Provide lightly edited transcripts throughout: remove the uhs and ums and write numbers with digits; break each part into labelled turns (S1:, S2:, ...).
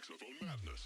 S1: saxophone madness.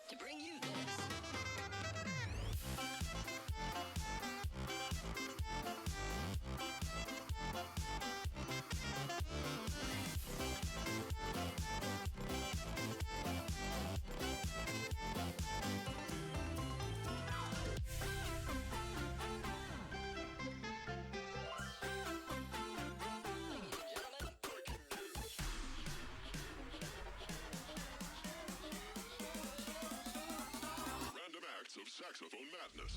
S2: To bring you this.
S1: Of saxophone madness.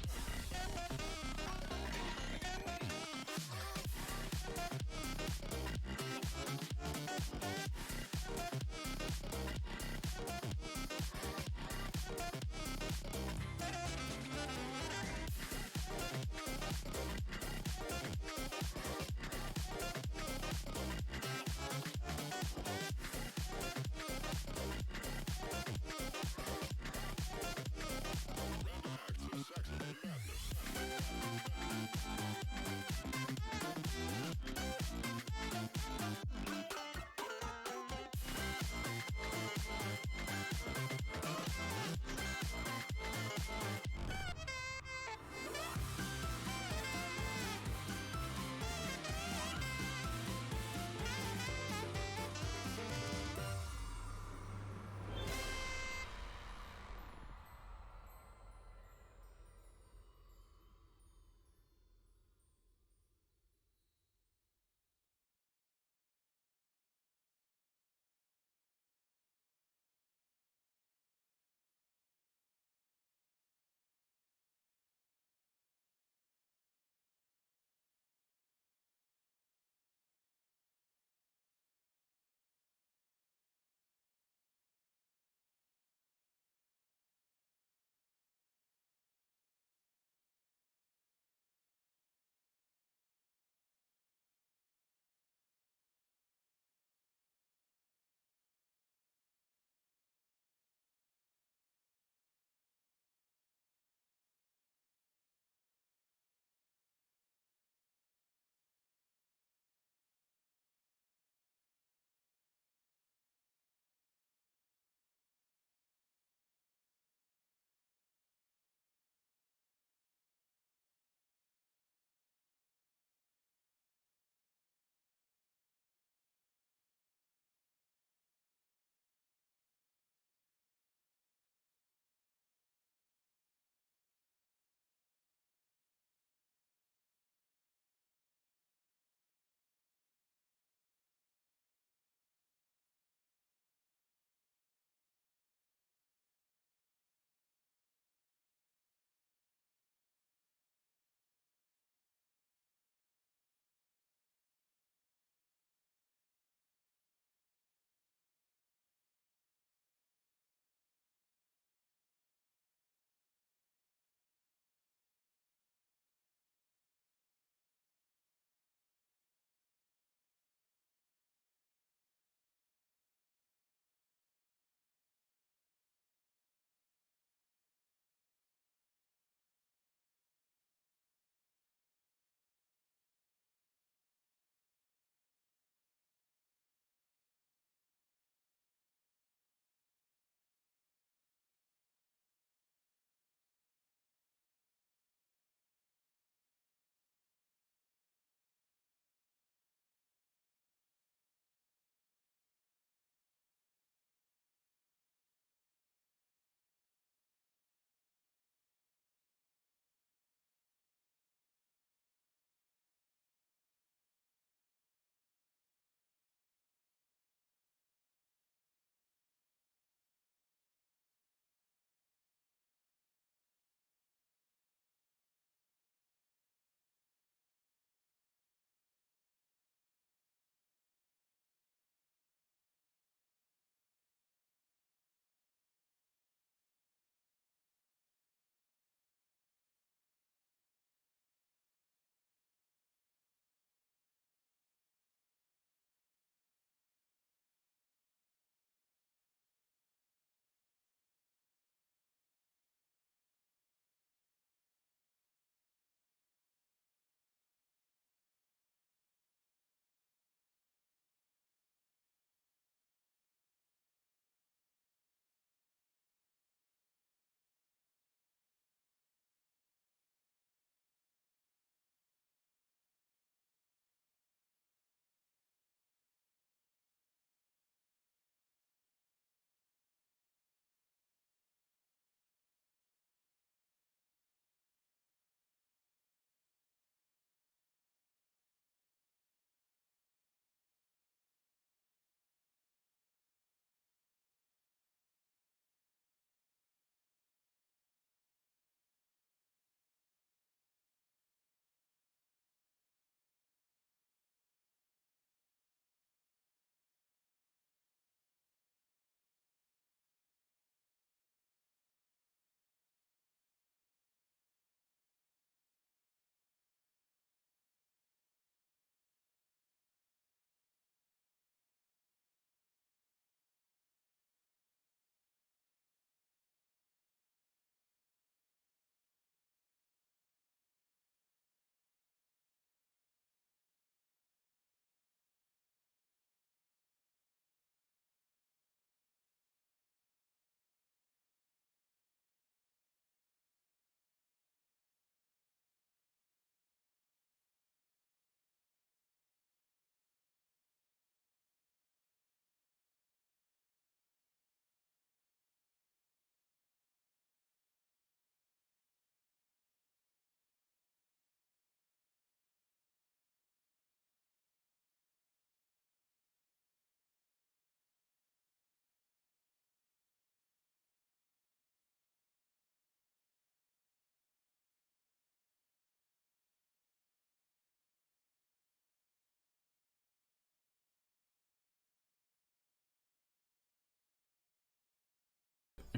S1: Saxophone madness.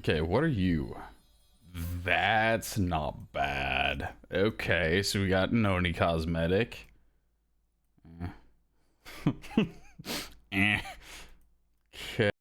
S3: Okay, what are you? That's not bad. Okay, so we got Noni Cosmetic. Eh. Okay.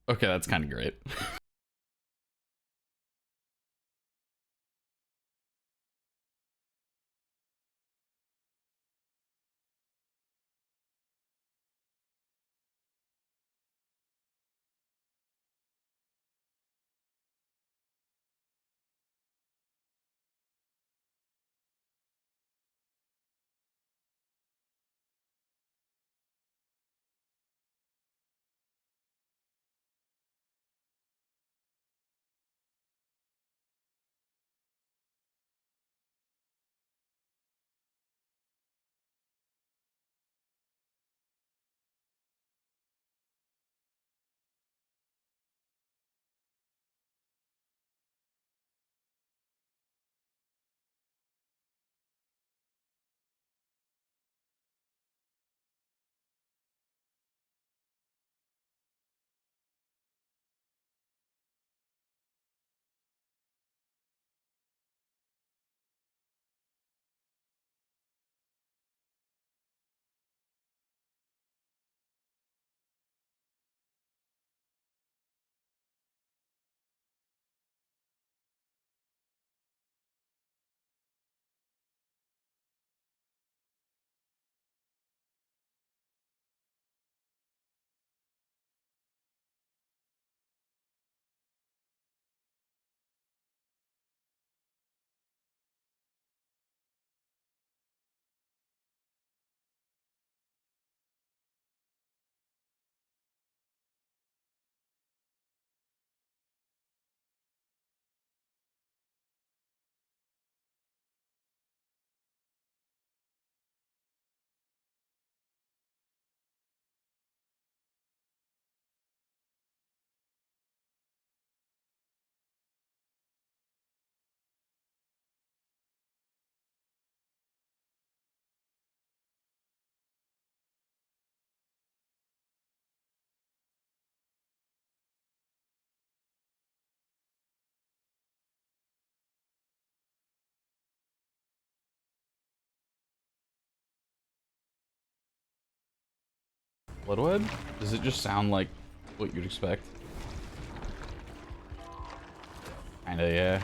S3: Okay, that's kind of great. Bloodweb? Does it just sound like what you'd expect? Kinda, yeah.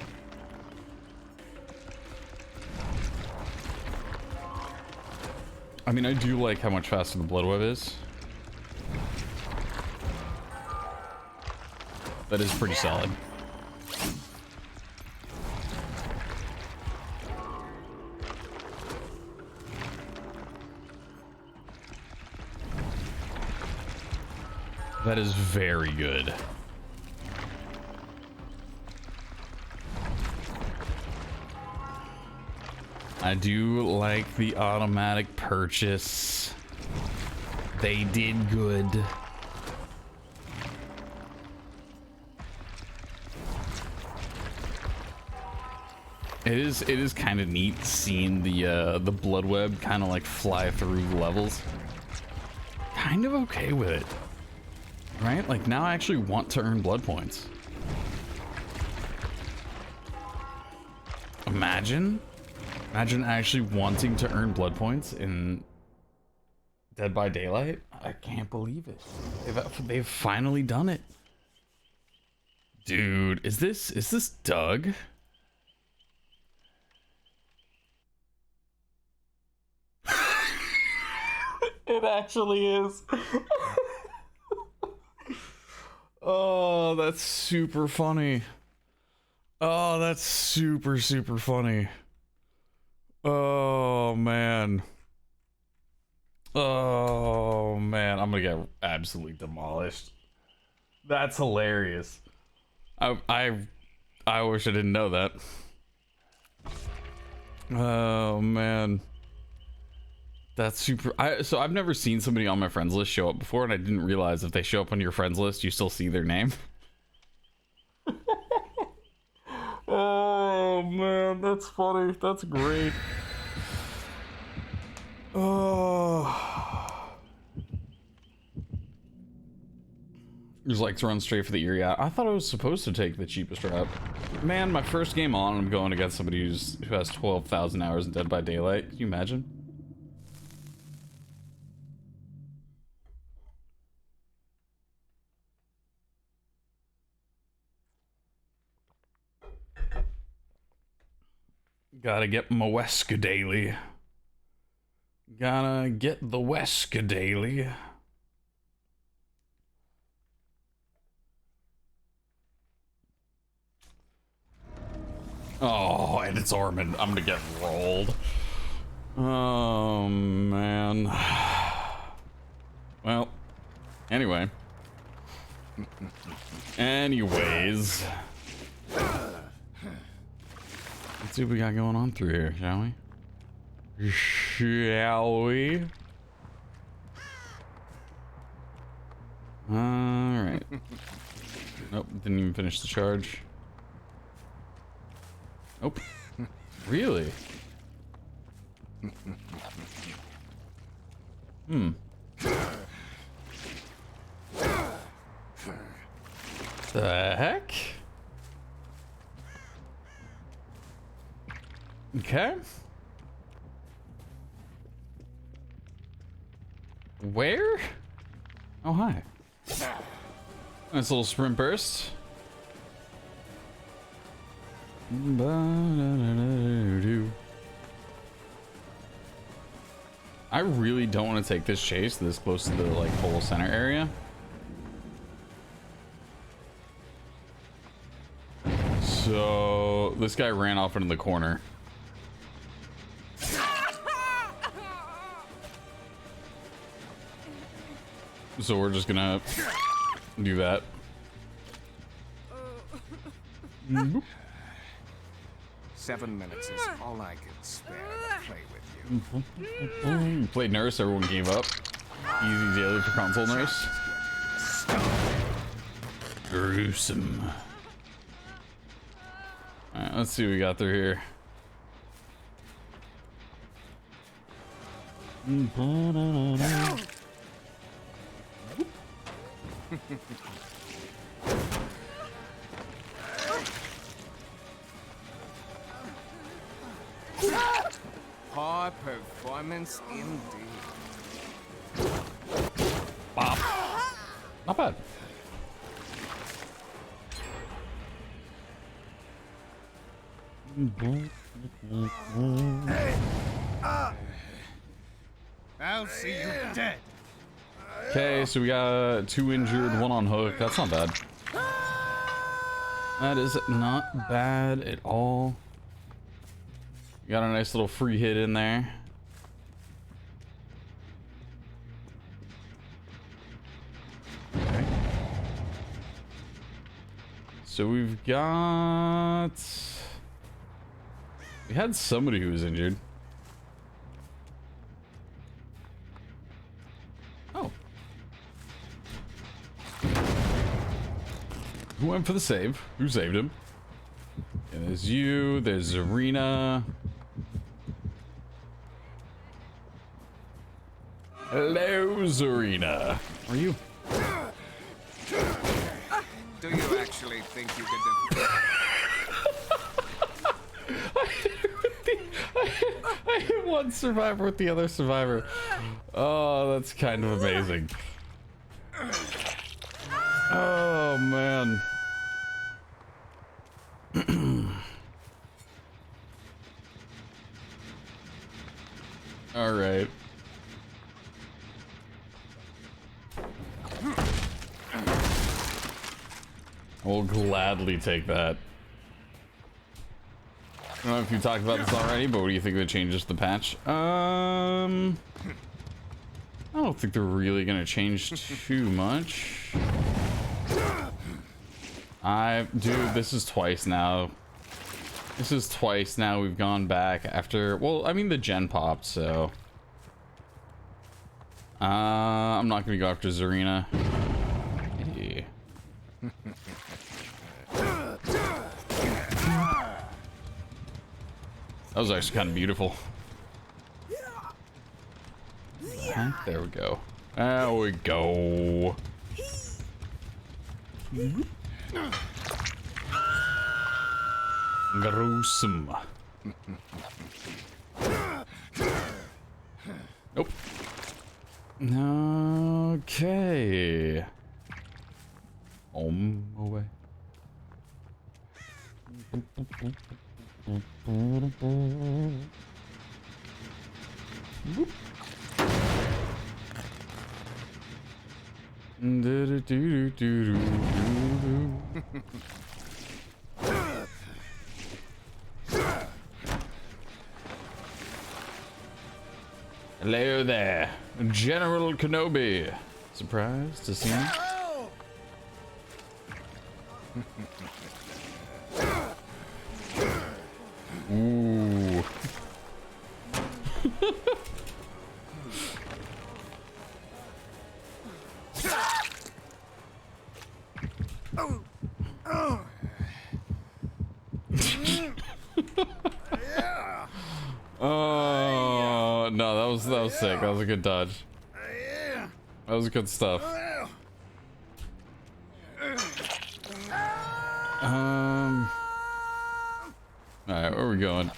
S3: I mean, I do like how much faster the Bloodweb is. That is pretty solid. That is very good. I do like the automatic purchase. They did good. It is kind of neat seeing the Bloodweb kind of like fly through levels. Kind of okay with it, right? Like now I actually want to earn blood points. Imagine actually wanting to earn blood points in Dead by Daylight. I can't believe it. They've finally done it. Dude, is this Doug? It actually is. Oh, that's super funny. Oh, that's super funny. Oh man. Oh man, I'm gonna get absolutely demolished. That's hilarious. I wish I didn't know that. Oh man. That's super. So I've never seen somebody on my friends list show up before, and I didn't realize if they show up on your friends list, you still see their name. Oh man, that's funny. That's great. Oh. Just like to run straight for the ear. Yeah, I thought I was supposed to take the cheapest route. Man, my first game on, I'm going against somebody who has 12,000 hours in Dead by Daylight. Can you imagine? Gotta get my Wesker daily. Gotta get the Wesker daily. Oh, and it's Ormond. I'm gonna get rolled. Oh, man. Well, anyway. Anyways. Let's see what we got going on through here, shall we? Shall we? Alright. Nope, didn't even finish the charge. Nope. Really? The heck? Okay. Where? Oh, hi. Nice little sprint burst. I really don't want to take this chase this close to the like whole center area. So this guy ran off into the corner. So we're just gonna do that. Boop.
S4: 7 minutes is all I can spare to play with you.
S3: Played nurse, everyone gave up. Easy daily for console nurse. Gruesome. Alright, let's see what we got through here.
S4: High performance indeed.
S3: Bye. Not bad.
S4: I'll see you dead.
S3: Okay, so we got 2 injured, 1 on hook. That's not bad. That is not bad at all. Got a nice little free hit in there. Okay. So we've got... We had somebody who was injured. Oh. Who went for the save? Who saved him? Yeah, there's you, there's Zarina. Hello, Zarina. How are you?
S4: Do you actually think you can defeat?
S3: I hit one survivor with the other survivor. Oh, that's kind of amazing. Oh, man. All right. I will gladly take that. I don't know if you talked about this already, but what do you think of the changes to the patch? I don't think they're really gonna change too much. Dude, this is twice now. This is twice now we've gone back after, well, I mean the gen popped, so. I'm not gonna go after Zarina. Hey. That was actually kind of beautiful. Huh? There we go. There we go. Gruesome. Nope. Okay. Away. Hello there, General Kenobi. Surprised to see him? Ooh. Oh no, that was sick. That was a good dodge. That was good stuff. Alright, where are we going?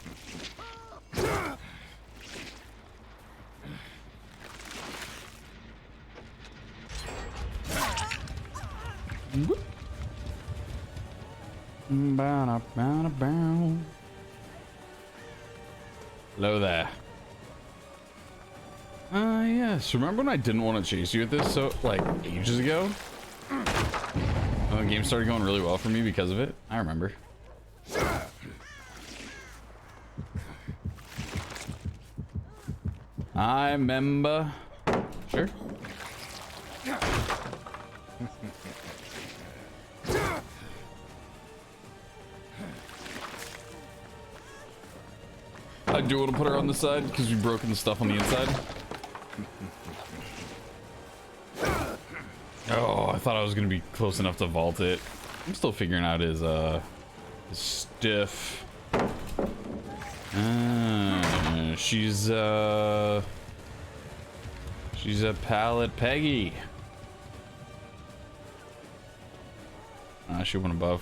S3: Hello there. Yes. Remember when I didn't want to chase you with this so like ages ago? The game started going really well for me because of it. I remember. I remember. Sure. I do want to put her on the side because we've broken the stuff on the inside. Oh, I thought I was gonna be close enough to vault it. I'm still figuring out his stiff. She's a pallet Peggy. She went above.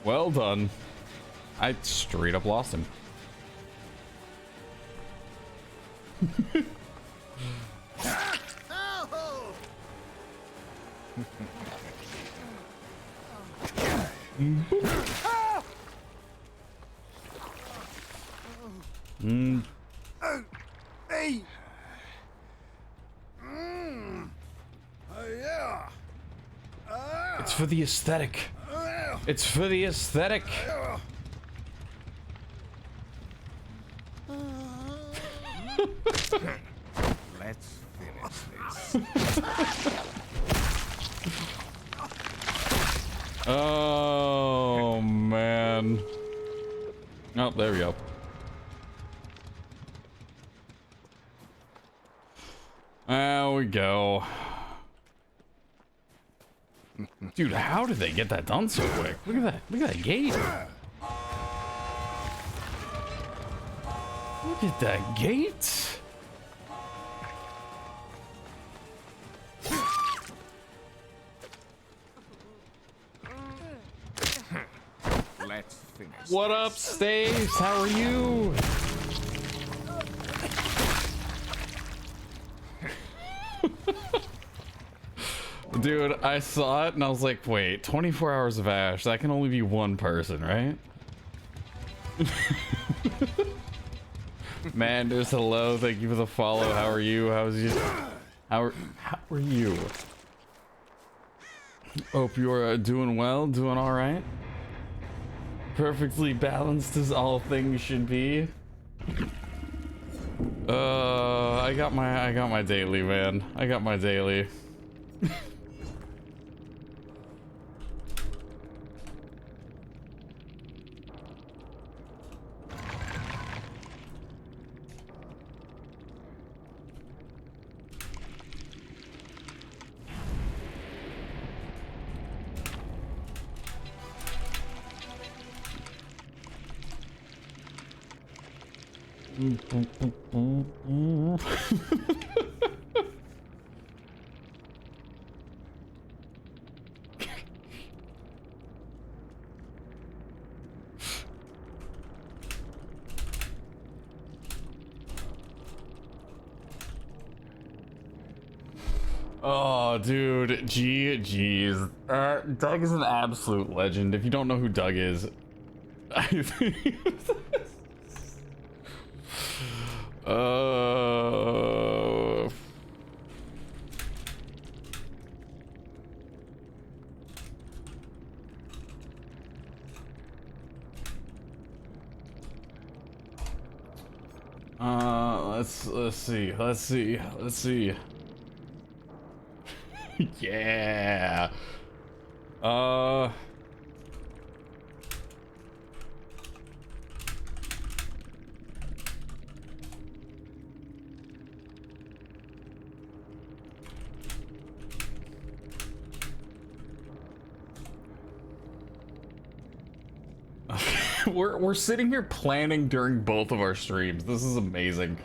S3: Well done. I straight up lost him.
S4: Hey. Yeah.
S3: It's for the aesthetic. It's for the aesthetic.
S4: Let's finish this.
S3: Oh man. Oh, there we go. There we go. Dude, how did they get that done so quick? Look at that. Look at that gate. Look at that gate.
S4: Let's finish.
S3: What up, Stace? How are you? Dude, I saw it and I was like, wait, 24 hours of Ash, that can only be one person, right? Man, just hello, thank you for the follow. How are you? How are you? Hope you're doing well, doing all right. Perfectly balanced as all things should be. I got my daily, man. I got my daily. Oh, dude, GG's. Doug is an absolute legend. If you don't know who Doug is, I think. Let's see. Yeah. We're sitting here planning during both of our streams. This is amazing.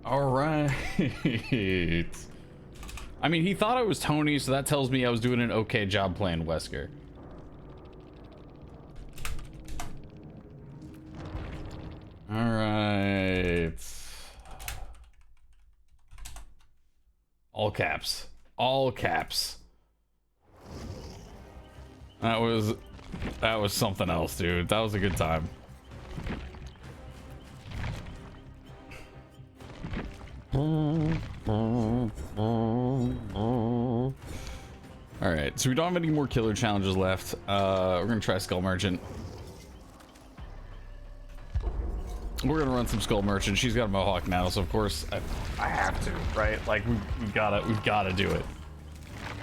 S3: All right. I mean, he thought I was Tony, so that tells me I was doing an okay job playing Wesker. All right. All caps. All caps. That was something else, dude. That was a good time. Alright, so we don't have any more killer challenges left. We're gonna try Skull Merchant. We're gonna run some Skull Merchant. She's got a Mohawk now, so of course I have to, right? Like we've gotta do it.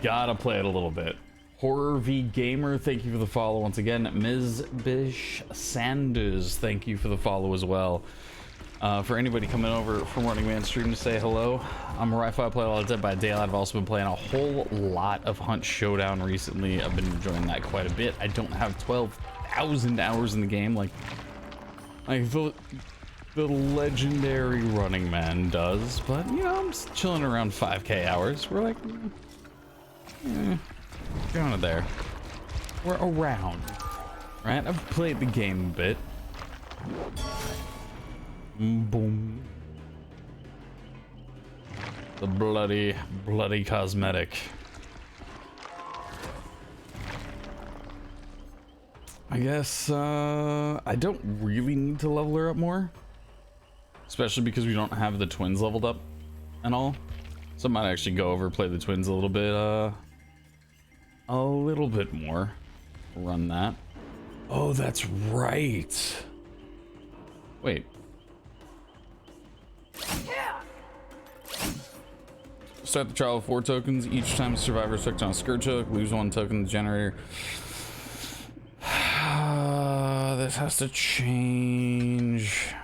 S3: Gotta play it a little bit. Horror V Gamer, thank you for the follow once again. Ms. Bish Sanders, thank you for the follow as well. For anybody coming over from Running Man stream to say hello, I'm a Rifle. I play a lot of Dead by Daylight. I've also been playing a whole lot of Hunt Showdown recently. I've been enjoying that quite a bit. I don't have 12,000 hours in the game like the legendary Running Man does, but you know, I'm just chilling around 5k hours. We're like, kind of there. We're around, right? I've played the game a bit. Boom. The bloody cosmetic. I guess I don't really need to level her up more, especially because we don't have the twins leveled up and all. So I might actually go over, play the twins a little bit more. Run that. Oh, that's right. Wait. Start the trial with 4 tokens. Each time a survivor is hooked on a scourge hook, lose 1 token in the generator. This has to change.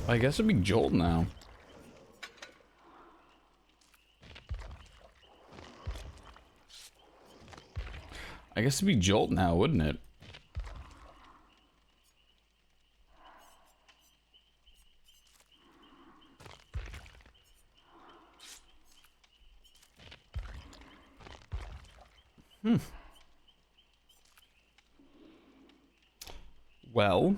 S3: I guess it'd be Jolt now. I guess it'd be Jolt now, wouldn't it? Well,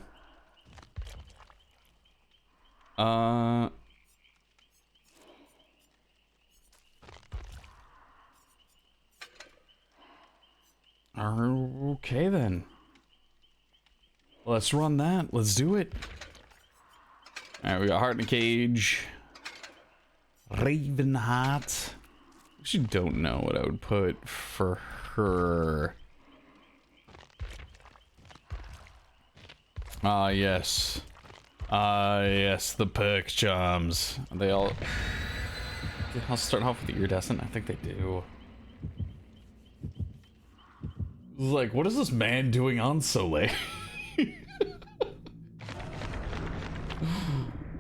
S3: okay then. Let's run that. Let's do it. All right, we got Heart in a Cage, Ravenheart. Actually, don't know what I would put for her. Ah, yes. Ah, yes, the perk charms. They all... I'll start off with the iridescent. I think they do. Like, what is this man doing on Soleil?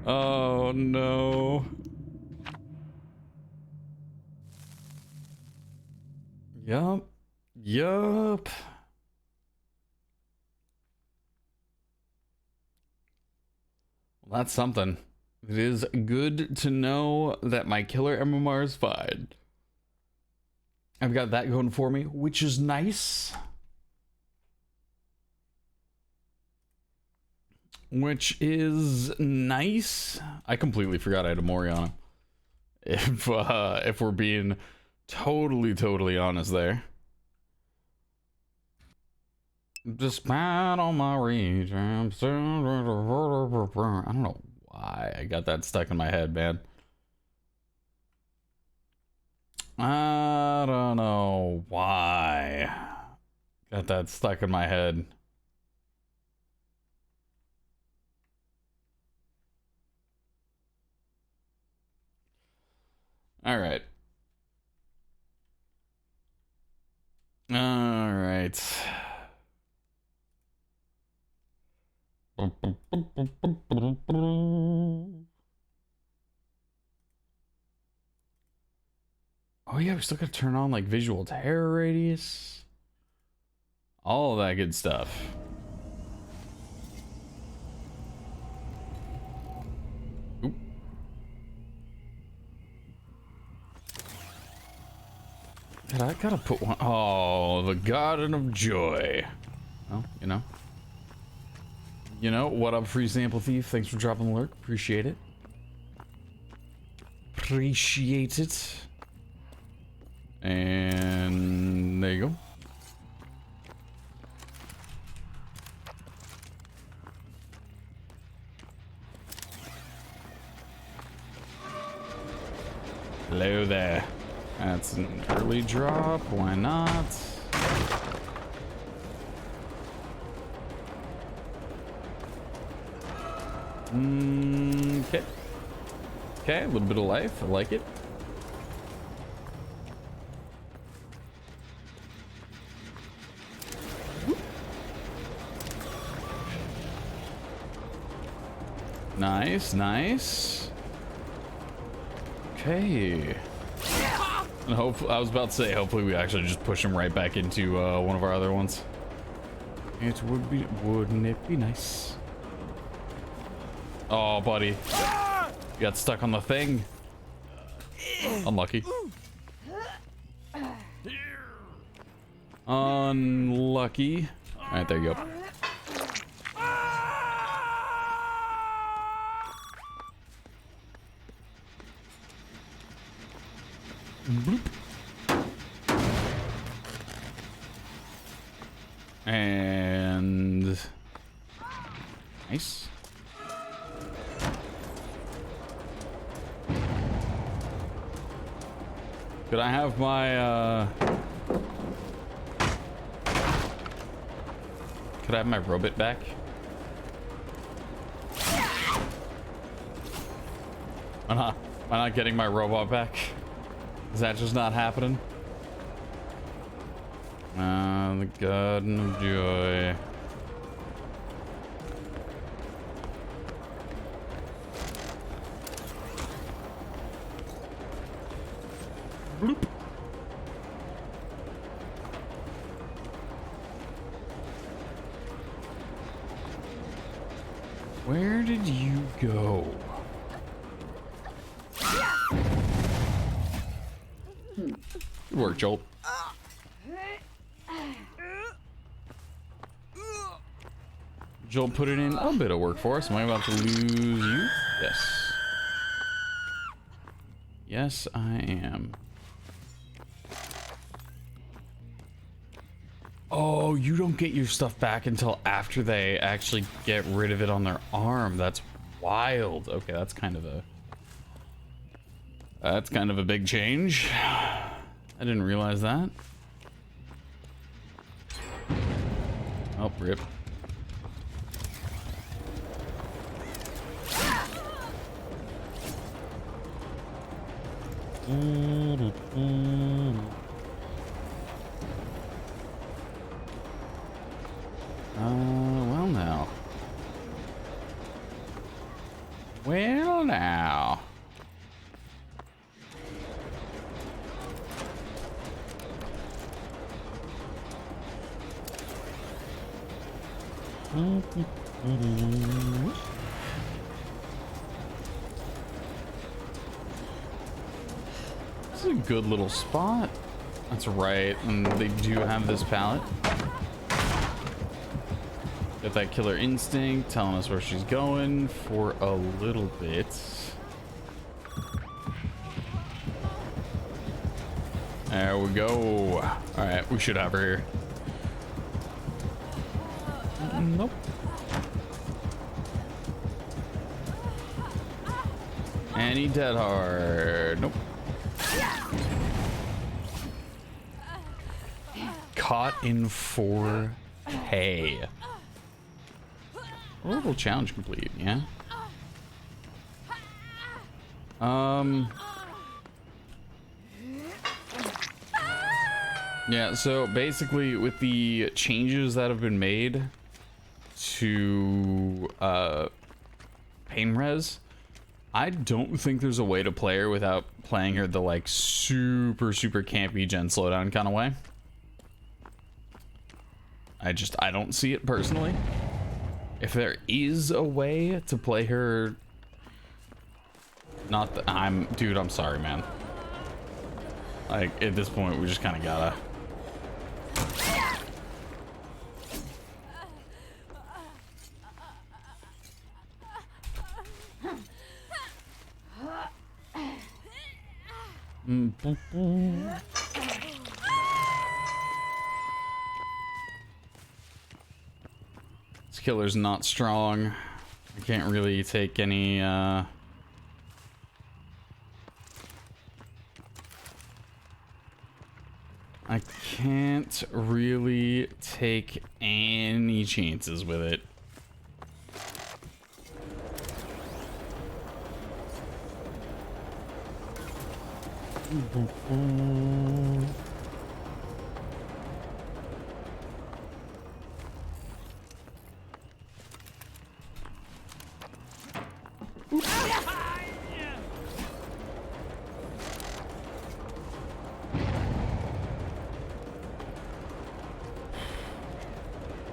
S3: Oh, no. Yup. Yup. Well, that's something. It is good to know that my killer MMR is fine. I've got that going for me, which is nice. Which is nice. I completely forgot I had a Moriana. If we're being totally honest there. Despite all my rage, I don't know why I got that stuck in my head, man. I don't know why. Got that stuck in my head. All right. All right. Oh yeah, we still gotta turn on like visual terror radius. All of that good stuff. Oop. God, I gotta put one. Oh, the Garden of Joy. Well, you know. You know, what up, Free Sample Thief? Thanks for dropping the lurk. Appreciate it. Appreciate it. And there you go. Hello there. That's an early drop. Why not? Okay. Okay, a little bit of life. I like it. Nice, nice. Okay. And I was about to say, hopefully we actually just push him right back into one of our other ones. Wouldn't it be nice? Oh, buddy. You got stuck on the thing. Unlucky. Unlucky. All right, there you go. Bloop. And nice. Could I have my could I have my robot back? Am I not getting my robot back? Is that just not happening? The garden of joy. Bloop. Where did you go? Good work, Joel. Joel put it in a bit of work for us. Am I about to lose you? Yes. Yes, I am. Oh, you don't get your stuff back until after they actually get rid of it on their arm. That's wild. Okay, that's kind of a big change. I didn't realize that. Oh, rip. Well now. Well now. This is a good little spot. That's right, and they do have this pallet. Got that killer instinct telling us where she's going for a little bit. There we go. All right, we should have her here. Nope. Any dead hard? Nope. Caught in 4K. A little challenge complete, yeah. Yeah, so basically with the changes that have been made to pain res, I don't think there's a way to play her without playing her the like super campy gen slowdown kind of way. I don't see it personally. If there is a way to play her, not that dude, I'm sorry, man. Like at this point, we just kind of gotta. This killer's not strong. I can't really take any I can't really take any chances with it.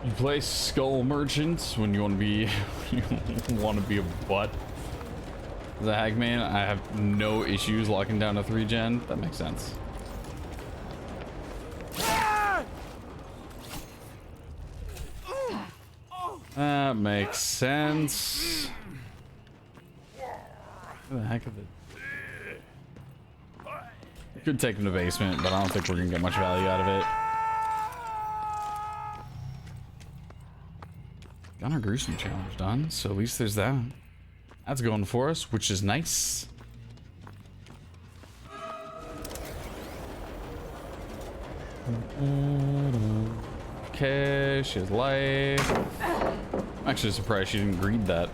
S3: You play Skull Merchants when you want to be you want to be a butt. As a Hagman, I have no issues locking down a 3-gen. That makes sense. That makes sense. What the heck is it? Could take him to basement, but I don't think we're gonna get much value out of it. Got our gruesome challenge done, so at least there's that. That's going for us, which is nice. Okay, she has life. I'm actually surprised she didn't greed that.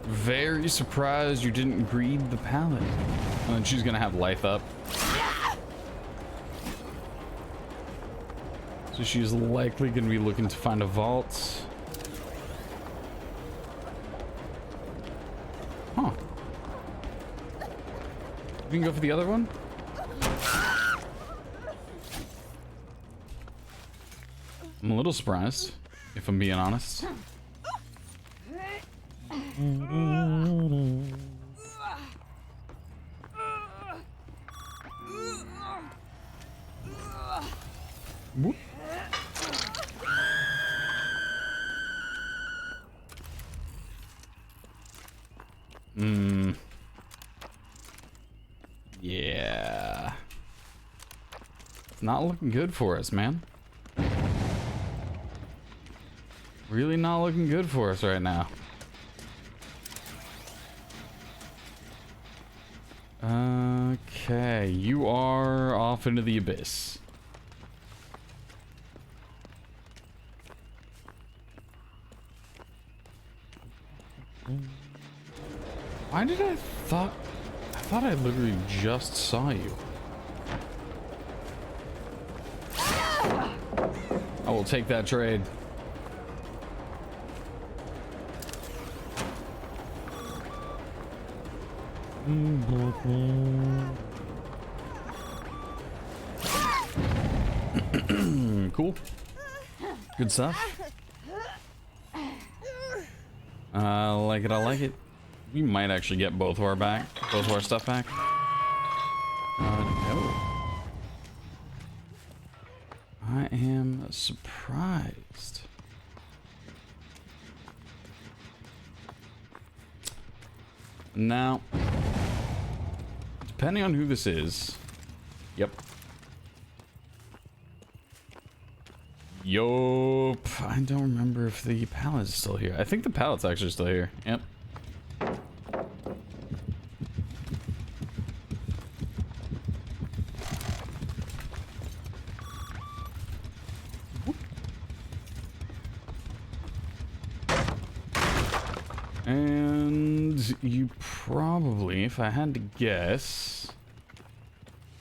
S3: Very surprised you didn't greed the pallet. And then she's gonna have life up. So she's likely gonna be looking to find a vault. Huh. We can go for the other one? I'm a little surprised, if I'm being honest. Whoop. Yeah. It's not looking good for us, man. Really not looking good for us right now. Okay, you are off into the abyss. Why did I thought I literally just saw you. I will take that trade. Cool. Good stuff. I like it, I like it. We might actually get both of our stuff back. No. I am surprised. Now, depending on who this is, yep. Yup. I don't remember if the pallet is still here. I think the pallet's actually still here. Yep. And you probably, if I had to guess,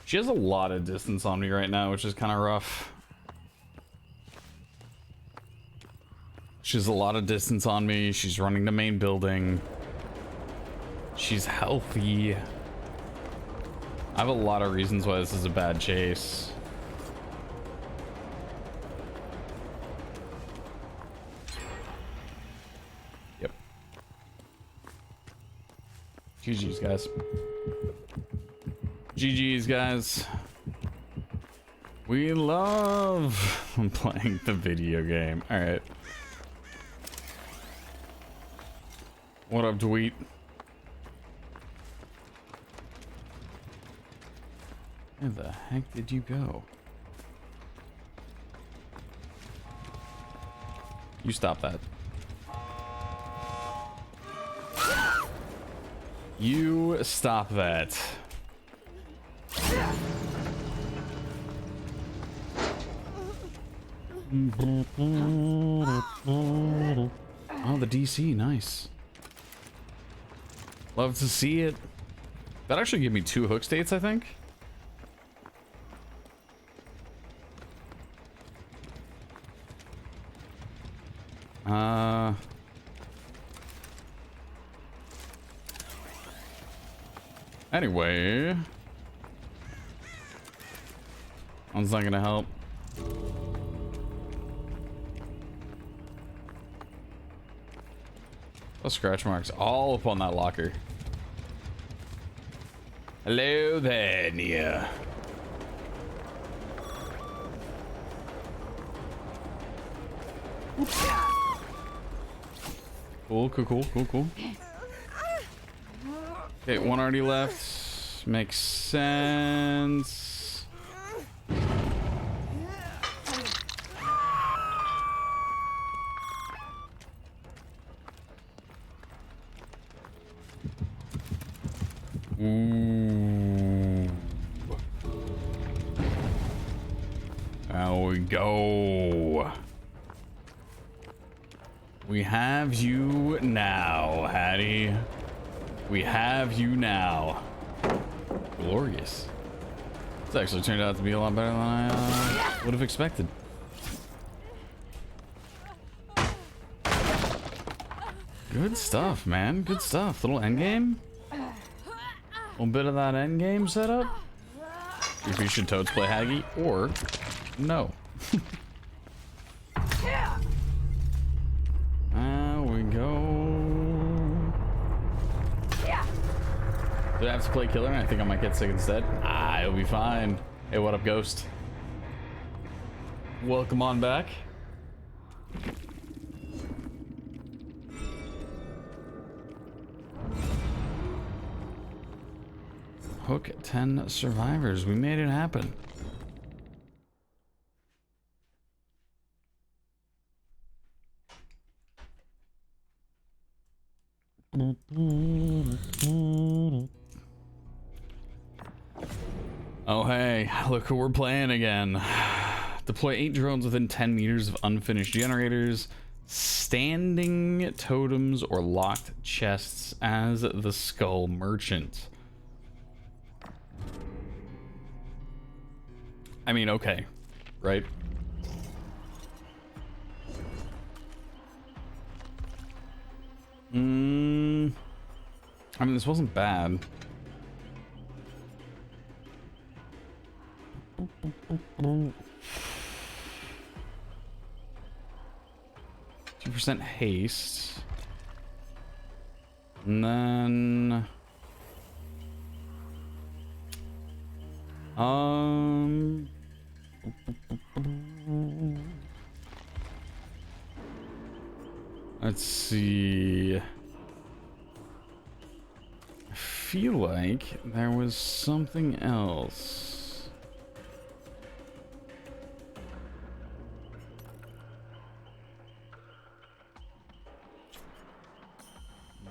S3: she has a lot of distance on me right now, which is kind of rough. She has a lot of distance on me. She's running the main building. She's healthy. I have a lot of reasons why this is a bad chase. Yep. GG's, guys. GG's, guys. We love playing the video game. All right. What up, Dweet? Where the heck did you go? You stop that. You stop that. Oh, the DC, nice. Love to see it. That actually gave me 2 hook states, I think. Anyway. That's not gonna help. Oh, scratch marks all up on that locker. Hello there, Nia. Cool. Okay, one already left. Makes sense. Ooh. There we go. We have you now, Hattie. We have you now. Glorious. This actually turned out to be a lot better than I would have expected. Good stuff, man. Good stuff. Little endgame. A little bit of that endgame setup. If you should toads play Haggy or no. There we go. Do I have to play killer? I think I might get sick instead. It'll be fine. Hey, what up, Ghost? Welcome on back. Hook 10 survivors. We made it happen. Oh hey, look who we're playing again. Deploy 8 drones within 10 meters of unfinished generators, standing totems, or locked chests as the Skull Merchant. I mean, okay, right? I mean, this wasn't bad. 2% haste. And then let's see. I feel like there was something else.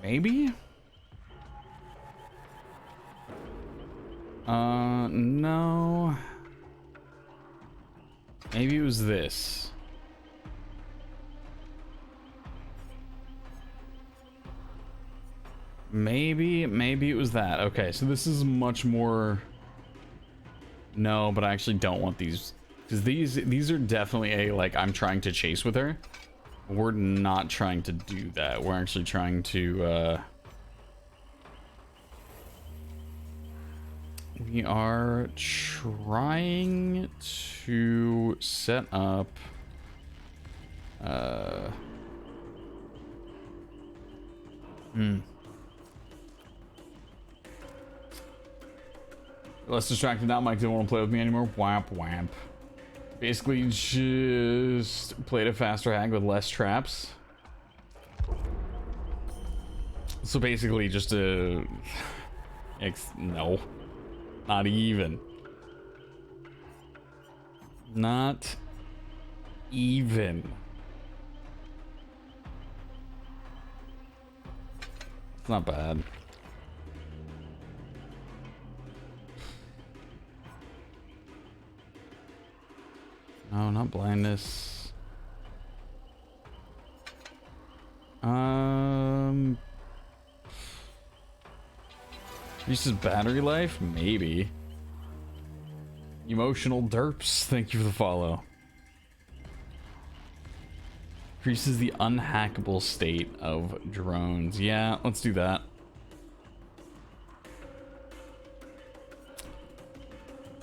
S3: Maybe? No. Maybe it was this. Maybe it was that. Okay, so this is much more... No, but I actually don't want these. Because these are definitely a, like, I'm trying to chase with her. We're not trying to do that. We're actually trying to, we are trying to set up, Less distracted now. Mike didn't want to play with me anymore. Whap whap. Basically just played a faster hag with less traps. So basically just a... No. Not even. Not even. It's not bad. No, not blindness. Increases battery life? Maybe. Emotional derps, thank you for the follow. Increases the unhackable state of drones. Yeah, let's do that.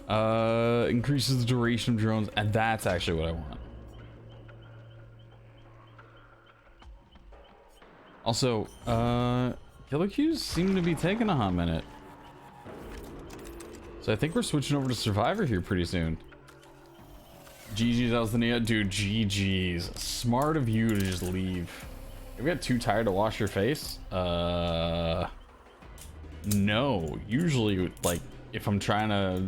S3: Increases the duration of drones, and that's actually what I want. Also, killer queues seem to be taking a hot minute. So I think we're switching over to Survivor here pretty soon. GG's, that was the Nia. Dude, GG's. Smart of you to just leave. You got too tired to wash your face? No. Usually, like, if I'm trying to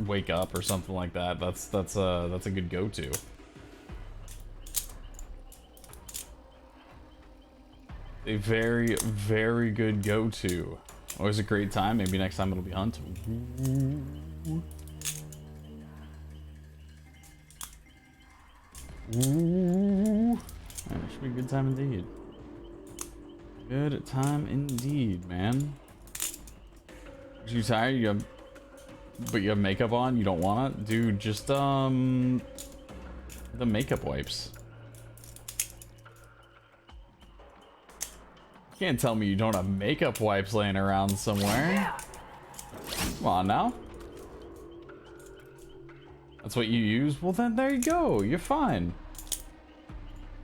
S3: wake up or something like that, that's a good go-to. A very, very good go-to. Always a great time. Maybe next time it'll be Hunt. Ooh. That should be a good time indeed. Good time indeed, man. You tired? But you have makeup on? You don't want it? Dude, just the makeup wipes. You can't tell me you don't have makeup wipes laying around somewhere. Come on now. That's what you use? Well then there you go. You're fine.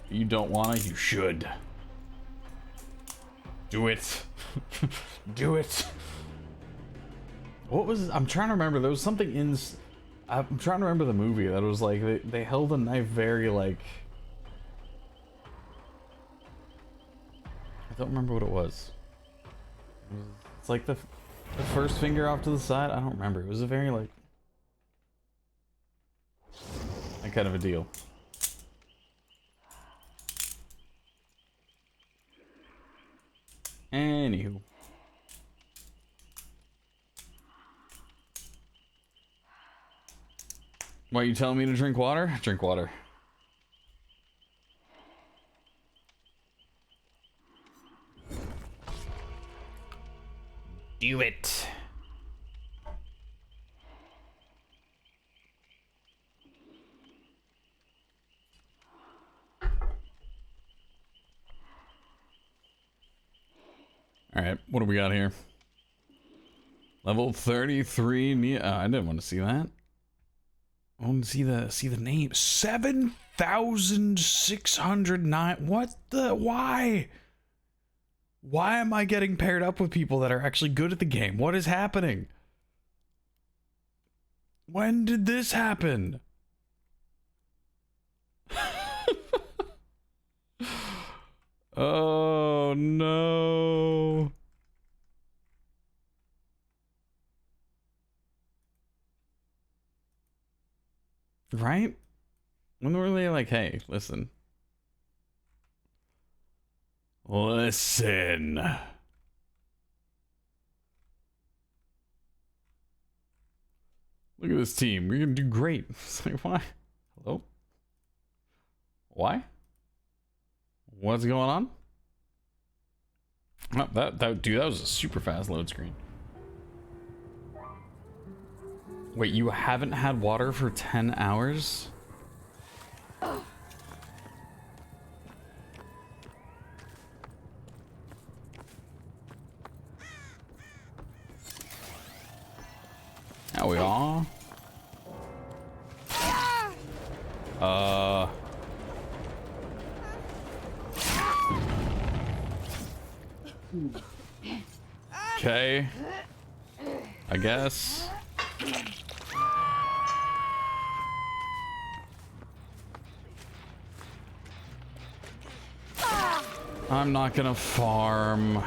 S3: You don't want it? You should. Do it. Do it. What was... I'm trying to remember. There was something in... I'm trying to remember the movie that was like... They held a knife very like... I don't remember what it was. It's like the first finger off to the side. I don't remember. It was a very like... that kind of a deal. Anywho. Why are you telling me to drink water? Drink water. Do it. All right, what do we got here? Level 33. I didn't want to see that. I want to see the name. 7,609. What the? Why? Why am I getting paired up with people that are actually good at the game? What is happening? When did this happen? Oh no. Right? When were they like, hey, listen. Listen. Look at this team. We're gonna do great. It's like, why? Hello? Why? What's going on? Oh, dude, that was a super fast load screen. Wait, you haven't had water for 10 hours? There we are. Okay. I guess. I'm not gonna farm.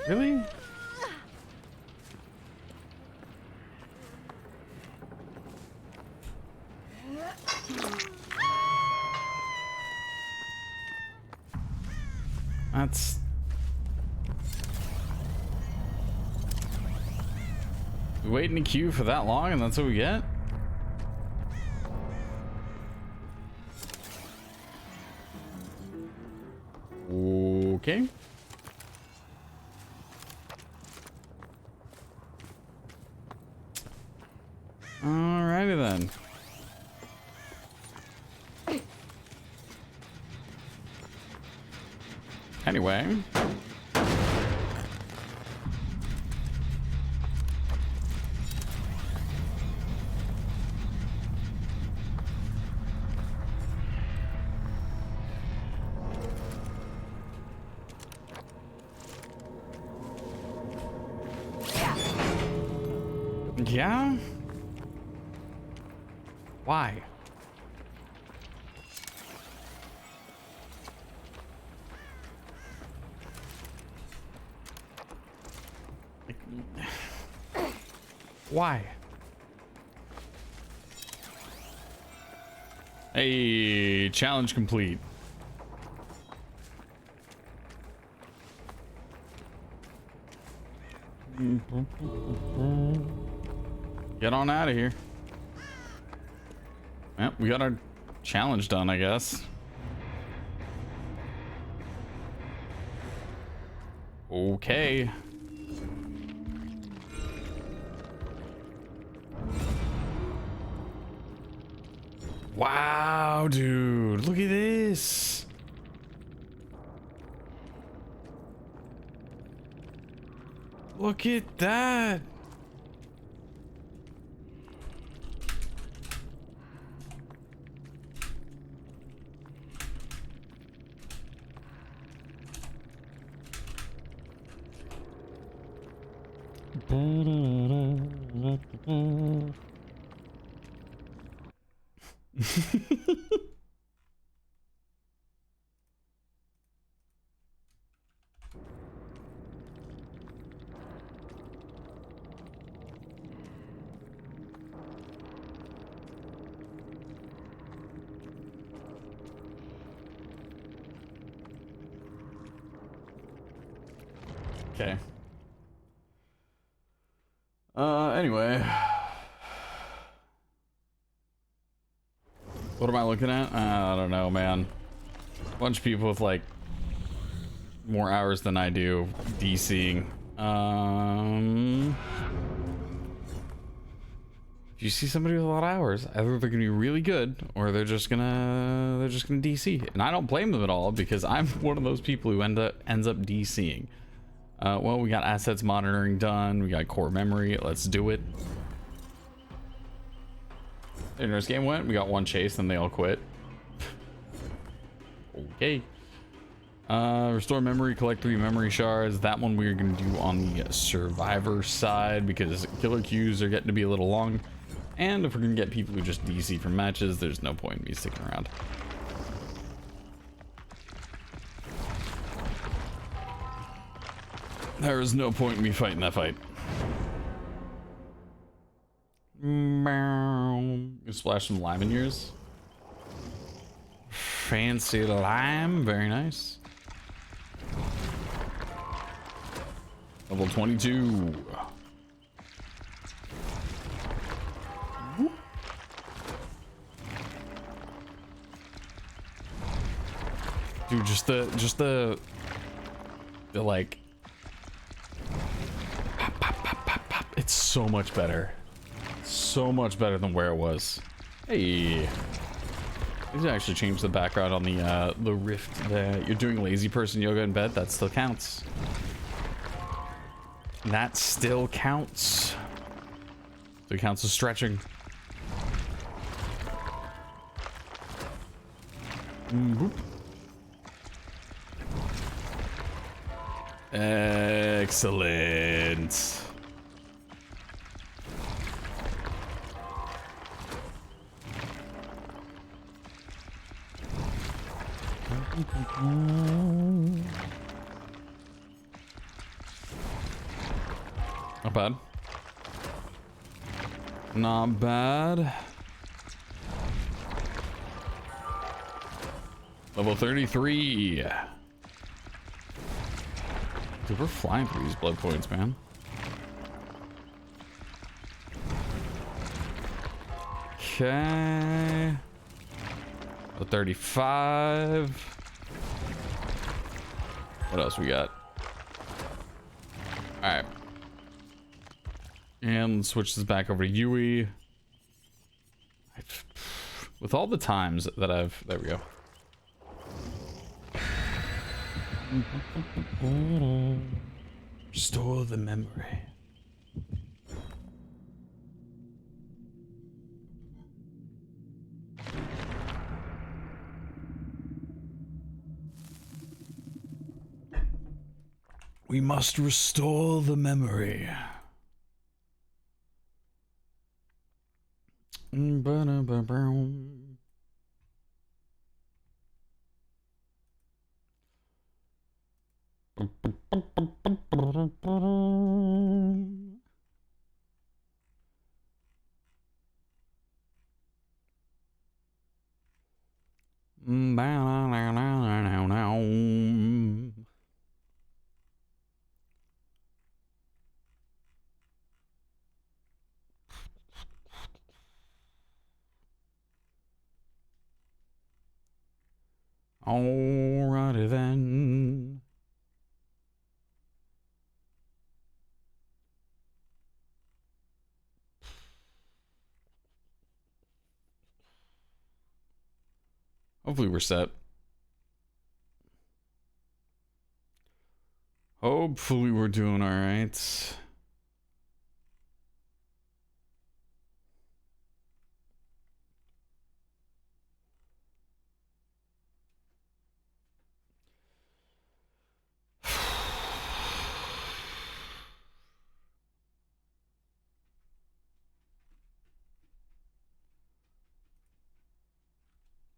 S3: Really? That's... we wait in the queue for that long and that's what we get? Okay. Alrighty then. Anyway. Yeah? Why? Why? Hey, challenge complete. Get on out of here. Yep, we got our challenge done, I guess. Okay. Wow, dude, look at this. Look at that. Okay. Anyway. What am I looking at? I don't know, man. Bunch of people with like more hours than I do DCing. If you see somebody with a lot of hours, either they're gonna be really good or they're just gonna DC. And I don't blame them at all because I'm one of those people who ends up DCing. Well, we got assets monitoring done. We got core memory. Let's do it. This game went. We got one chase, and they all quit. Okay. Restore memory. Collect 3 memory shards. That one we're gonna do on the survivor side because killer queues are getting to be a little long. And if we're gonna get people who just DC from matches, there's no point in me sticking around. There is no point in me fighting that fight. Splash some lime in yours. Fancy lime, very nice. Level 22. Dude, just the like pop. It's so much better. So much better than where it was. Hey. These actually changed the background on the rift that you're doing lazy person yoga in bed. That still counts. That still counts. So it counts as stretching. Excellent. Not bad. Not bad. Level 33. Dude, we're flying through these blood points, man. Okay. 35. What else we got? All right. And let's switch this back over to Yui. With all the times that there we go. Restore the memory. We must restore the memory. Alrighty then. Hopefully we're set. Hopefully we're doing all right.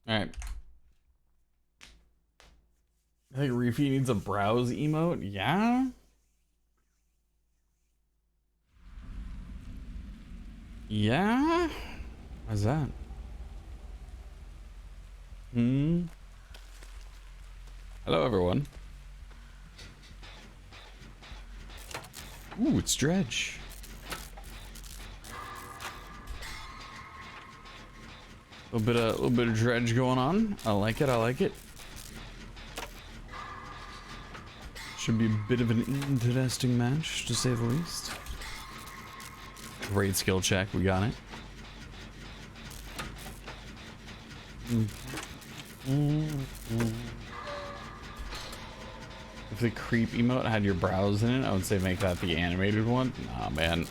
S3: All right. I think Reefy needs a browse emote. Yeah? Yeah? Why's that? Hello, everyone. Ooh, it's Dredge. A little bit of Dredge going on. I like it. I like it. Should be a bit of an interesting match, to say the least. Great skill check. We got it. If the creep emote had your brows in it, I would say make that the animated one. Nah, man.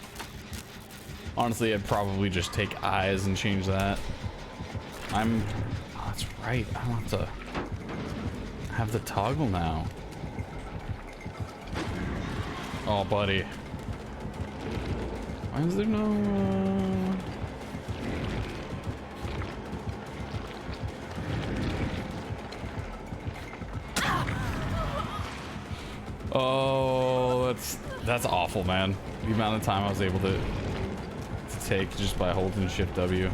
S3: Honestly, I'd probably just take eyes and change that. Oh, that's right. I don't have to have the toggle now. Oh, buddy. Why is there no... Oh, that's awful, man. The amount of time I was able to take just by holding Shift W.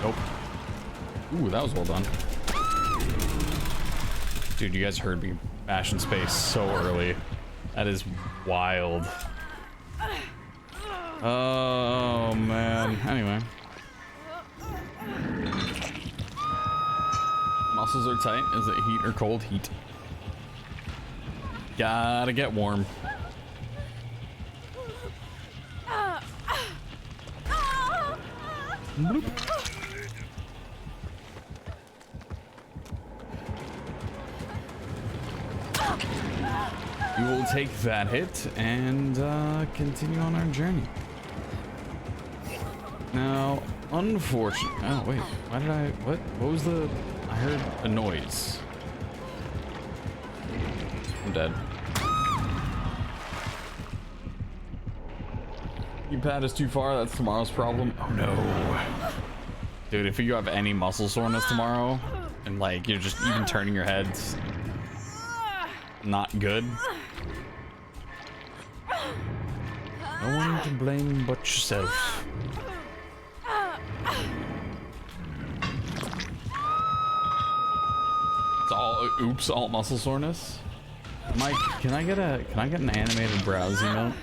S3: Nope. Ooh, that was well done. Dude, you guys heard me bash in space so early. That is wild. Oh, man. Anyway. Muscles are tight. Is it heat or cold? Heat. Gotta get warm. Bloop. We will take that hit and continue on our journey. Now, unfortunately... Oh, wait. Why did I... What was the... I heard a noise. I'm dead. You pad is too far. That's tomorrow's problem. Oh, no. Dude, if you have any muscle soreness tomorrow, and, like, you're just even turning your heads... Not good. No one to blame but yourself. It's all oops, all muscle soreness. Mike, can I get an animated browse emote?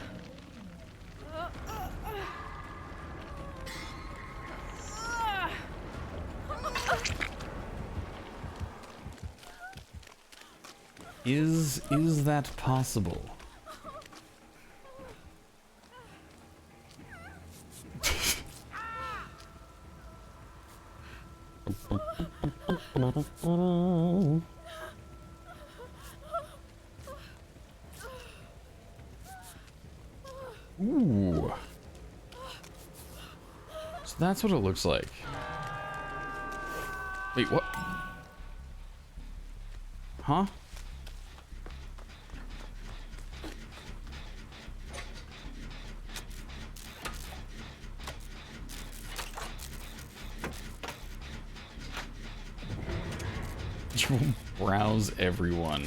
S3: Is that possible? Ooh. So that's what it looks like. Wait, what? Huh? You will browse everyone.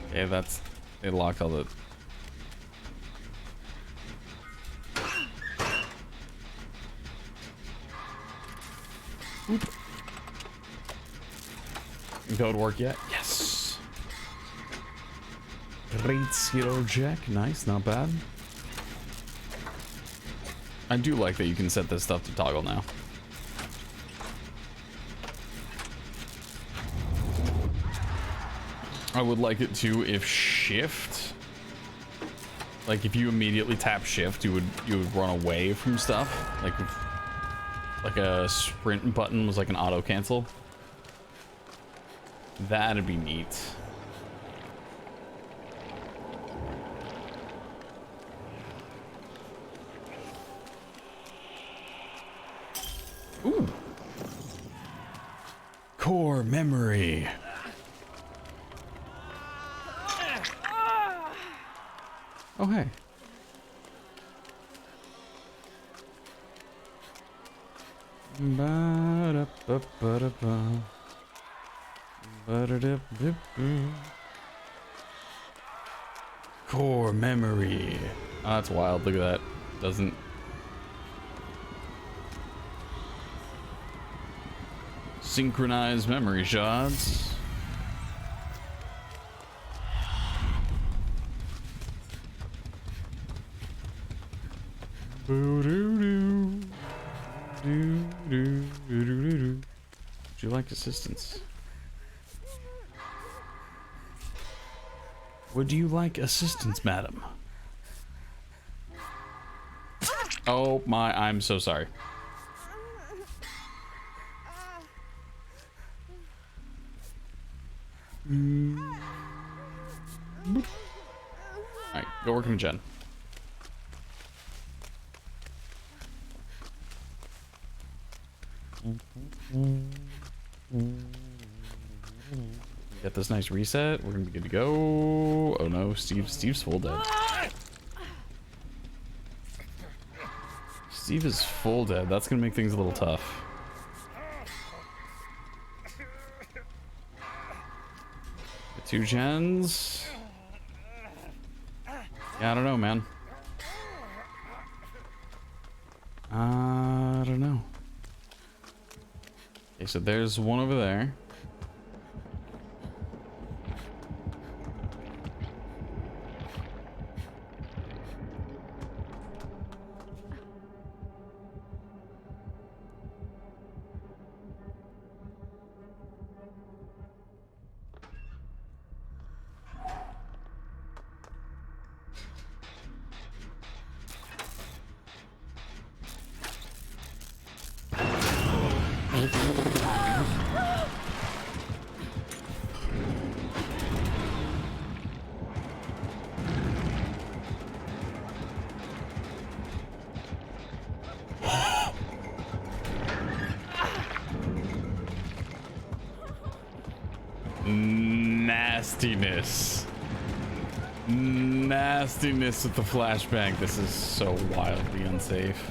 S3: Okay, that's... They locked all the... Oop. Code work yet? Yes. Great skill check. Nice, not bad. I do like that you can set this stuff to toggle now. I would like it to if shift, like if you immediately tap shift, you would run away from stuff. Like a sprint button was like an auto cancel. That'd be neat. Ooh. Core memory. Oh, hey. Core memory. Oh, that's wild. Look at that. Doesn't... synchronize memory shots. Would you like assistance? Would you like assistance, madam? Oh my, I'm so sorry. Alright, go work on Jen. Get this nice reset. We're gonna be good to go. Oh no, Steve's full dead. Steve is full dead. That's gonna make things a little tough. The 2 gens. Yeah, I don't know, man. I don't know. Okay, so there's one over there. Nastiness. Nastiness with the flashbang. This is so wildly unsafe.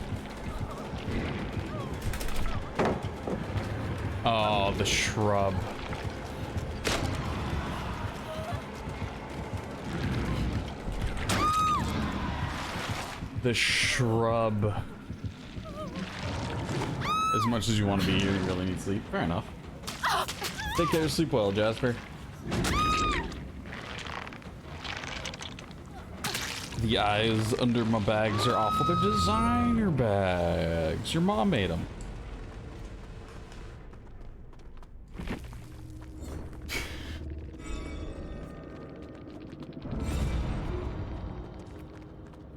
S3: Oh, the shrub. The shrub. As much as you want to be here, you really need sleep. Fair enough. Take care, sleep well, Jasper. The eyes under my bags are awful. They're designer bags. Your mom made them.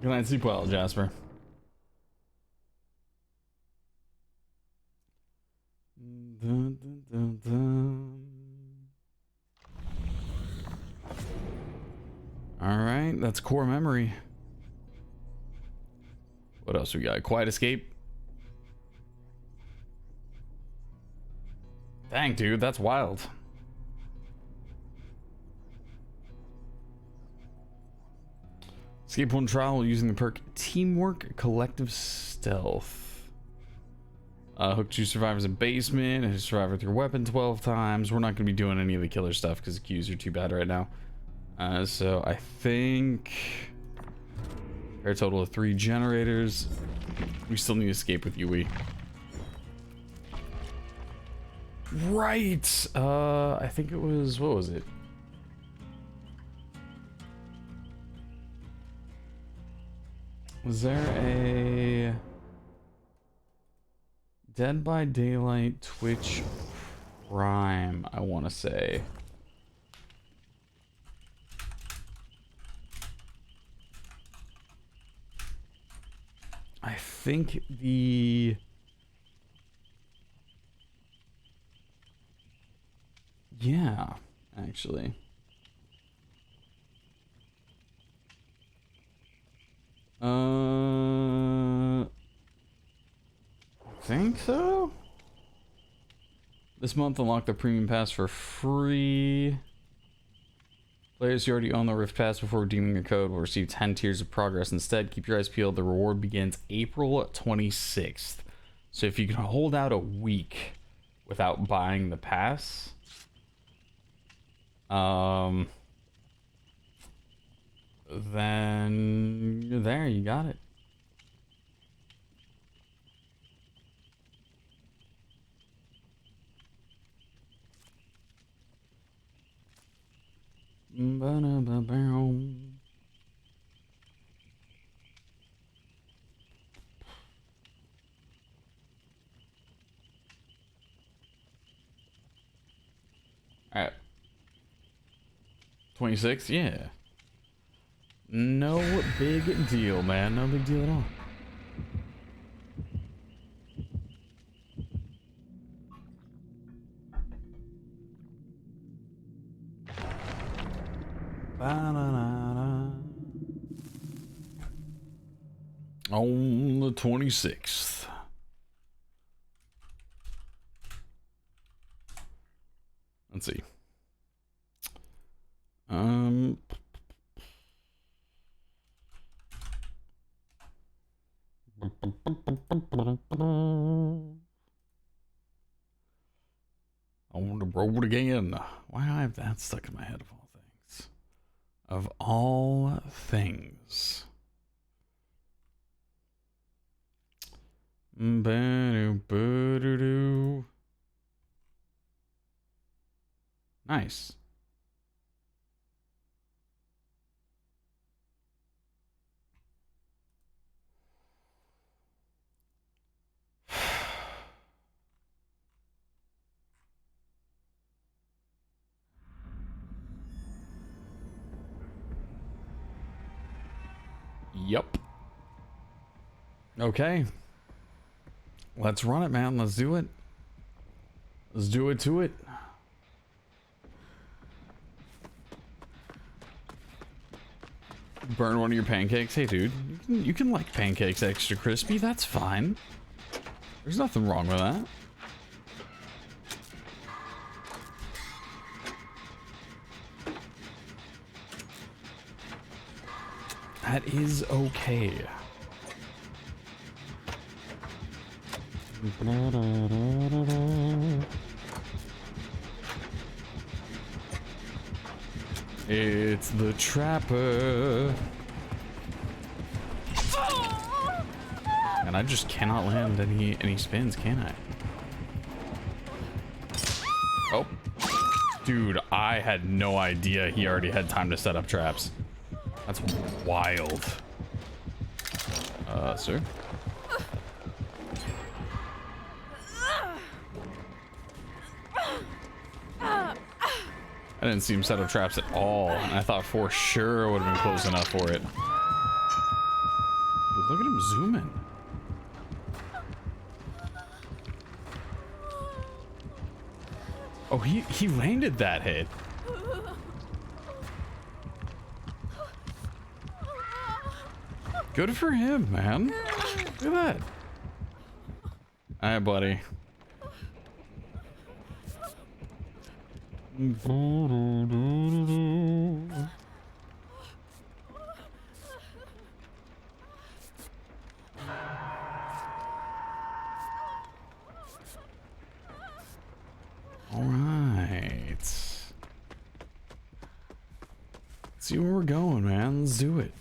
S3: Good night, sleep well, Jasper. dun, dun. All right, that's core memory. What else we got? Quiet escape. Dang, dude, that's wild. Escape one trial using the perk Teamwork Collective Stealth. Hook 2 survivors in basement and survive with your weapon 12 times. We're not going to be doing any of the killer stuff because the queues are too bad right now. So I think a total of 3 generators. We still need to escape with Yui. Right. I think it was, what was it? Was there a Dead by Daylight Twitch Prime, I want to say. I think the... Yeah, actually. I think so? This month, unlock the premium pass for free. Players who already own the Rift Pass before redeeming your code will receive 10 tiers of progress instead. Keep your eyes peeled. The reward begins April 26th. So if you can hold out a week without buying the pass, then you're there, you got it. Alright. 26, yeah. No big deal, man. No big deal at all. On the 26th. Let's see. On the road again. Why do I have that stuck in my head of all things? Of all things. Nice. Yup. Okay. Let's run it, man. Let's do it. Let's do it to it. Burn one of your pancakes. Hey, dude. You can like pancakes extra crispy. That's fine. There's nothing wrong with that. That is okay. It's the Trapper. And I just cannot land any spins, can I? Oh. Dude, I had no idea he already had time to set up traps. That's wild. Sir? I didn't see him set up traps at all. And I thought for sure it would have been close enough for it. Dude, look at him zooming. Oh, he landed that hit. Good for him, man. Look at that. All right, buddy. All right. Let's see where we're going, man. Let's do it.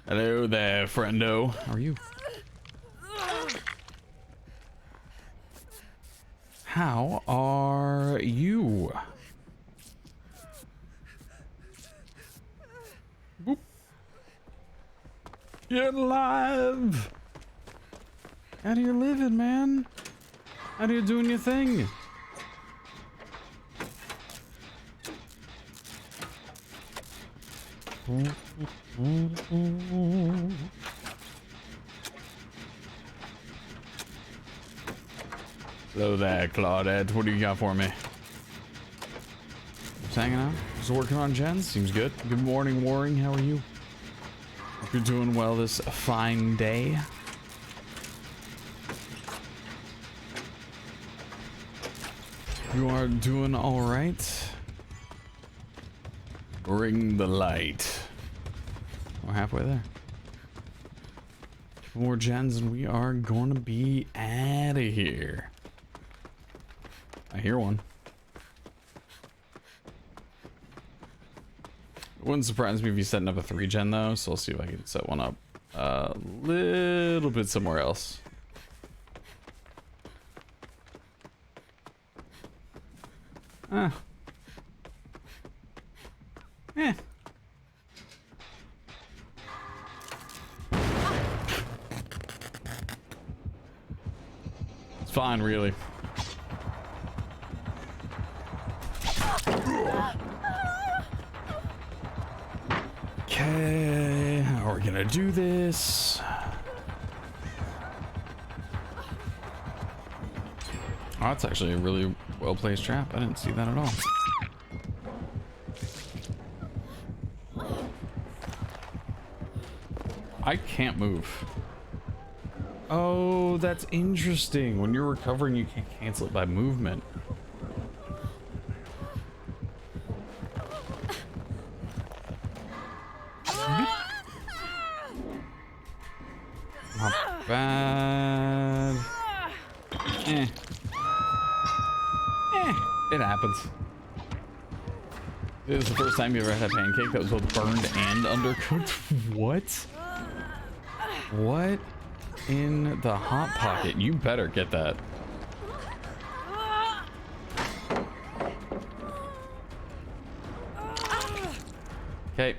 S3: Hello there, friendo. How are you? How are you? Boop. You're alive. How do you living, man? How do you doing your thing? Hello there, Claudette. What do you got for me? Just hanging out. Just working on gens. Seems good. Good morning, Waring. How are you? Hope you're doing well this fine day. You are doing all right. Bring the light. We're halfway there. More gens and we are going to be out of here. I hear one. It wouldn't surprise me if he's setting up a 3-gen though, so I'll see if I can set one up a little bit somewhere else. Eh. It's fine, really. Okay, how are we gonna do this? Oh, that's actually a really well-placed trap. I didn't see that at all. I can't move. Oh, that's interesting. When you're recovering, you can't cancel it by movement. Not bad. It happens. This is the first time you ever had a pancake that was both burned and undercooked. What? What in the hot pocket? You better get that. Okay.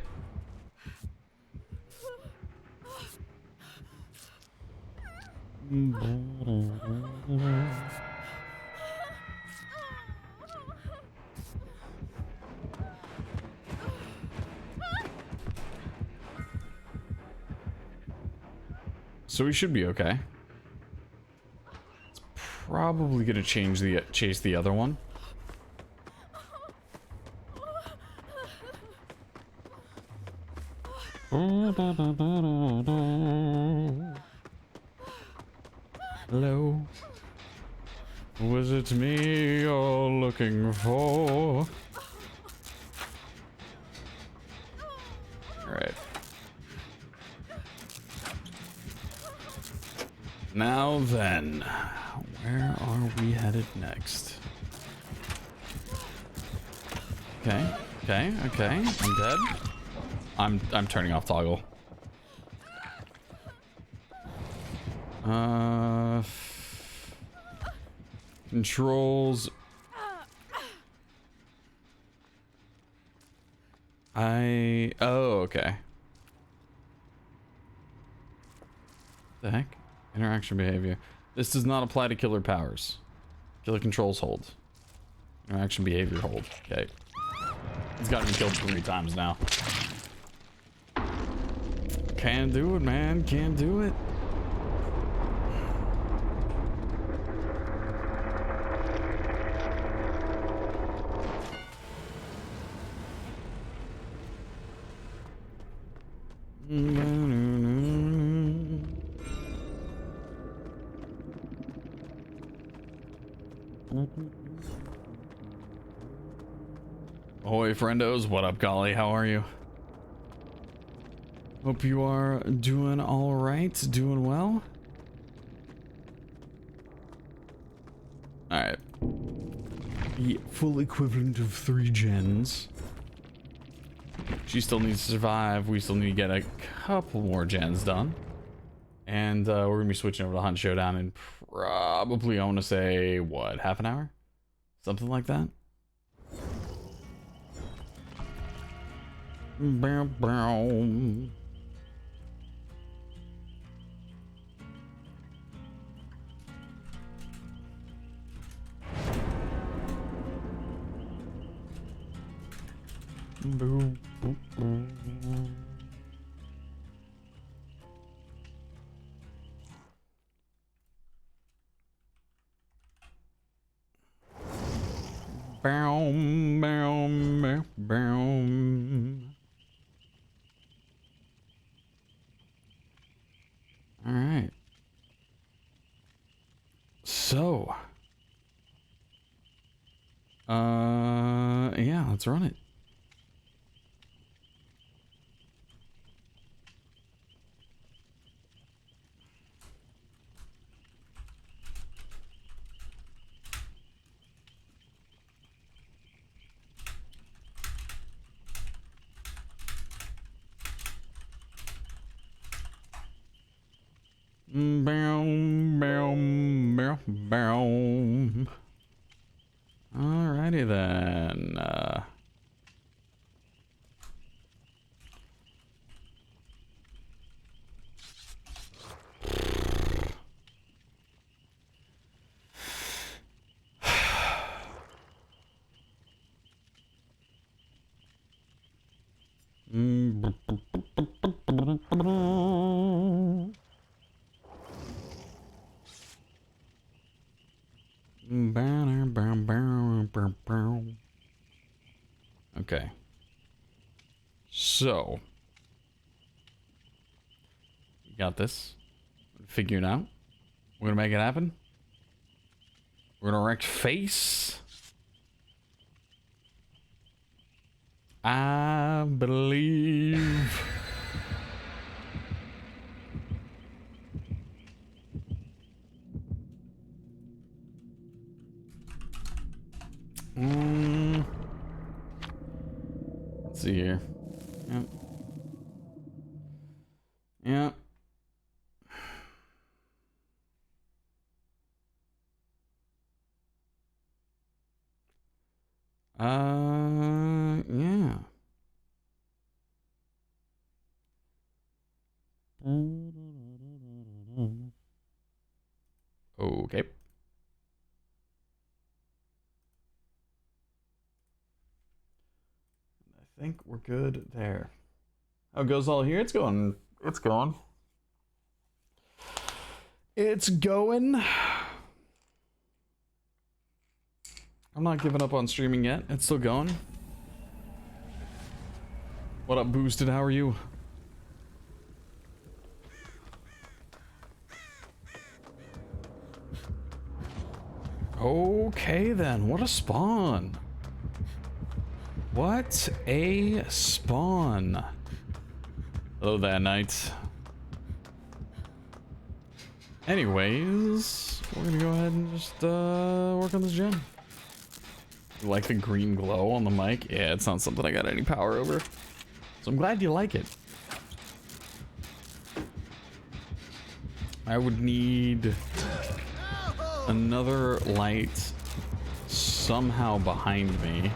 S3: So we should be okay. It's probably gonna chase the other one. Hello. Was it me you're looking for? All right. Now then, where are we headed next? Okay, okay, okay. I'm dead. I'm turning off toggle. Controls. Oh, okay. The heck? Interaction behavior. This does not apply to killer powers. Killer controls hold. Interaction behavior hold. Okay. He's gotten killed 3 times now. Can't do it, man. Can't do it. Ahoy, friendos. What up, Golly? How are you? Hope you are doing all right, doing well. All right. The full equivalent of 3 gens. She still needs to survive. We still need to get a couple more gens done. And we're going to be switching over to Hunt Showdown in probably, I want to say, what, half an hour? Something like that. Bow, bow. Boom, boom, boom. Bow, bow, bow, bow. All right. So, yeah, let's run it. Bow, bow, bow, bow. Alrighty then. Okay. So, you got this. Figure it out. We're gonna make it happen. We're gonna erect face. I believe. Let's see here. Yep. Yep. Yeah. Okay. I think we're good there. How goes all here? It's going. It's going. It's going. I'm not giving up on streaming yet. It's still going. What up, Boosted? How are you? Okay then. What a spawn. What a spawn. Hello there, knight. Anyways, we're gonna go ahead and just work on this gen. You like the green glow on the mic? Yeah, it's not something I got any power over. So I'm glad you like it. I would need another light somehow behind me.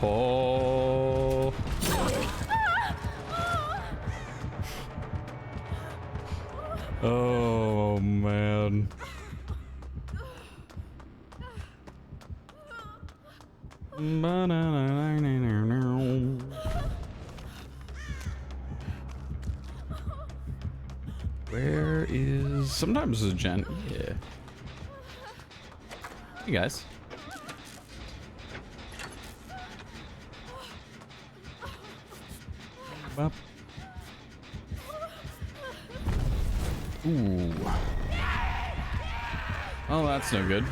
S3: Oh. Oh man. Where is sometimes a gen? Yeah. Hey guys. Up. Ooh. Oh, that's no good.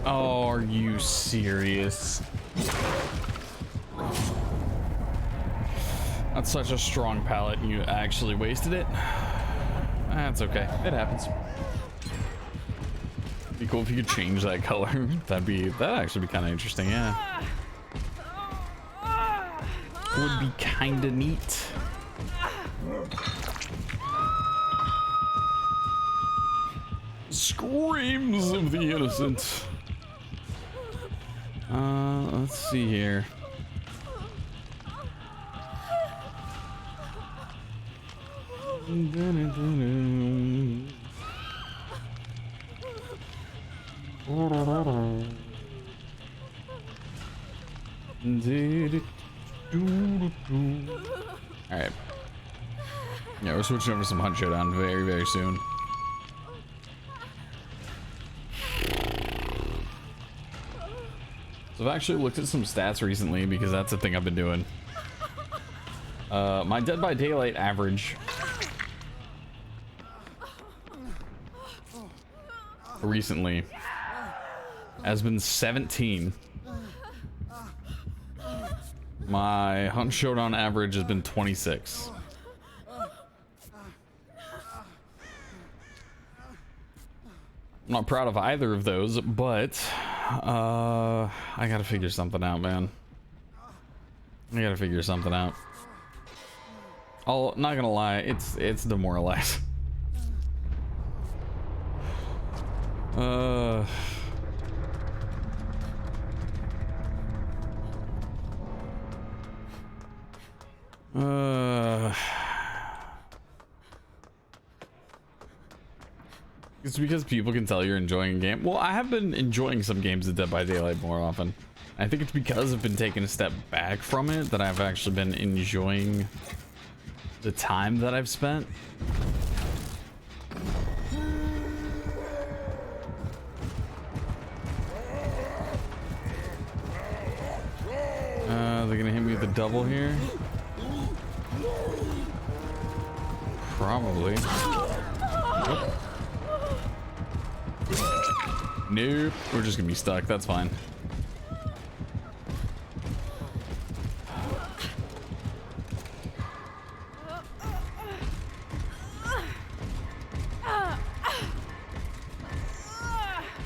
S3: Oh, are you serious? That's such a strong palette, and you actually wasted it. That's okay. It happens. Be cool if you could change that color. That'd actually be kind of interesting. Yeah. Would be kind of neat. Screams of the innocent. Let's see here. Alright. Yeah, we're switching over to some Hunt Showdown very, very soon. So I've actually looked at some stats recently because that's the thing I've been doing. My Dead by Daylight average recently has been 17. My Hunt Showdown average has been 26. I'm not proud of either of those, but I gotta figure something out, man. I gotta figure something out. Not gonna lie, it's demoralizing. It's because people can tell you're enjoying a game. Well, I have been enjoying some games of Dead by Daylight more often. I think it's because I've been taking a step back from it that I've actually been enjoying the time that I've spent. They're gonna hit me with a double here. Probably. Nope. We're just gonna be stuck. That's fine.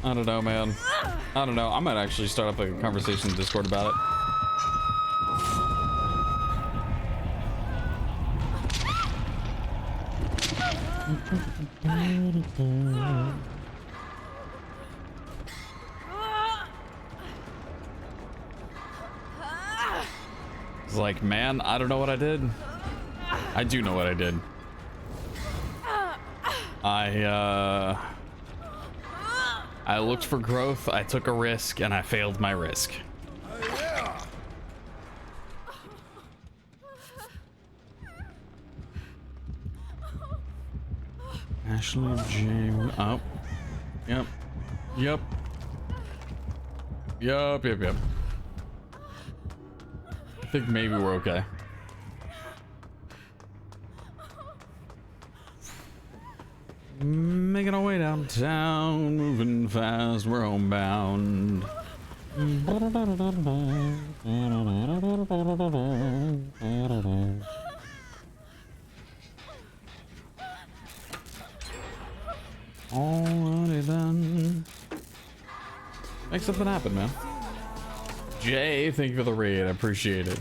S3: I don't know, man. I don't know. I might actually start up a conversation in Discord about it. It's like, man, I don't know what I did. I do know what I did. I looked for growth, I took a risk, and I failed my risk. Ashley J. Oh. Yep. Yep. Yep, yep, yep. I think maybe we're okay. Making our way downtown, moving fast, we're homebound. Alrighty then. Make something happen, man. Jay, thank you for the raid. I appreciate it.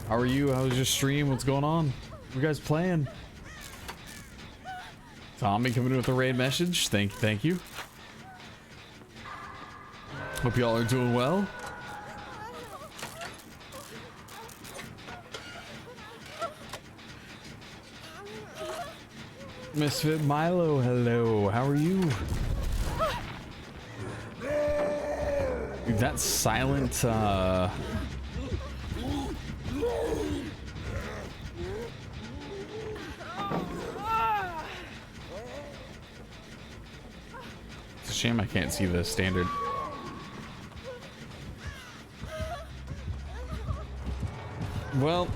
S3: How are you? How was your stream? What's going on? What you guys playing? Tommy coming in with a raid message. Thank you. Hope y'all are doing well. Misfit Milo, hello. How are you? Dude, that silent Shame I can't see the standard. Well.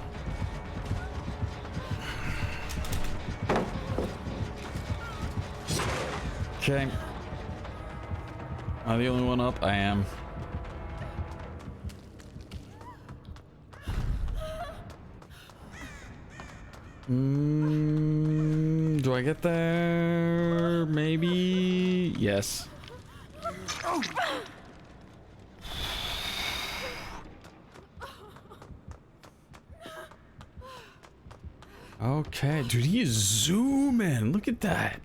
S3: Okay. Am I the only one up? I am. Do I get there? Maybe. Yes. Okay, dude, he is zooming. Look at that.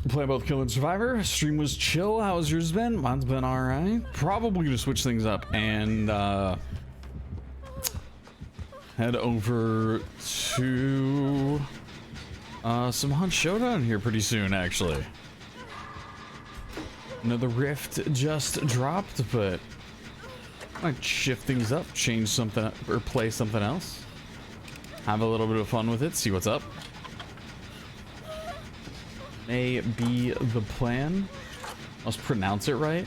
S3: Play both Kill and Survivor. Stream was chill. How's yours been? Mine's been alright. Probably gonna switch things up and head over to some Hunt Showdown here pretty soon, actually. Another Rift just dropped, but I might shift things up, change something up, or play something else. Have a little bit of fun with it, see what's up. May be the plan. Must pronounce it right.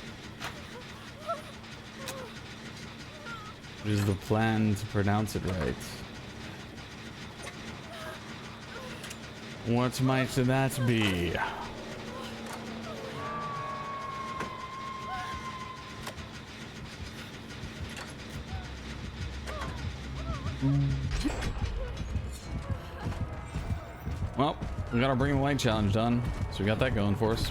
S3: What is the plan to pronounce it right? What might that be? Well, we got our Bring the Light challenge done, so we got that going for us.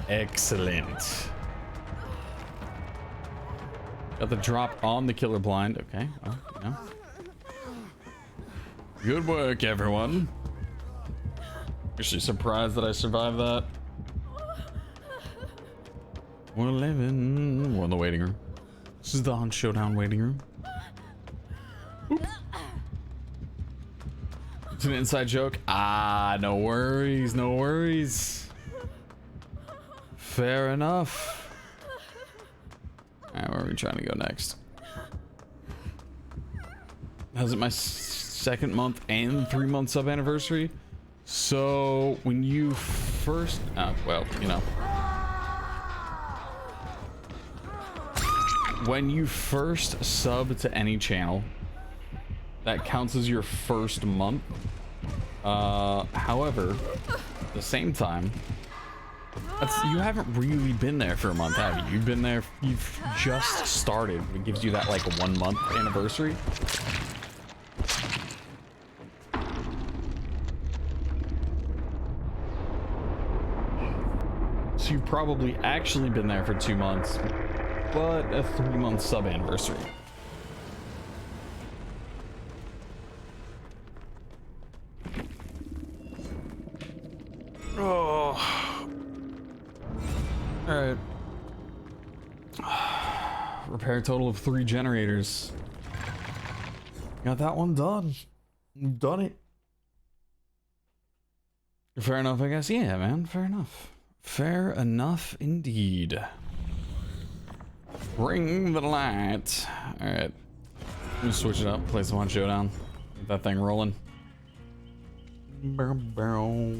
S3: Excellent. Got the drop on the killer blind. Okay, well, you know. Good work, everyone. Actually surprised that I survived that. 111. We're in the waiting room. This is the Hunt Showdown waiting room. Oop. It's an inside joke. Ah, no worries, no worries. Fair enough. Alright, where are we trying to go next? How's it my second month and 3-month sub anniversary? So when you first, well, you know, when you first sub to any channel, that counts as your first month. However, at the same time, you haven't really been there for a month, have you? You've been there, you've just started. It gives you that like 1 month anniversary. So you've probably actually been there for 2 months, but a 3-month sub anniversary. Oh. All right. Repair a total of 3 generators. Got that one done. We've done it. Fair enough, I guess. Yeah, man. Fair enough. Fair enough indeed. Bring the light. All right. Let me switch it up. Play some Hunt Showdown. Get that thing rolling. Bow, bow.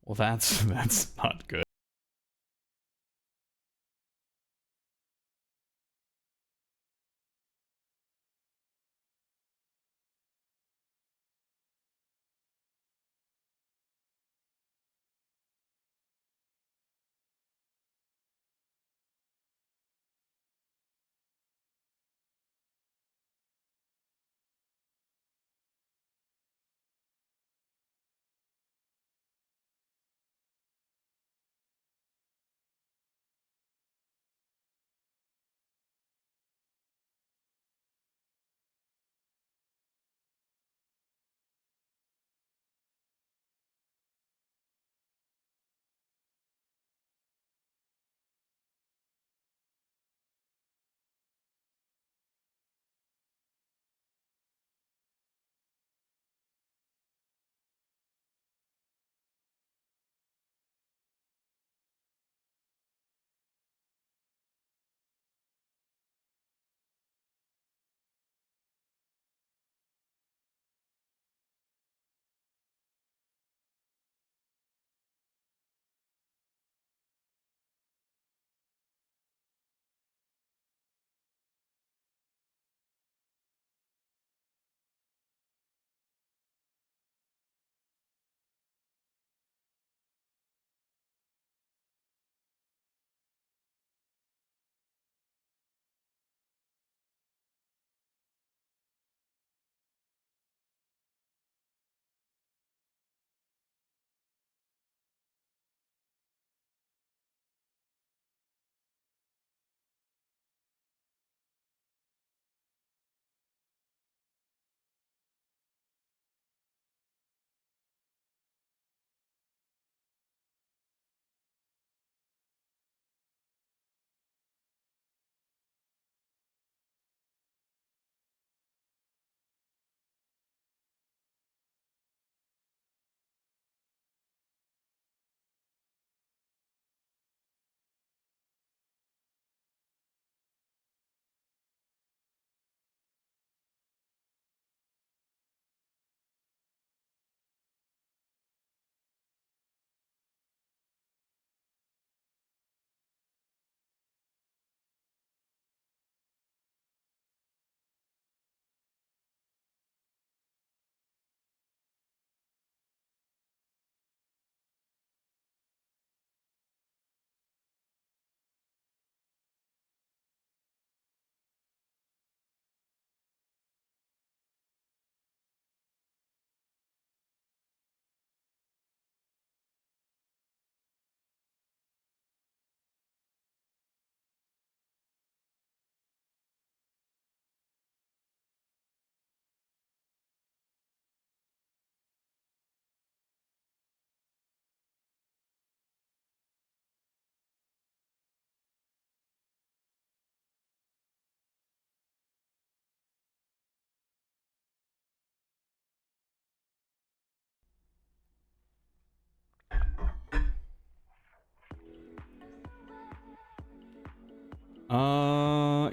S3: Well, that's not good.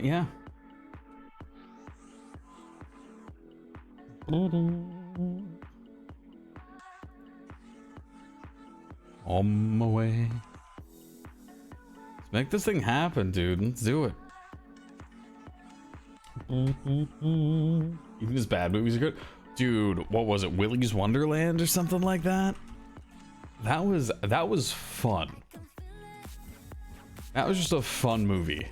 S3: Yeah. On my way. Let's make this thing happen, dude. Let's do it. Even his bad movies are good. Dude, what was it? Willy's Wonderland or something like that? That was fun. That was just a fun movie.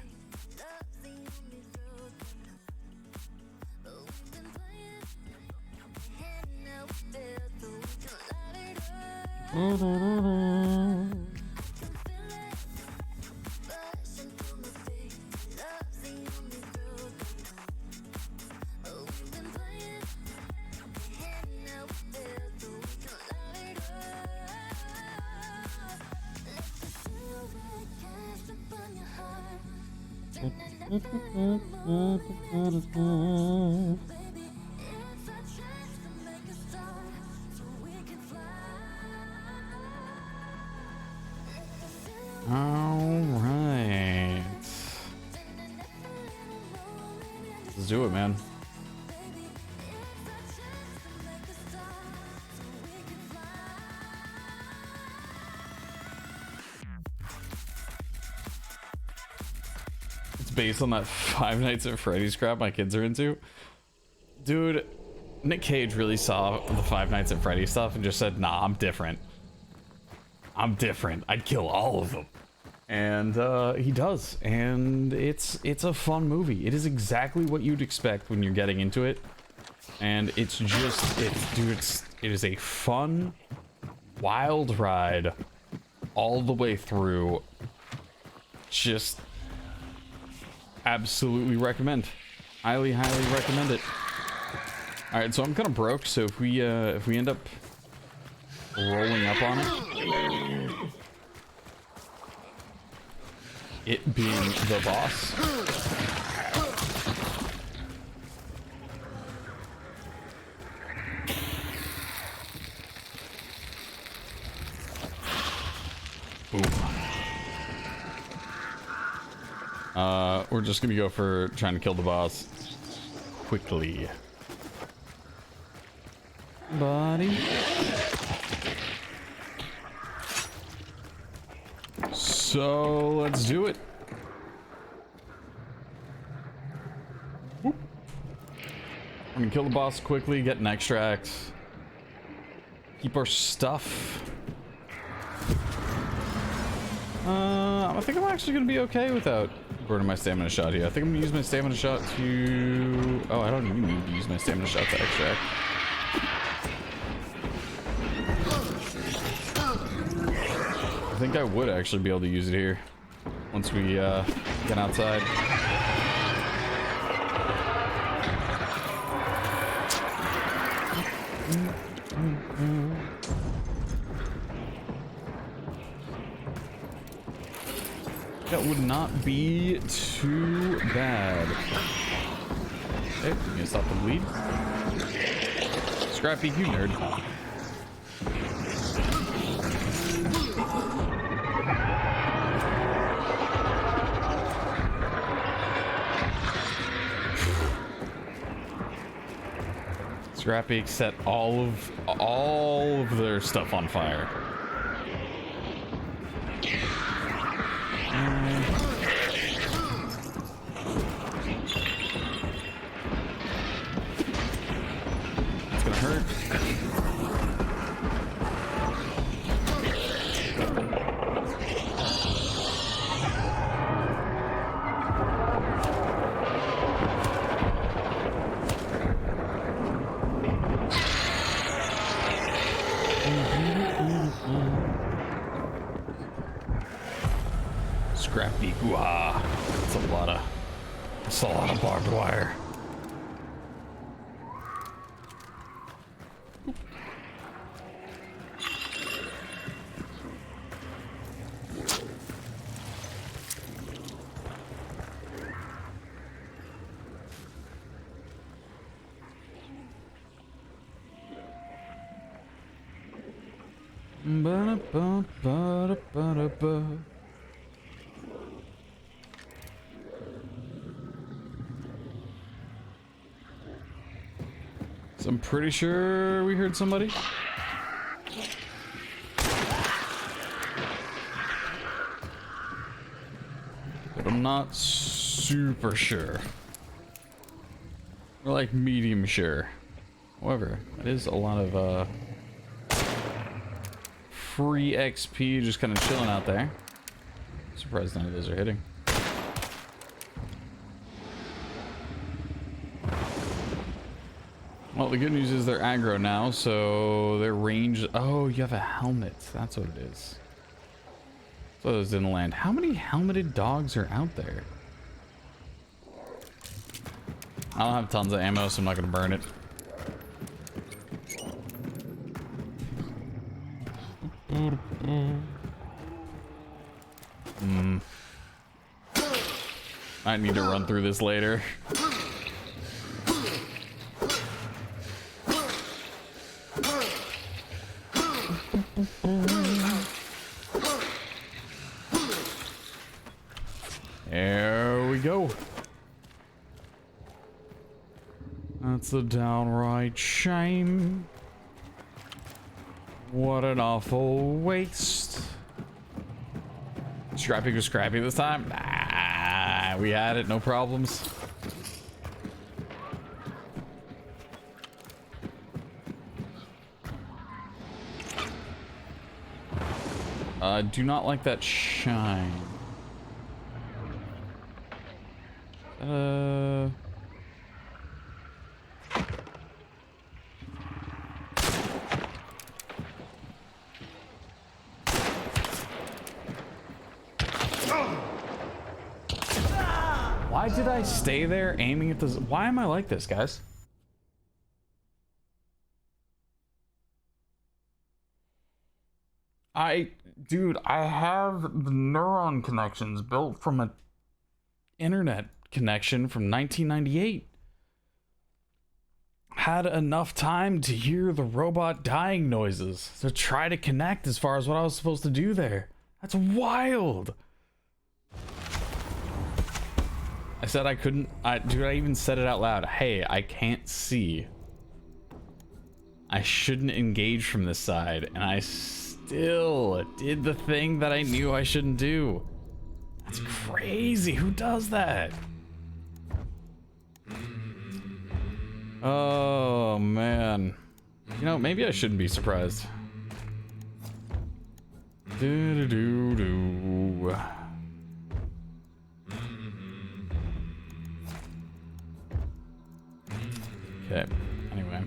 S3: Alright. Let's do it, man. based on that Five Nights at Freddy's crap my kids are into. Dude, Nick Cage really saw the Five Nights at Freddy's stuff and just said, nah, I'm different. I'm different. I'd kill all of them. And he does. And it's a fun movie. It is exactly what you'd expect when you're getting into it. And it's just, it is a fun, wild ride all the way through. Just absolutely recommend. Highly, highly recommend it. All right, so I'm kind of broke, so if we end up rolling up on it being the boss, we're just gonna go for trying to kill the boss quickly. Buddy. So let's do it. Whoop. I'm gonna kill the boss quickly, get an extract, keep our stuff. I think I'm actually gonna be okay without burning my stamina shot here. I think I'm gonna use my stamina shot to... Oh, I don't even need to use my stamina shot to extract. I think I would actually be able to use it here once we get outside. That would not be too bad. Okay, you gonna stop the bleed? Scrappy, you nerd. Scrappy set all of their stuff on fire. It's gonna hurt. Scrappy, wah. That's a lot of barbed wire. Ba-da-ba-ba-da-ba-da-ba. So I'm pretty sure we heard somebody. But I'm not super sure. We're like medium sure. However, it is a lot of free XP just kind of chilling out there. Surprised none of those are hitting. Well, the good news is they're aggro now, so their range... Oh, you have a helmet. That's what it is. So those didn't land. How many helmeted dogs are out there? I don't have tons of ammo, so I'm not going to burn it. I need to run through this later. There we go. That's a downright shame. What an awful waste. Scrappy was scrappy this time? Nah, we had it, no problems. Do not like that shine. Why did I stay there aiming at this? Why am I like this, guys? Dude, I have the neuron connections built from an internet connection from 1998. Had enough time to hear the robot dying noises to try to connect as far as what I was supposed to do there. That's wild. I said I couldn't. Dude, I even said it out loud. Hey, I can't see. I shouldn't engage from this side, and I still did the thing that I knew I shouldn't do. That's crazy. Who does that? Oh, man. You know, maybe I shouldn't be surprised. Do-do-do-do. Okay, anyway.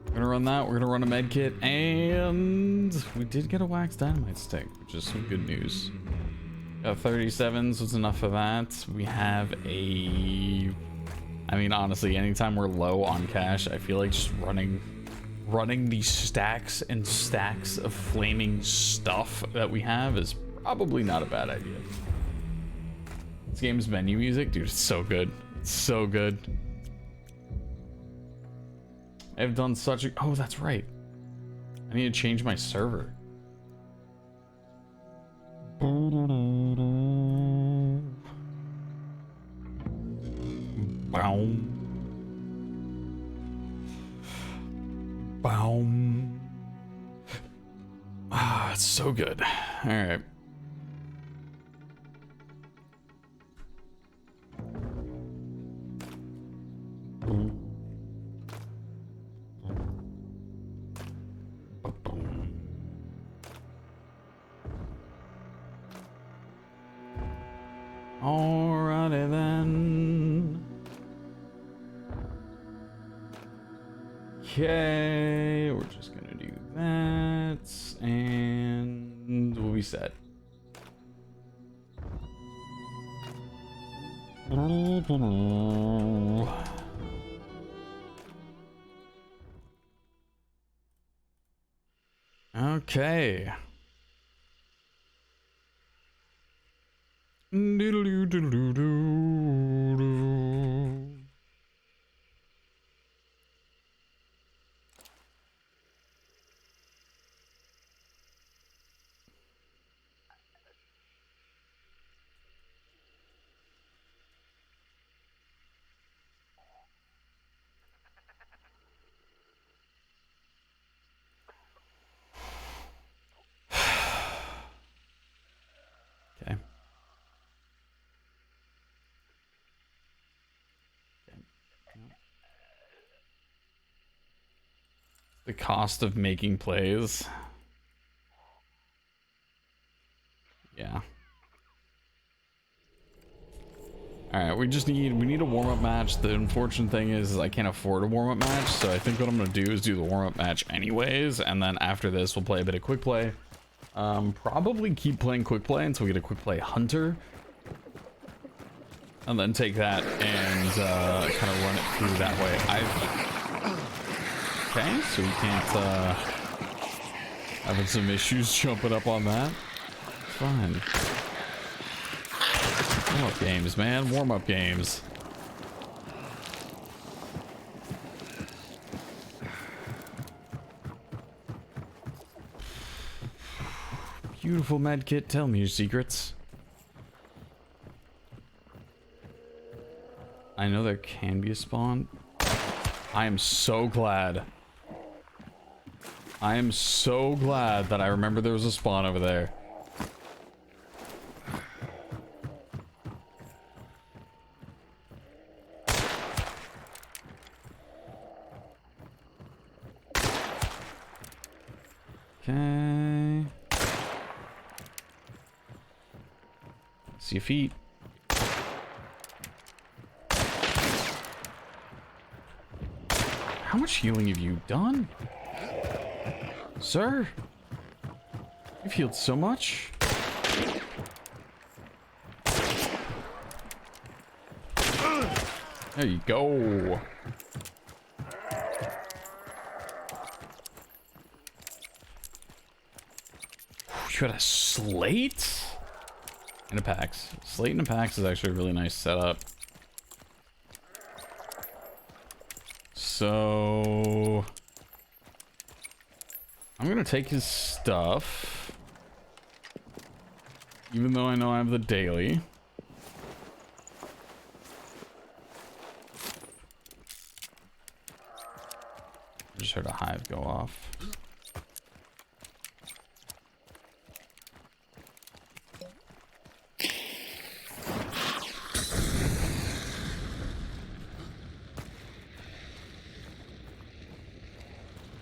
S3: We're gonna run that, we're gonna run a med kit, and we did get a wax dynamite stick, which is some good news. Got 37, so it's enough of that. We have a... I mean, honestly, anytime we're low on cash, I feel like just running these stacks and stacks of flaming stuff that we have is probably not a bad idea. This game's menu music, dude, it's so good. It's so good. I've done such a... Oh, that's right. I need to change my server. Boom. Boom. Ah, it's so good. All right. Alrighty then. Okay, we're just gonna do that, and we'll be set. Okay. Okay. The cost of making plays. Yeah. Alright, we need a warm-up match. The unfortunate thing is I can't afford a warm-up match, so I think what I'm gonna do is do the warm-up match anyways, and then after this we'll play a bit of quick play. Probably keep playing quick play until we get a quick play hunter. And then take that and kind of run it through that way. Okay, so we can't having some issues jumping up on that. Fine. Warm-up games, man. Warm-up games. Beautiful medkit. Tell me your secrets. I know there can be a spawn. I am so glad. I am so glad that I remember there was a spawn over there. Okay. See your feet. How much healing have you done? Sir? You've healed so much. There you go. You got a slate? And a PAX. Slate and a PAX is actually a really nice setup. So I'm gonna take his stuff, even though I know I have the daily. I just heard a hive go off.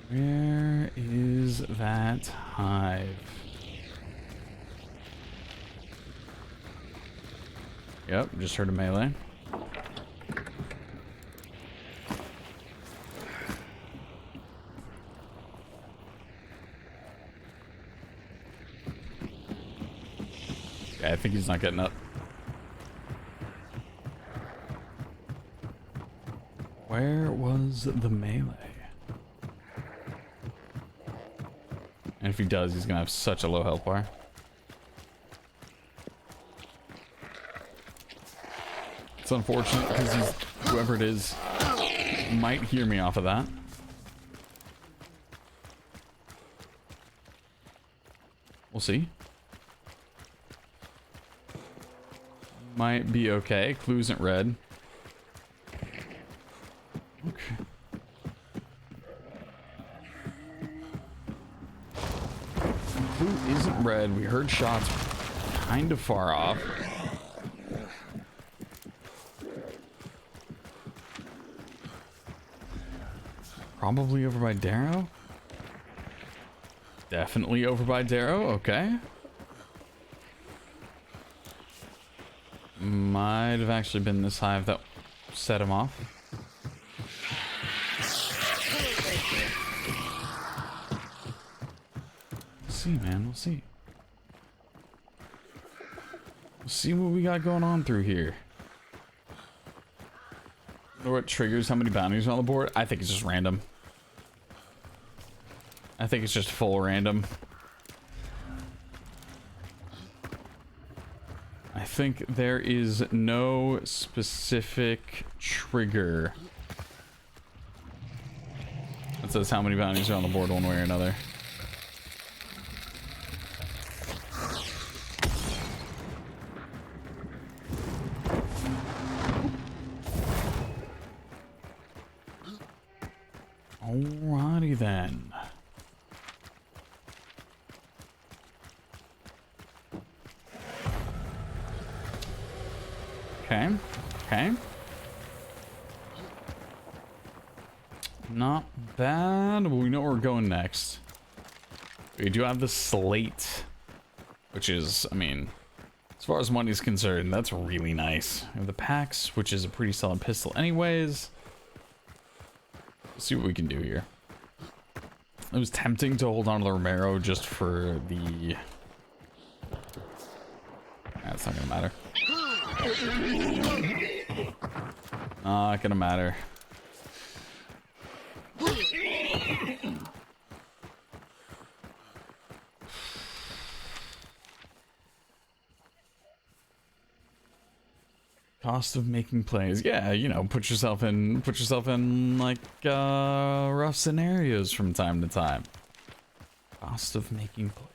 S3: Where is that hive? Yep, just heard a melee. Okay, I think he's not getting up. Where was the melee? And if he does, he's gonna have such a low health bar. It's unfortunate because he's, whoever it is, might hear me off of that. We'll see. Might be okay. Clue isn't red. Okay. Clue isn't red. We heard shots kind of far off. Probably over by Darrow. Definitely over by Darrow. Okay. Might have actually been this hive that set him off. We'll see, man. We'll see. We'll see what we got going on through here. Or what triggers how many bounties are on the board? I think it's just random. I think it's just full random. I think there is no specific trigger that says how many bounties are on the board one way or another. Alrighty then. Okay, okay. Not bad, but we know where we're going next. We do have the slate, which is, I mean, as far as money's concerned, that's really nice. We have the PAX, which is a pretty solid pistol anyways. Let's see what we can do here. It was tempting to hold on to the Romero just for the... That's not gonna matter. Not gonna matter. Cost of making plays. Yeah, you know, put yourself in like rough scenarios from time to time. Cost of making plays.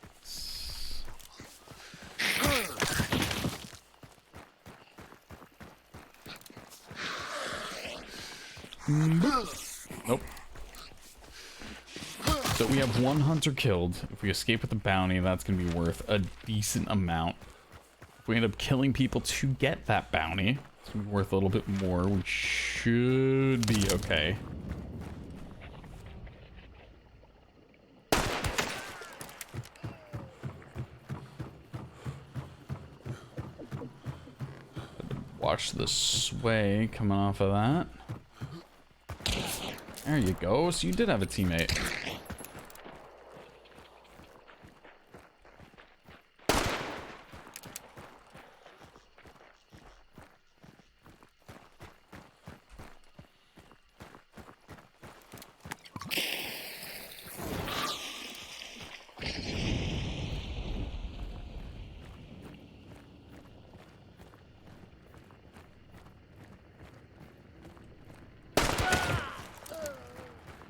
S3: Nope. So we have one hunter killed. If we escape with the bounty, that's gonna be worth a decent amount. If we end up killing people to get that bounty, it's gonna be worth a little bit more. We should be okay. watch the sway coming off of that. There you go. So you did have a teammate.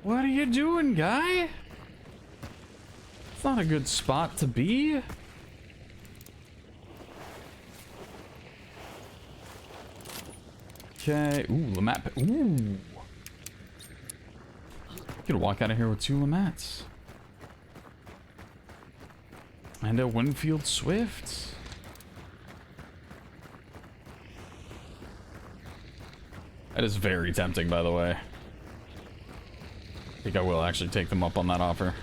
S3: What are you doing, guy? It's not a good spot to be. Okay. Ooh, Lamat. Ooh. I could walk out of here with 2 Lamats. And a Winfield Swift. That is very tempting, by the way. I think I will actually take them up on that offer.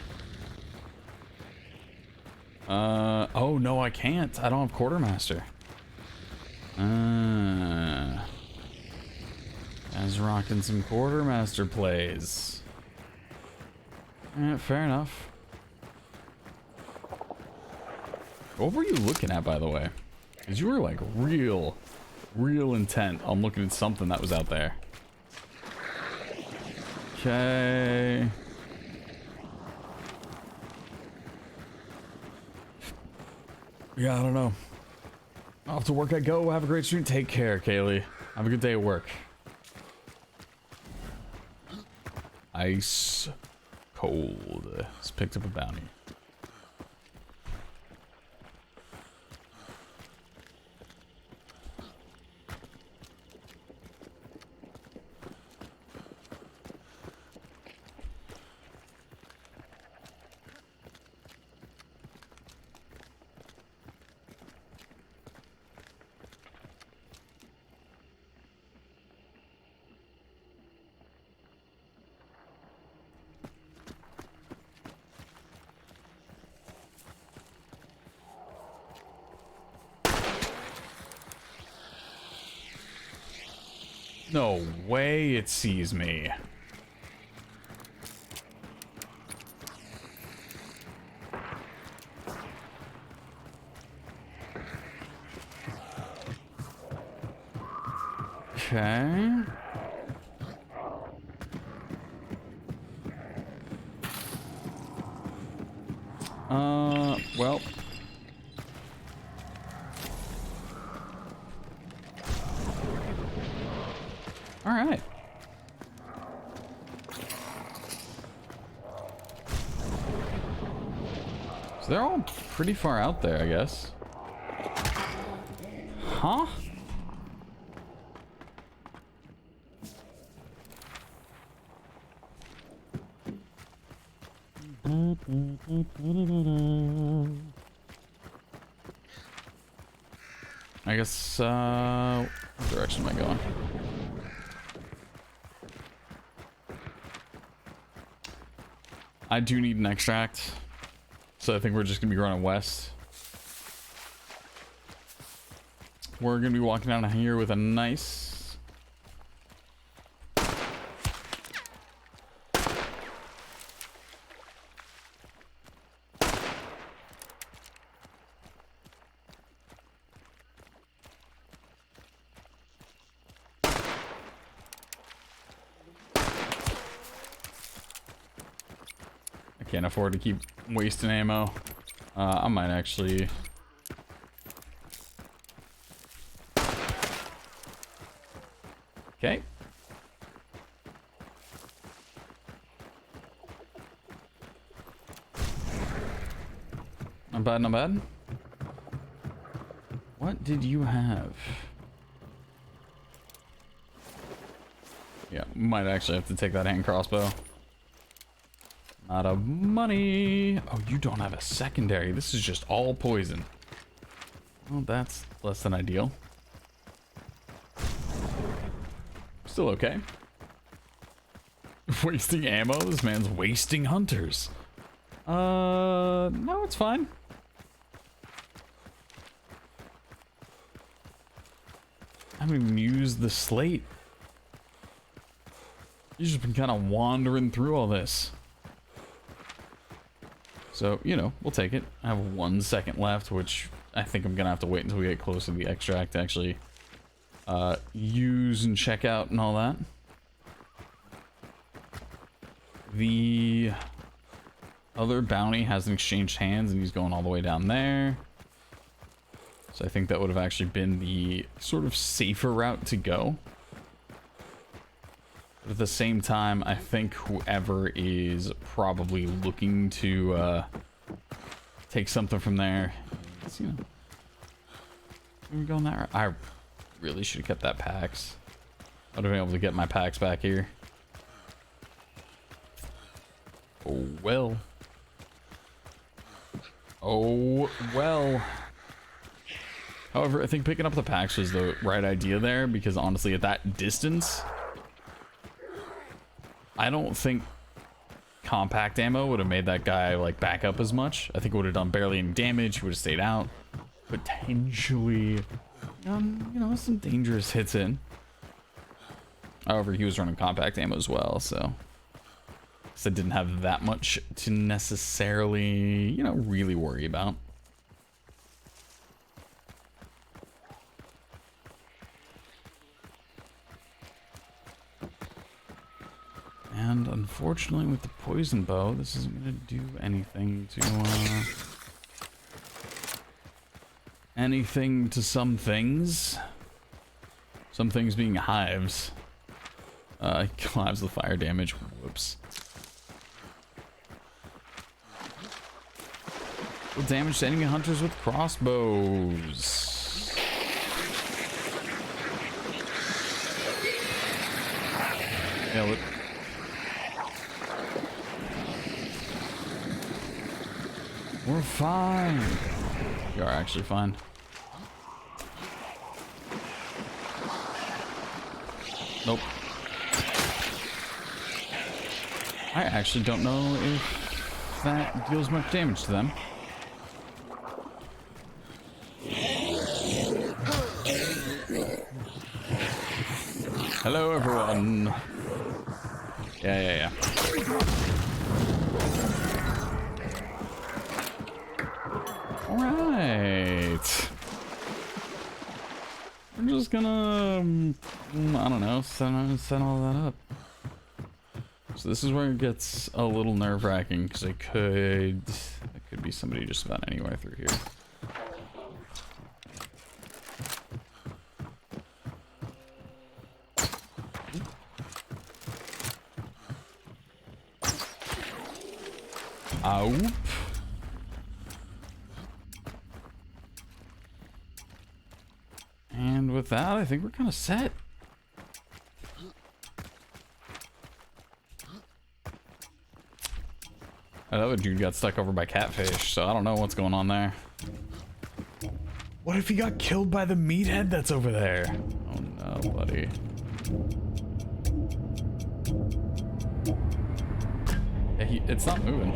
S3: Oh no, I can't. I don't have Quartermaster. Guys rocking some Quartermaster plays. Fair enough. What were you looking at, by the way? Because you were like real intent on looking at something that was out there. Okay. Yeah, I don't know. Off to work I go. Have a great stream. Take care, Kaylee. Have a good day at work. Ice cold. Just picked up a bounty. No way it sees me. Okay. Well. All right. So they're all pretty far out there, I guess. Huh? I guess, what direction am I going? I do need an extract, so I think we're just gonna be running west. We're gonna be walking down here with a nice... Can't afford to keep wasting ammo. I might actually... Okay. Not bad, not bad. What did you have? Yeah, might actually have to take that hand crossbow. Out of money. Oh, you don't have a secondary. This is just all poison. Well, that's less than ideal. Still okay. Wasting ammo? This man's wasting hunters. No, it's fine. I haven't even used the slate. You've just been kind of wandering through all this. So, you know, we'll take it. I have 1 second left, which I think I'm gonna have to wait until we get close to the extract to actually use and check out and all that. The other bounty hasn't exchanged hands and he's going all the way down there. So I think that would have actually been the sort of safer route to go. But at the same time, I think whoever is probably looking to take something from there, it's, you know, we're going that route. I really should have kept that PAX. I would have been able to get my PAX back here. Oh well. Oh well. However, I think picking up the PAX was the right idea there, because honestly, at that distance, I don't think compact ammo would have made that guy like back up as much. I think it would have done barely any damage. He would have stayed out. Potentially, you know, some dangerous hits in. However, he was running compact ammo as well, so I didn't have that much to necessarily, you know, really worry about. And unfortunately, with the poison bow, this isn't going to do anything to some things. Some things being hives. Hives with fire damage. Whoops. Damage to enemy hunters with crossbows. Nailed it. We're fine. We are actually fine. Nope. I actually don't know if that deals much damage to them. Hello, everyone. Yeah. All right. We're just gonna, I don't know, set all that up. So this is where it gets a little nerve-wracking, because it could be somebody just about anywhere through here. Oop. And with that, I think we're kind of set. That other dude got stuck over by catfish, so I don't know what's going on there. What if he got killed by the meathead that's over there? Oh no, buddy. Yeah, it's not moving.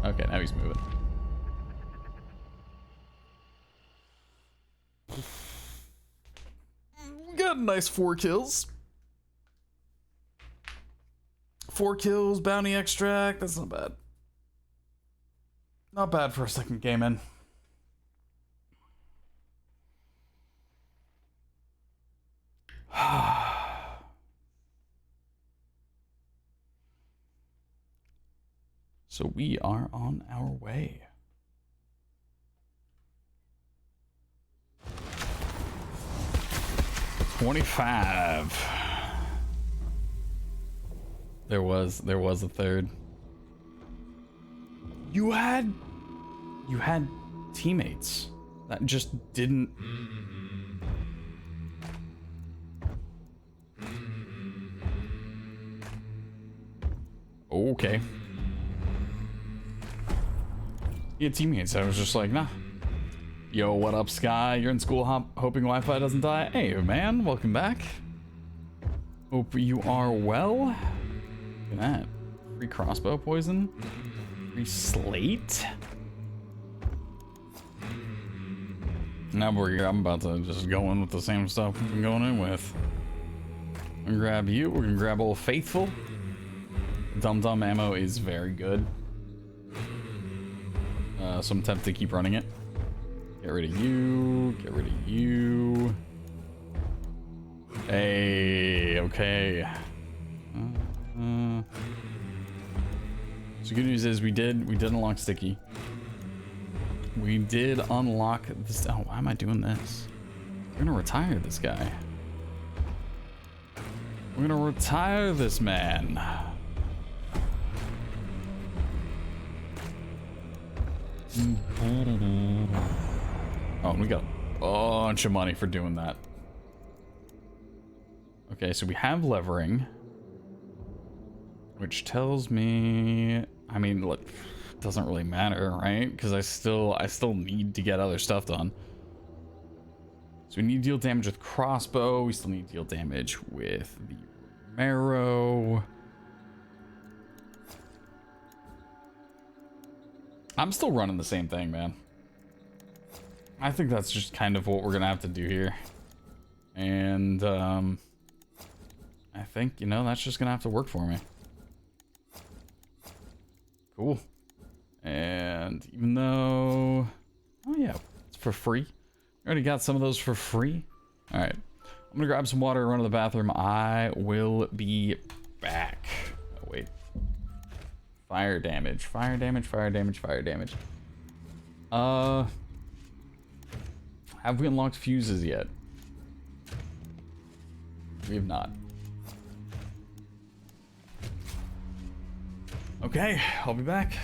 S3: Okay, now he's moving. Got a nice 4 kills. 4 kills, bounty extract. That's not bad. Not bad for a second game in. So we are on our way. $25. There was a third. You had teammates that just didn't. Okay. You had teammates. I was just like, nah. Yo, what up, Sky? You're in school hoping Wi-Fi doesn't die. Hey, man, welcome back. Hope you are well. Look at that. Free crossbow poison. Free slate. Now I'm about to just go in with the same stuff we've been going in with. We're gonna grab you. We're gonna grab Old Faithful. Dum Dum ammo is very good. So I'm tempted to keep running it. Get rid of you. Get rid of you. Hey, okay. So good news is we did unlock Sticky. We did unlock this. Oh, why am I doing this? We're gonna retire this guy. We're gonna retire this man. Oh, we got a bunch of money for doing that. Okay, so we have levering, which tells me, I mean, look, it doesn't really matter, right? Because I still need to get other stuff done. So we need to deal damage with crossbow. We still need to deal damage with the marrow. I'm still running the same thing, man. I think that's just kind of what we're gonna have to do here. And I think, you know, that's just gonna have to work for me. Cool. And even though, oh yeah, it's for free. Already got some of those for free. All right, I'm gonna grab some water and run to the bathroom. I will be back. Oh, wait. Fire damage, fire damage, fire damage, fire damage. Have we unlocked fuses yet? We have not. Okay, I'll be back.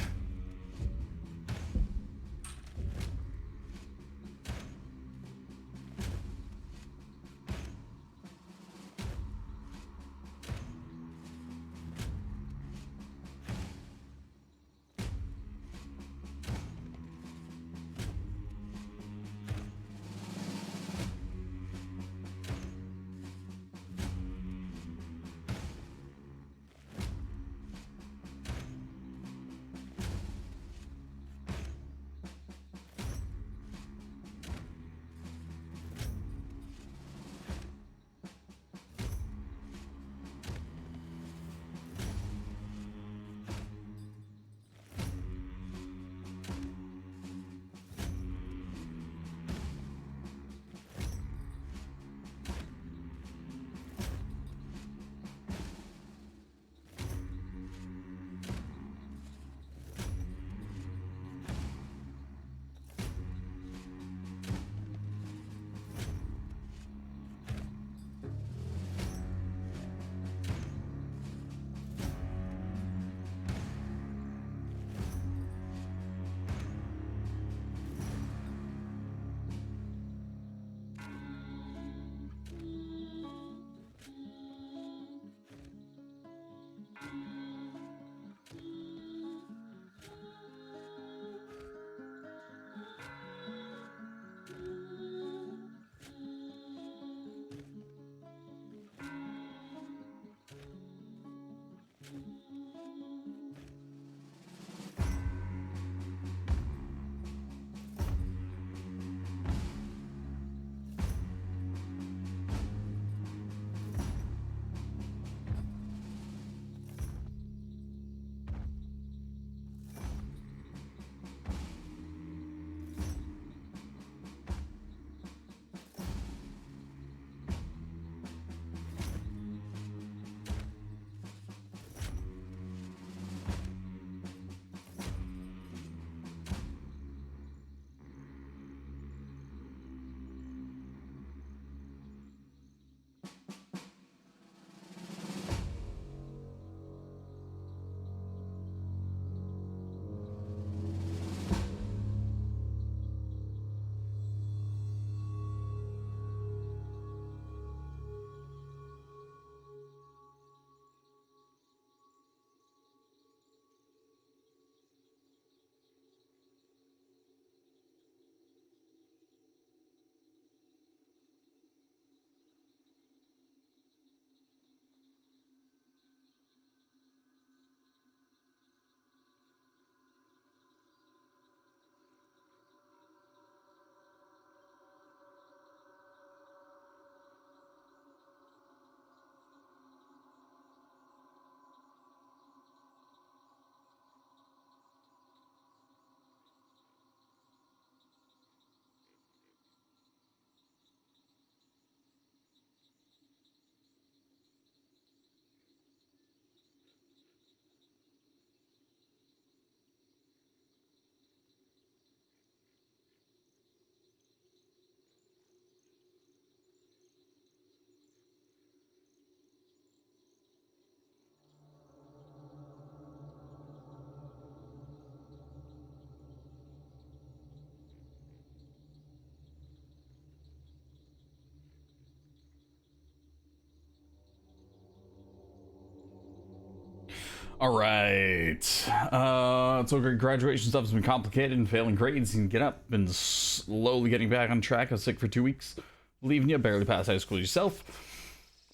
S3: All right. So graduation stuff has been complicated and failing grades and get up. Been slowly getting back on track. I was sick for 2 weeks. Leaving you, barely passed high school yourself.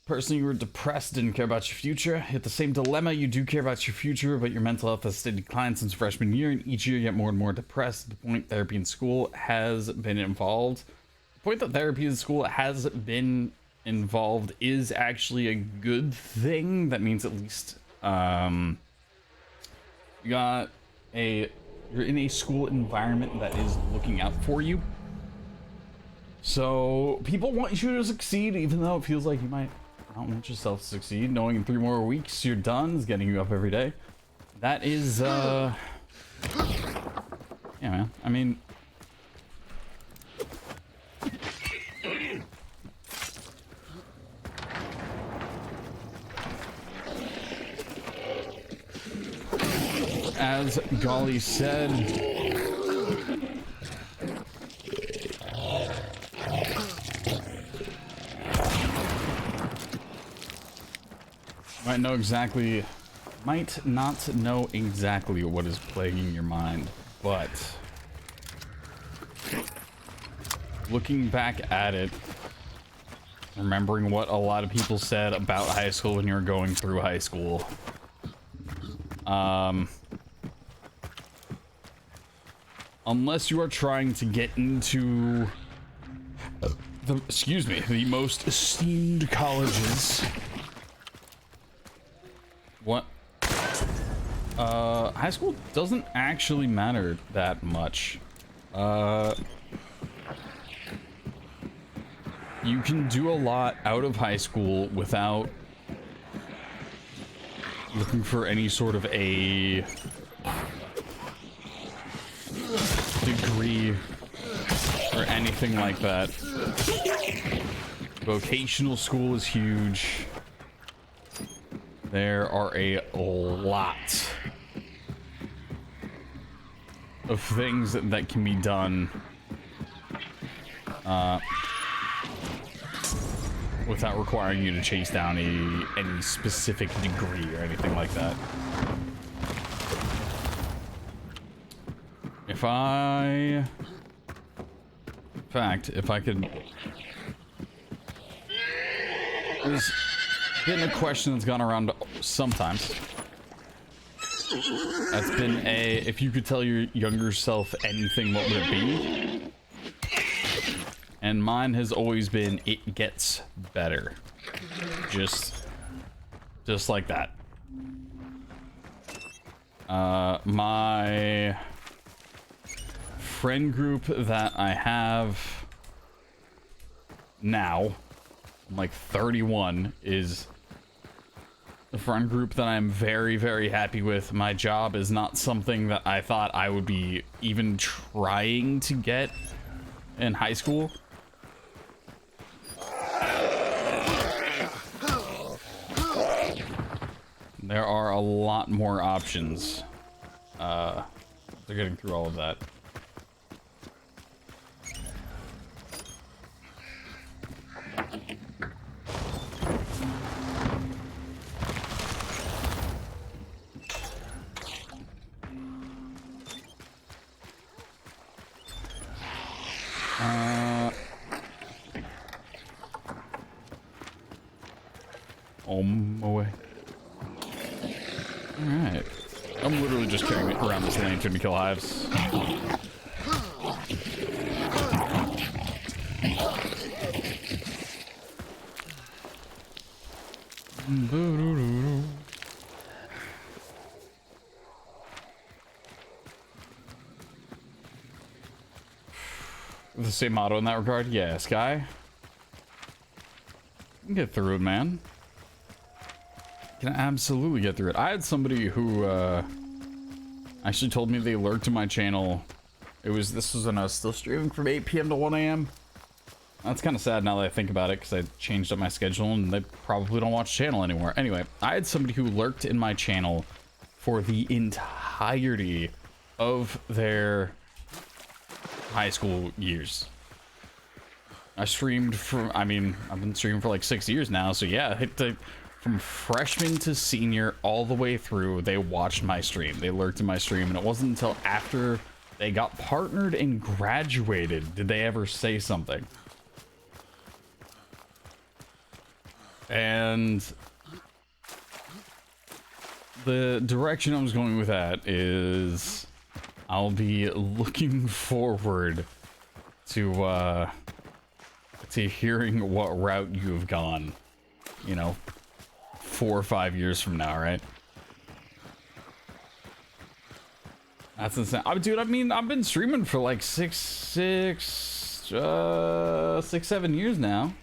S3: Personally, you were depressed, didn't care about your future. Hit the same dilemma, you do care about your future, but your mental health has steadily declined since freshman year, and each year you get more and more depressed. To the point therapy in school has been involved. The point that therapy in school has been involved is actually a good thing. That means at least you're in a school environment that is looking out for you. So people want you to succeed, even though it feels like you might not want yourself to succeed. Knowing in 3 more weeks you're done is getting you up every day. That is yeah, man. I mean, as Golly said, might not know exactly what is plaguing your mind, but looking back at it, remembering what a lot of people said about high school when you were going through high school, unless you are trying to get into the most esteemed colleges. What? High school doesn't actually matter that much. You can do a lot out of high school without looking for any sort of a degree or anything like that. Vocational school is huge. There are a lot of things that can be done without requiring you to chase down any specific degree or anything like that. If I could... There's been a question that's gone around sometimes. That's been if you could tell your younger self anything, what would it be? And mine has always been, it gets better. Just like that. My friend group that I have now, I'm like 31, is a friend group that I'm very, very happy with. My job is not something that I thought I would be even trying to get in high school. There are a lot more options. They're getting through all of that. On my way. Alright. I'm literally just carrying around this lantern to kill hives. The same motto in that regard? Yeah, Sky. You can get through it, man. You can absolutely get through it. I had somebody who actually told me they lurked in my channel. This was when I was still streaming from 8 p.m. to 1 a.m. That's kind of sad now that I think about it, because I changed up my schedule and they probably don't watch the channel anymore. Anyway, I had somebody who lurked in my channel for the entirety of their high school years. I streamed for, I've been streaming for like 6 years now, so yeah, from freshman to senior, all the way through, they watched my stream. They lurked in my stream, and it wasn't until after they got partnered and graduated did they ever say something. And the direction I was going with that is I'll be looking forward to hearing what route you've gone, you know, 4 or 5 years from now, right? That's insane. Dude, I mean, I've been streaming for like 7 years now.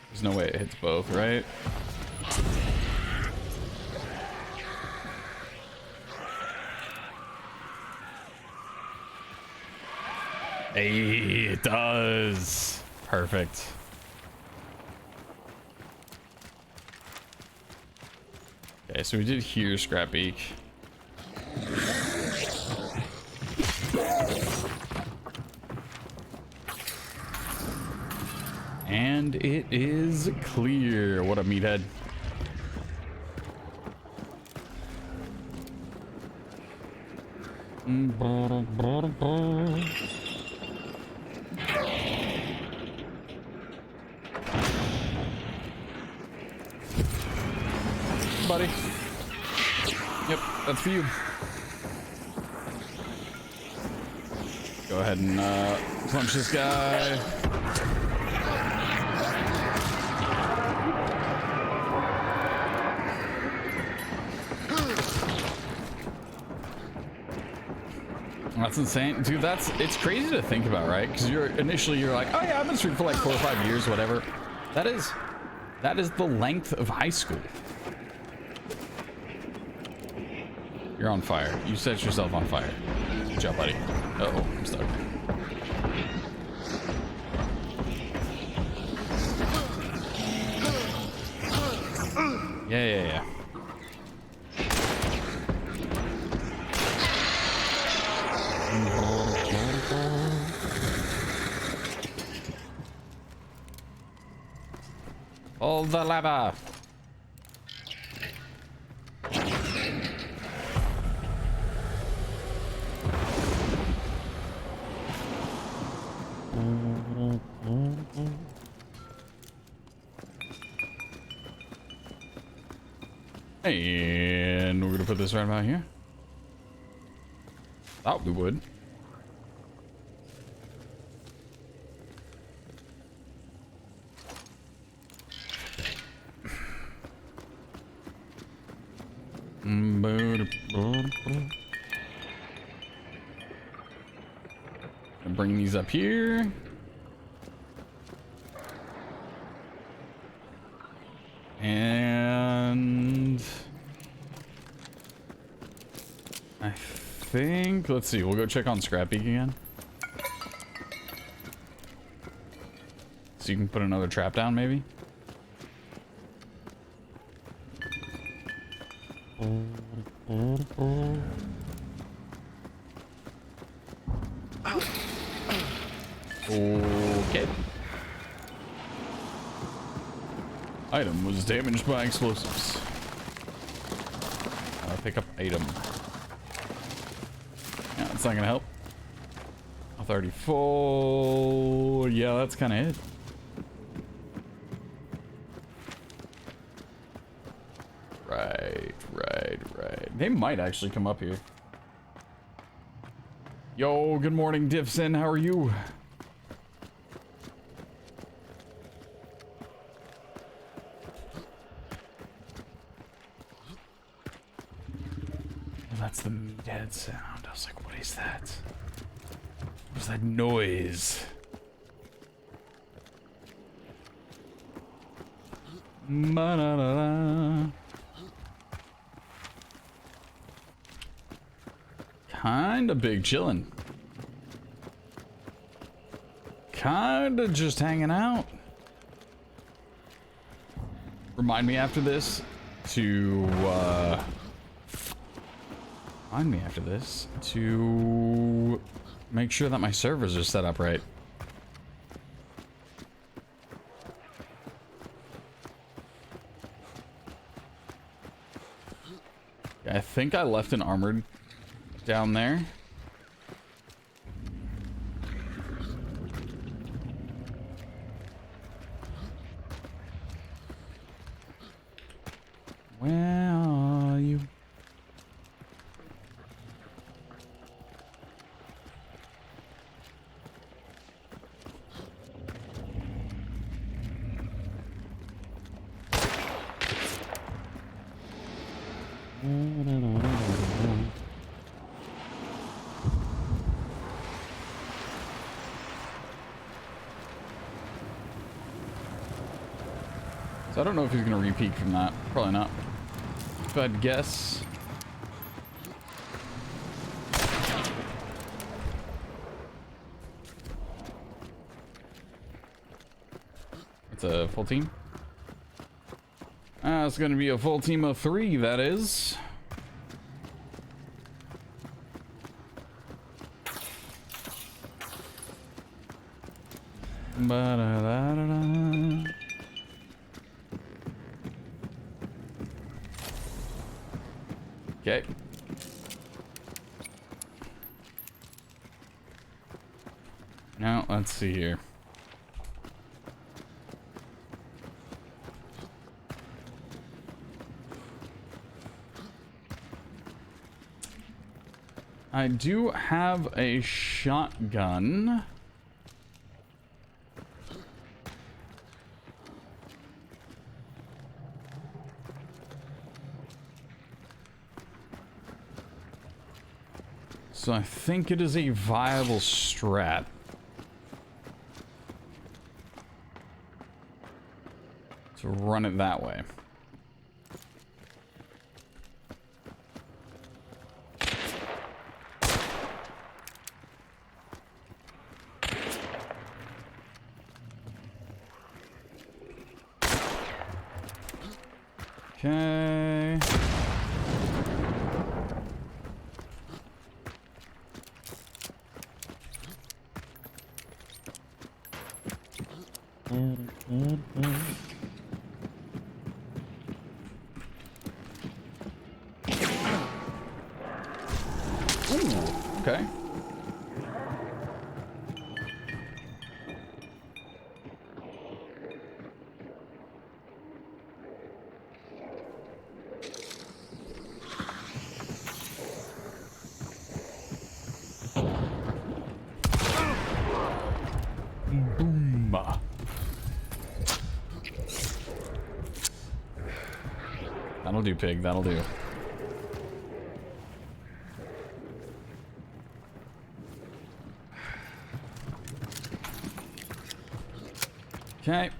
S3: There's no way it hits both, right? Hey, it does. Perfect. Okay, so we did hear Scrapbeak. And it is clear. What a meathead. Buddy. Yep, that's for you. Go ahead and punch this guy. That's insane, dude. It's crazy to think about, right? Because you're like, oh yeah, I've been streaming for like 4 or 5 years, whatever. That is the length of high school. You're on fire. You set yourself on fire. Good job, buddy. Uh-oh, I'm stuck. Yeah. All the lava. And we're gonna put this right about here. Thought we would. And bring these up here. And I think, let's see, we'll go check on Scrapbeak again. So you can put another trap down, maybe? Okay. Item was damaged by explosives. Pick up item. Yeah, that's not gonna help. Health already full. Yeah, that's kind of it. Right. They might actually come up here. Yo, good morning, Divson. How are you? That's the meathead sound. I was like, what is that? What was that noise? Ma-da-da-da. Kinda big chillin'. Kinda just hanging out. Remind me after this to remind me after this to make sure that my servers are set up right. I think I left an armored down there. Where are you? So I don't know if he's gonna repeat from that. Probably not. If I'd guess. It's a full team. It's gonna be a full team of 3, that is. Ba-da-da-da-da. Okay. Now, let's see here. I do have a shotgun. So I think it is a viable strat. To run it that way. Okay. Ooh, okay. Boom. That'll do, pig. That'll do. Okay.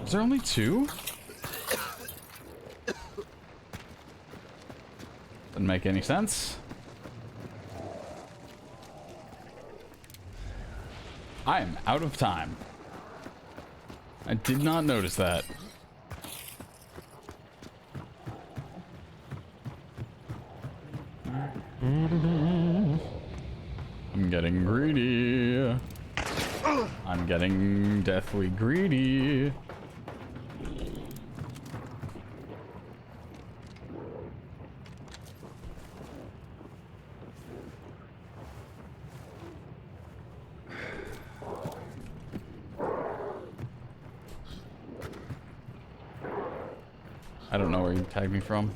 S3: Is there only 2? Doesn't make any sense. I am out of time. I did not notice that. I'm getting greedy. I'm getting deathly greedy. I don't know where you tagged me from.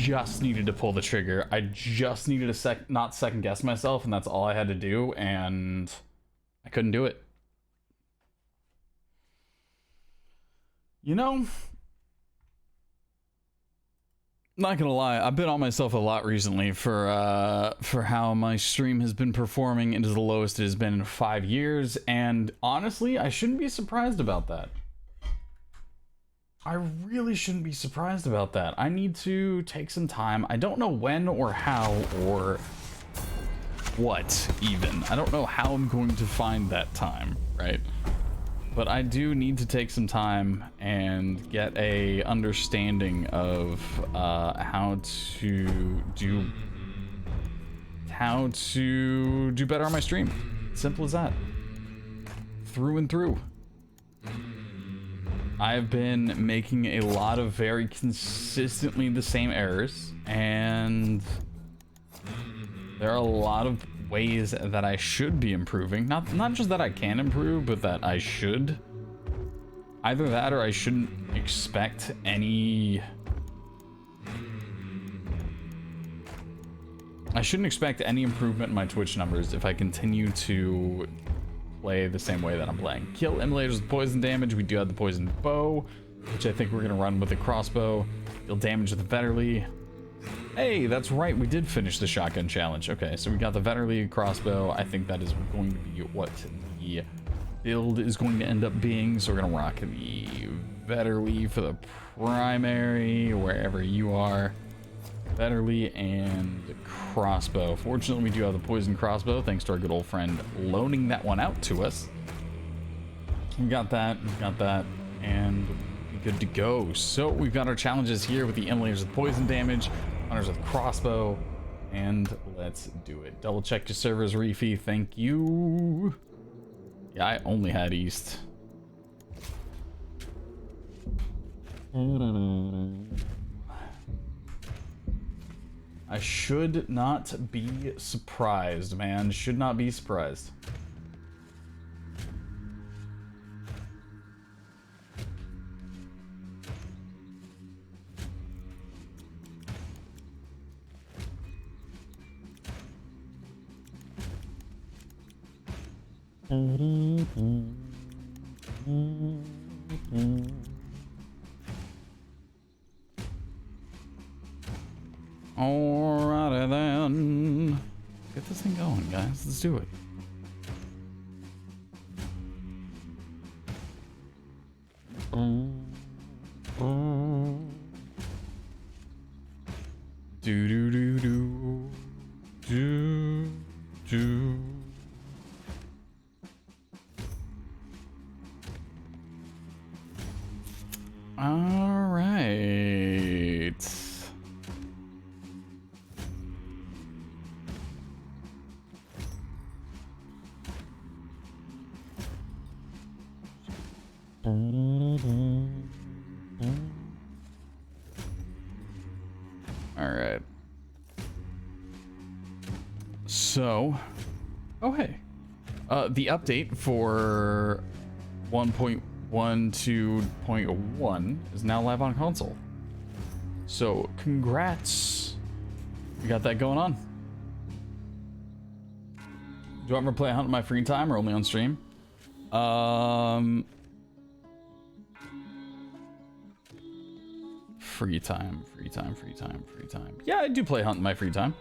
S3: just needed to pull the trigger. I just needed to not second guess myself, and that's all I had to do, and I couldn't do it. You know, not gonna lie, I've been on myself a lot recently for how my stream has been performing. It is the lowest it has been in 5 years, and honestly, I shouldn't be surprised about that. I really shouldn't be surprised about that. I need to take some time. I don't know when or how or what even. I don't know how I'm going to find that time, right? But I do need to take some time and get a understanding of how to do better on my stream. Simple as that. Through and through. I've been making a lot of very consistently the same errors, and there are a lot of ways that I should be improving. Not just that I can improve, but that I should. Either that or I shouldn't expect any... I shouldn't expect any improvement in my Twitch numbers if I continue to play the same way that I'm playing. Kill emulators with poison damage. We do have the poison bow, which I think we're gonna run with the crossbow. Deal damage with the Vetterly. Hey, that's right, we did finish the shotgun challenge. Okay, so we got the Vetterly crossbow. I think that is going to be what the build is going to end up being. So we're gonna rock the Vetterly for the primary, wherever you are. Vetterly and crossbow. Fortunately, we do have the poison crossbow, thanks to our good old friend loaning that one out to us. We got that, and we're good to go. So we've got our challenges here with the emulators with poison damage, hunters with crossbow, and let's do it. Double check your servers, Reefy, thank you. Yeah, I only had East. I should not be surprised, man. Should not be surprised. Alrighty then. Get this thing going, guys. Let's do it. Do do do do do do. All right. All right. So, oh hey, the update for 1.12.1 is now live on console. So, congrats. You got that going on. Do I ever play Hunt in my free time or only on stream? Free time. Yeah, I do play Hunt in my free time.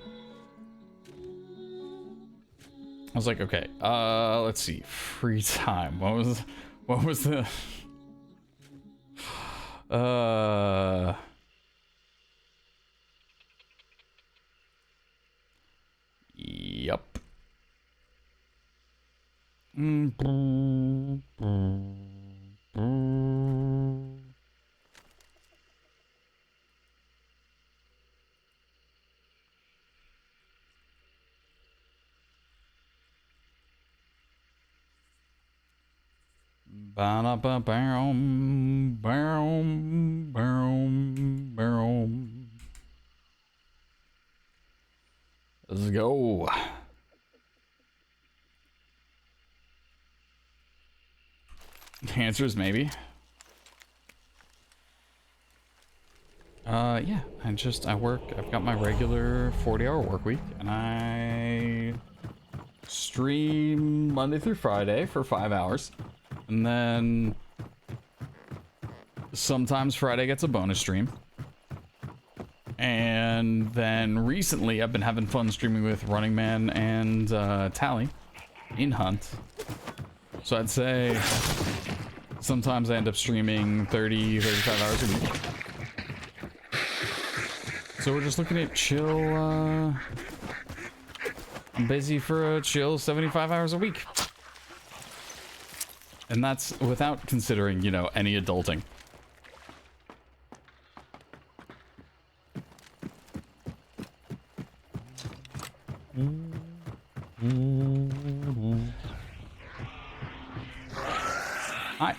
S3: I was like, okay, let's see. Free time. What was the Yep. Let's go. The answer is maybe. Yeah, I've got my regular 40-hour work week, and I stream Monday through Friday for 5 hours. And then sometimes Friday gets a bonus stream. And then recently I've been having fun streaming with Running Man and Tally in Hunt. So I'd say sometimes I end up streaming 30, 35 hours a week. So we're just looking at chill, I'm busy for a chill 75 hours a week. And that's without considering, you know, any adulting. Hi.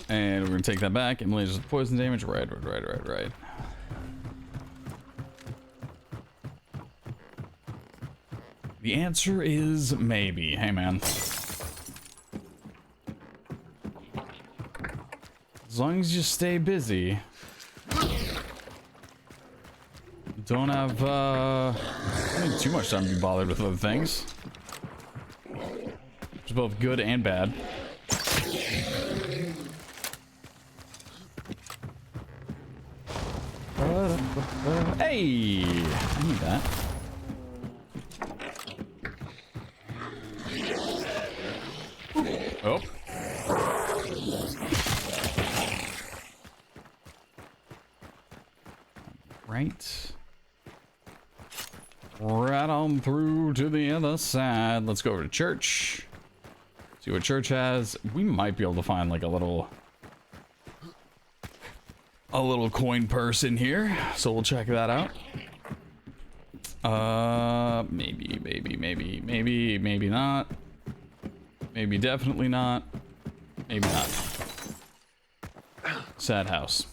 S3: And we're gonna take that back. Emulates poison damage. Right. The answer is maybe. Hey, man. As long as you stay busy. Don't have too much time to be bothered with other things. It's both good and bad. Hey! I need that. Oh. Right. Right on through to the other side. Let's go over to church. See what church has. We might be able to find like a little coin purse in here. So we'll check that out. Maybe not. Maybe definitely not. Maybe not. Sad house.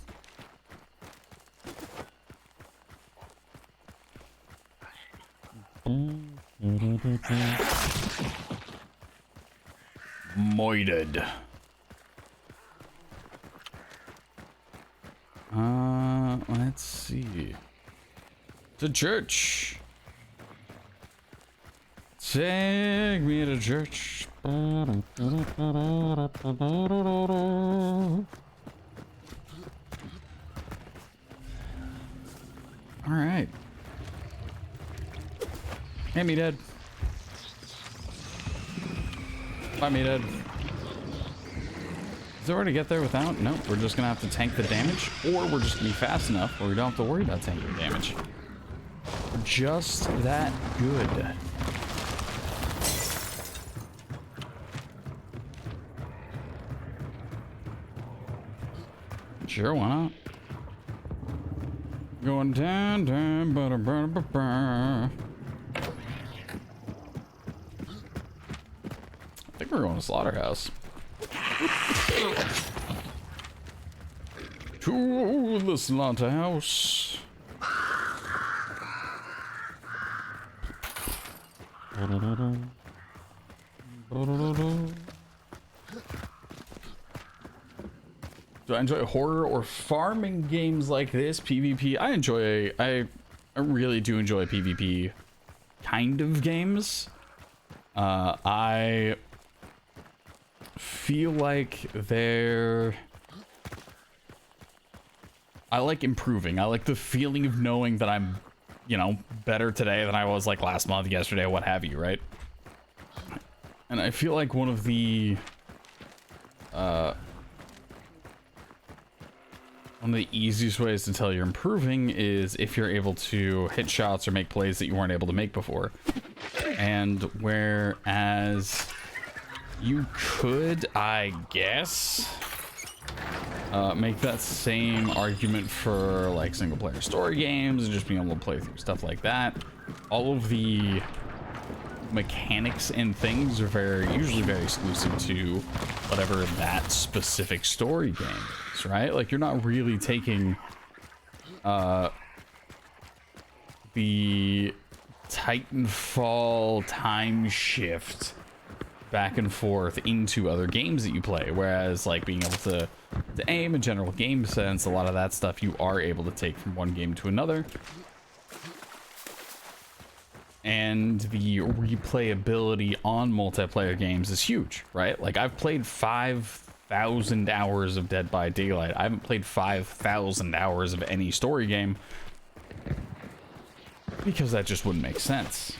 S3: Moided. Let's see. To church. Take me to church. All right. Hey, me dead. Bye, me dead. Is there a way to get there without? Nope, we're just gonna have to tank the damage, or we're just gonna be fast enough where we don't have to worry about tanking damage. We're just that good. Sure, why not? Going down, I think we're going to Slaughterhouse. To the Slaughterhouse. Do I enjoy horror or farming games like this? PvP. I really do enjoy PvP kind of games. I feel like I like improving. I like the feeling of knowing that I'm, you know, better today than I was like last month, yesterday, what have you, right? And I feel like one of the easiest ways to tell you're improving is if you're able to hit shots or make plays that you weren't able to make before. And whereas you could, I guess, make that same argument for like single player story games and just being able to play through stuff like that, all of the mechanics and things are usually very exclusive to whatever that specific story game is, right? Like you're not really taking the Titanfall time shift back and forth into other games that you play. Whereas like being able to aim, a general game sense, a lot of that stuff you are able to take from one game to another. And the replayability on multiplayer games is huge, right? Like I've played 5,000 hours of Dead by Daylight. I haven't played 5,000 hours of any story game because that just wouldn't make sense.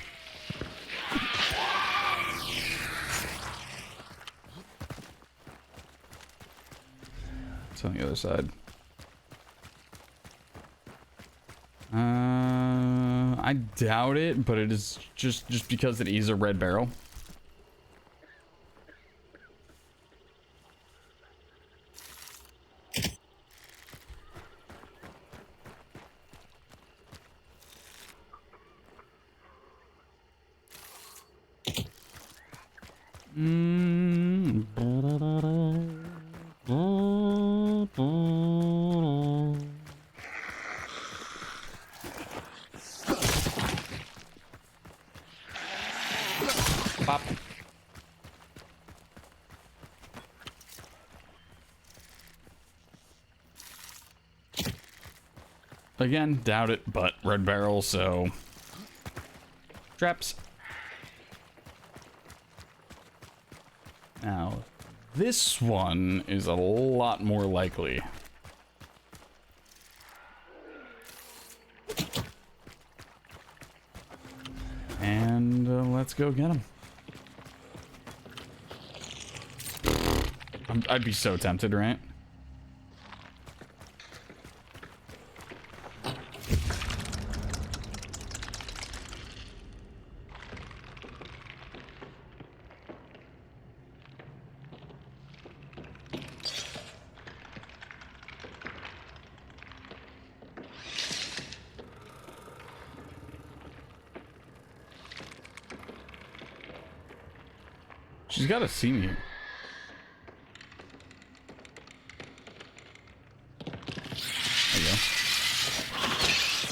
S3: It's on the other side. I doubt it, but it is just because it is a red barrel. Pop. Again, doubt it, but red barrel, so traps. Now, this one is a lot more likely. And let's go get him. I'd be so tempted, right? She's got to see me.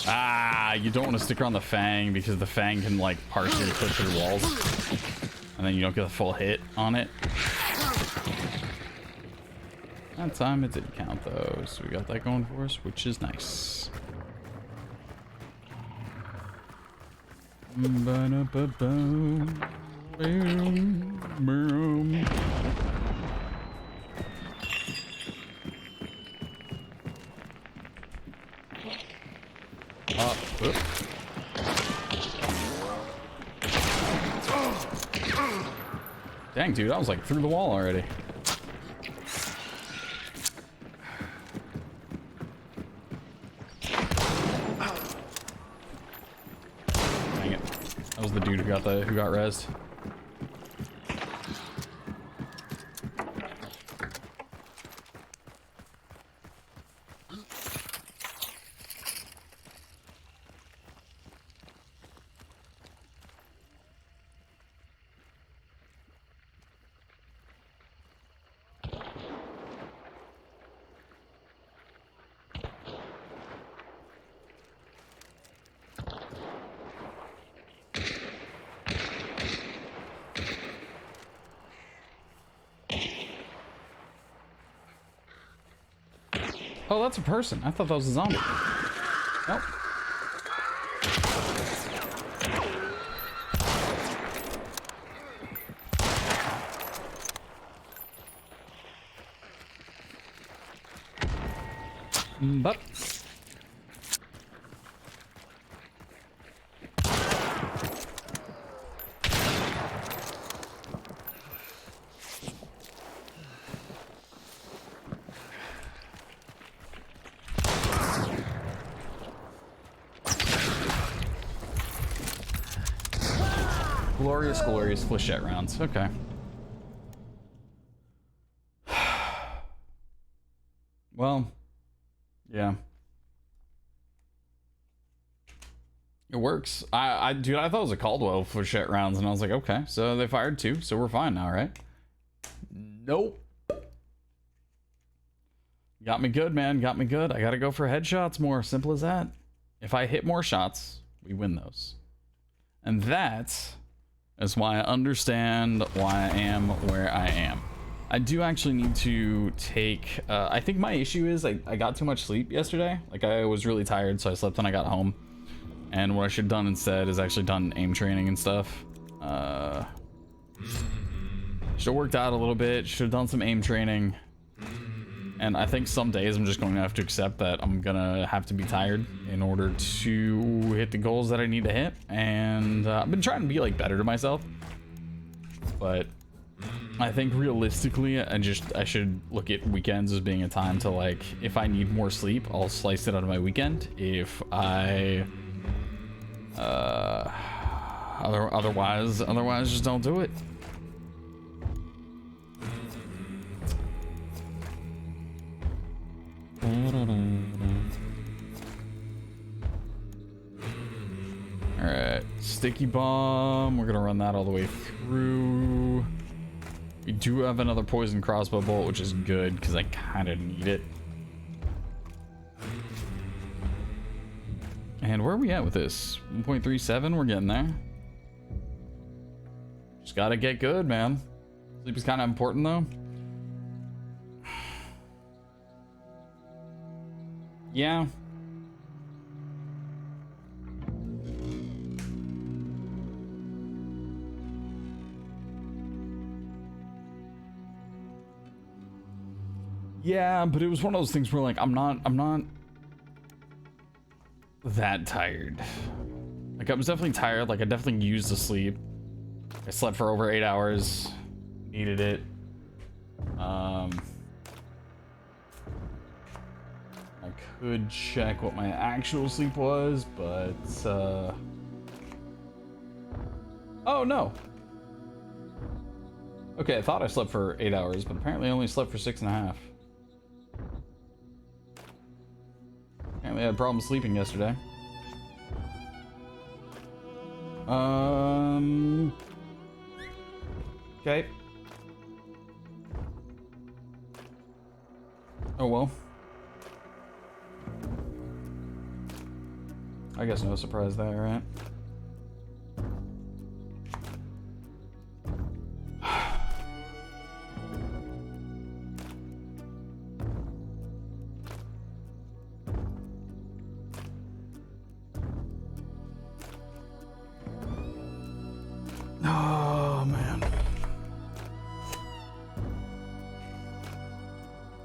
S3: Ah, you don't want to stick her on the Fang because the Fang can like partially clip through walls and then you don't get a full hit on it. That time it did count though, so we got that going for us, which is nice. Dang, dude, I was like through the wall already. Dang it. That was the dude who got rezzed. Oh, that's a person. I thought that was a zombie. Nope. But glorious flechette rounds. Okay. Well, yeah. It works. Dude, I thought it was a Caldwell flechette rounds, and I was like, okay, so they fired two, so we're fine now, right? Nope. Got me good, man. Got me good. I gotta go for headshots more. Simple as that. If I hit more shots, we win those. And that That's why I understand why I am where I am. I do actually need to take, I think my issue is I got too much sleep yesterday. Like I was really tired, so I slept when I got home. And what I should have done instead is actually done aim training and stuff. Should have worked out a little bit, should have done some aim training. And I think some days I'm just going to have to accept that I'm gonna have to be tired in order to hit the goals that I need to hit. And I've been trying to be like better to myself, but I think realistically I should look at weekends as being a time to, like, if I need more sleep, I'll slice it out of my weekend. If I otherwise just don't do it. Alright, sticky bomb. We're gonna run that all the way through. We do have another poison crossbow bolt, which is good because I kind of need it. And where are we at with this? 1.37, we're getting there. Just gotta get good, man. Sleep is kind of important though. Yeah. Yeah, but it was one of those things where, like, I'm not that tired. Like, I was definitely tired. Like, I definitely used the sleep. I slept for over 8 hours. Needed it. I could check what my actual sleep was, but oh no. Okay, I thought I slept for 8 hours, but apparently I only slept for 6.5. Apparently I had problems sleeping yesterday. Okay. Oh well. I guess no surprise there, right? Oh, man.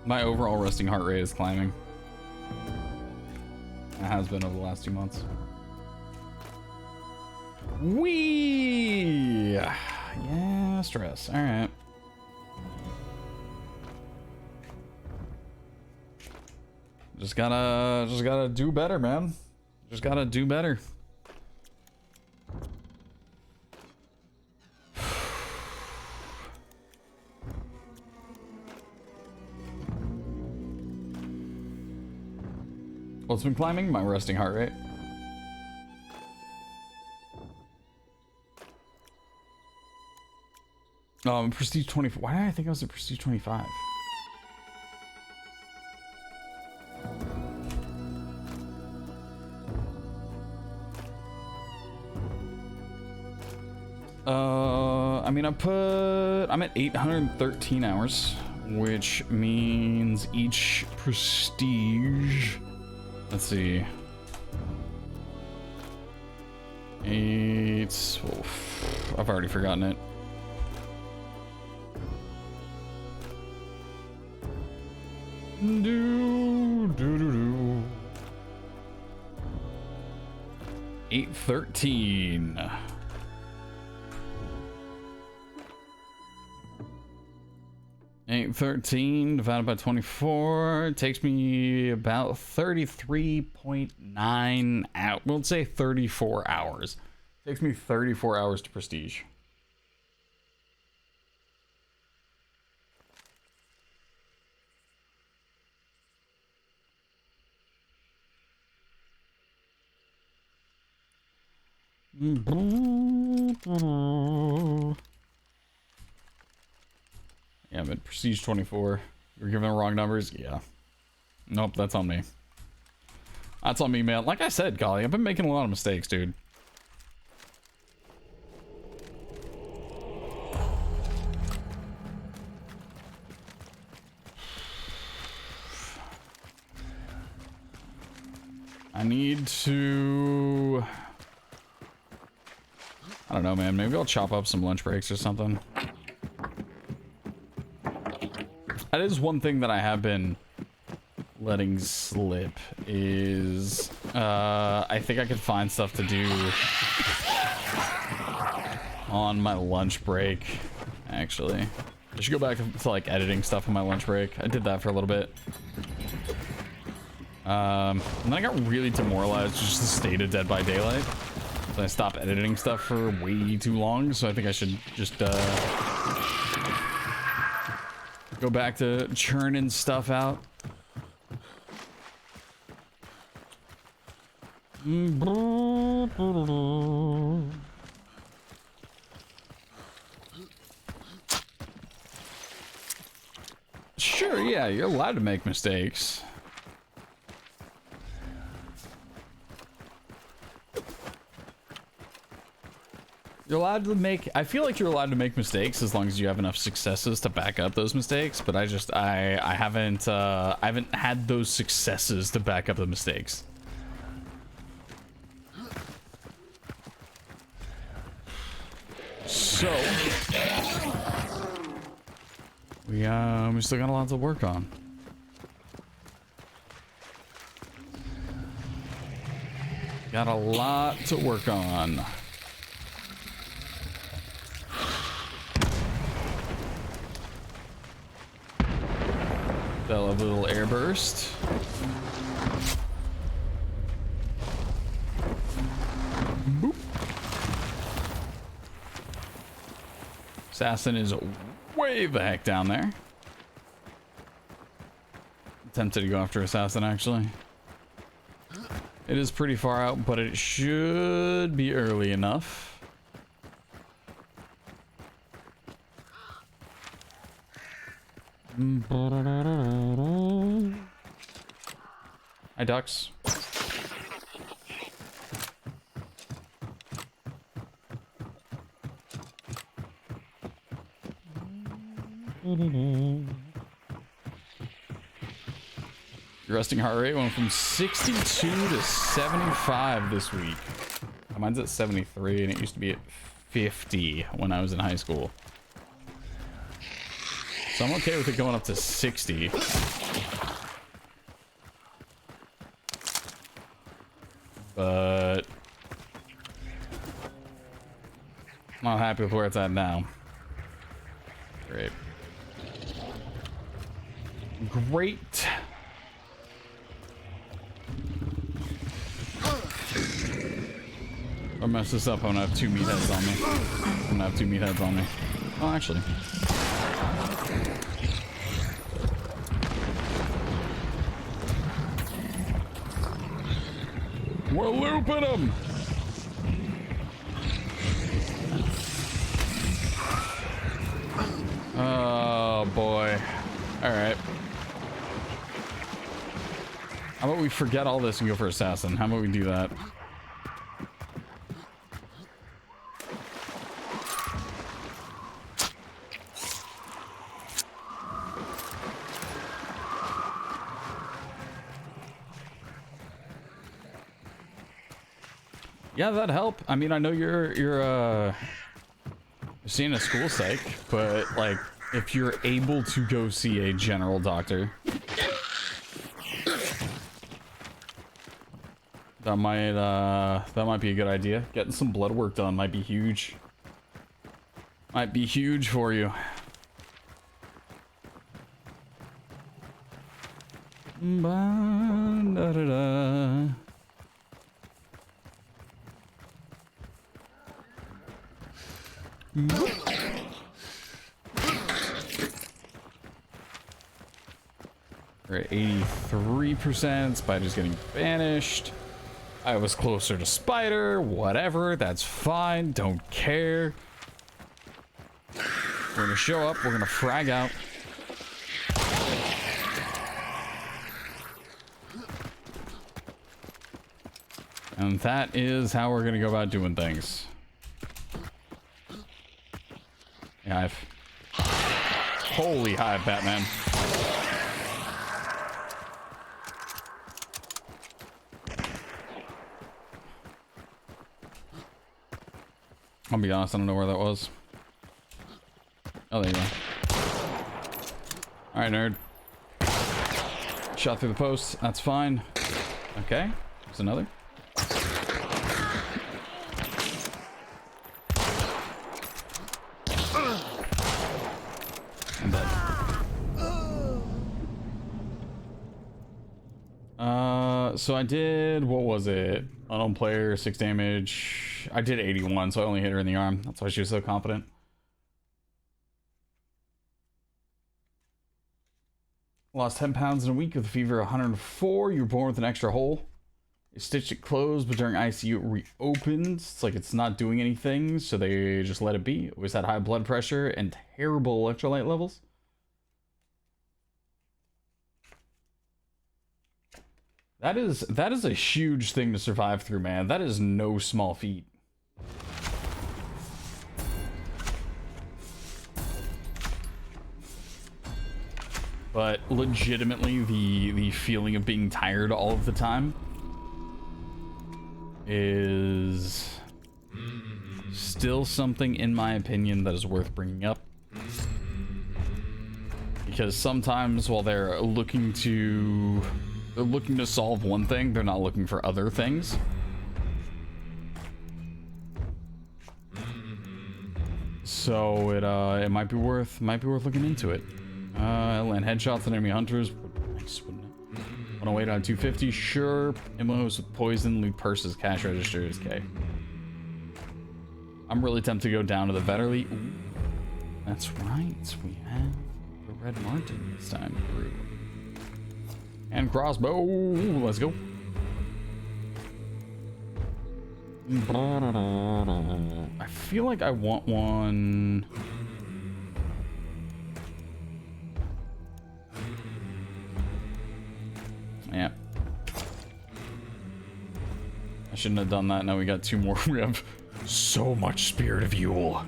S3: My overall resting heart rate is climbing. It has been over the last 2 months. Wee! Yeah, stress. All right. Just gotta do better, man. Just gotta do better. What's been climbing? My resting heart rate. Prestige 24. Why did I think I was at Prestige 25? I mean, I'm at 813 hours, which means each prestige. Let's see. I've already forgotten it. Do. 813. $813 divided by 24 takes me about 33.9 out. We'll say 34 hours. Takes me 34 hours to prestige. Yeah, I'm at Prestige 24. You're giving the wrong numbers? Yeah. Nope, that's on me. That's on me, man. Like I said, Golly, I've been making a lot of mistakes, dude. I need to... I don't know, man. Maybe I'll chop up some lunch breaks or something. That is one thing that I have been letting slip is I think I could find stuff to do on my lunch break, actually. I should go back to like editing stuff on my lunch break. I did that for a little bit. And then I got really demoralized just the state of Dead by Daylight. So I stopped editing stuff for way too long, so I think I should just go back to churning stuff out. Sure, yeah, you're allowed to make mistakes. You're allowed to make, I feel like you're allowed to make mistakes as long as you have enough successes to back up those mistakes, but I haven't had those successes to back up the mistakes. So we still got a lot to work on. Got a lot to work on. That'll have a little air burst. Boop. Assassin is way the heck down there. Tempted to go after Assassin, actually. It is pretty far out, but it should be early enough. Hi, ducks. Your resting heart rate went from 62 to 75 this week. Mine's at 73 and it used to be at 50 when I was in high school. So I'm okay with it going up to 60. But I'm not happy with where it's at now. Great. Great. If I mess this up, I'm gonna have two meatheads on me. I'm gonna have two meatheads on me. Oh, actually. We're looping him! Oh boy. Alright. How about we forget all this and go for Assassin? How about we do that? Yeah, that'd help. I mean, I know you're seeing a school psych, but like, if you're able to go see a general doctor, that might be a good idea. Getting some blood work done might be huge. Might be huge for you. Ba-da-da-da. We're at 83%. Spider's getting banished. I was closer to Spider. Whatever. That's fine. Don't care. We're gonna show up. We're gonna frag out. And that is how we're gonna go about doing things. Hive. Holy hive, Batman. I'll be honest, I don't know where that was. Oh, there you go. Alright, nerd. Shot through the post. That's fine. Okay. There's another. I'm dead. So I did, what was it? Unknown player, 6 damage. I did 81, so I only hit her in the arm. That's why she was so confident. Lost 10 pounds in a week with a fever of 104. You were born with an extra hole. You stitched it closed, but during ICU it reopens. It's like it's not doing anything, so they just let it be. Always had high blood pressure and terrible electrolyte levels. That is a huge thing to survive through, man. That is no small feat. But legitimately, the feeling of being tired all of the time is still something, in my opinion, that is worth bringing up. Because sometimes while they're looking to solve one thing, they're not looking for other things. So it might be worth looking into it. Land headshots on enemy hunters. Nice, wouldn't it? 108 out of 250. Sure. Immos with poison. Loot purses. Cash registers. Okay. I'm really tempted to go down to the Vetterly. Ooh, that's right. We have the Red Martin this time through. And crossbow. Let's go. I feel like I want one. Yeah. I shouldn't have done that. Now we got 2 more. We have so much Spirit of Yule.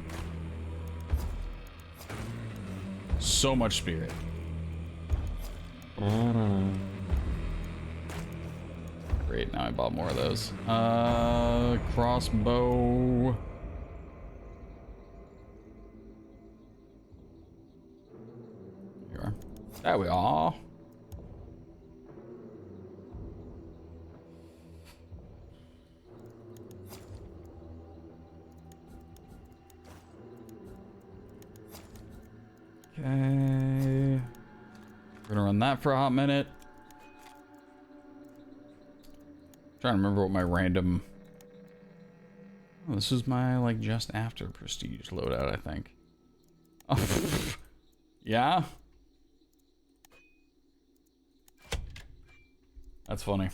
S3: So much spirit. Great, now I bought more of those. Crossbow. Here we are. There we are. Okay. We're gonna run that for a hot minute. Trying to remember what my random. Oh, this is my like just after prestige loadout, I think. Oh, yeah. That's funny.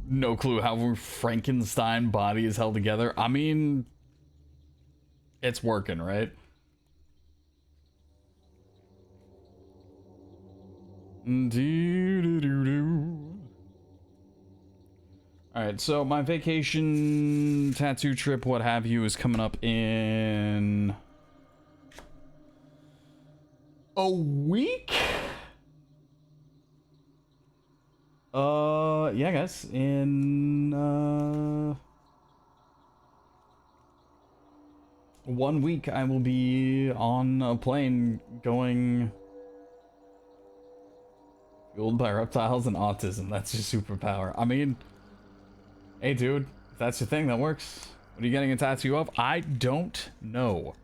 S3: No clue how Frankenstein body is held together. I mean, it's working, right? Alright, so my vacation, tattoo trip, what have you, is coming up in a week? Yeah, guys, in 1 week I will be on a plane going fueled by reptiles and autism. That's your superpower. I mean, hey dude, if that's your thing, that works. What are you getting a tattoo of? I don't know.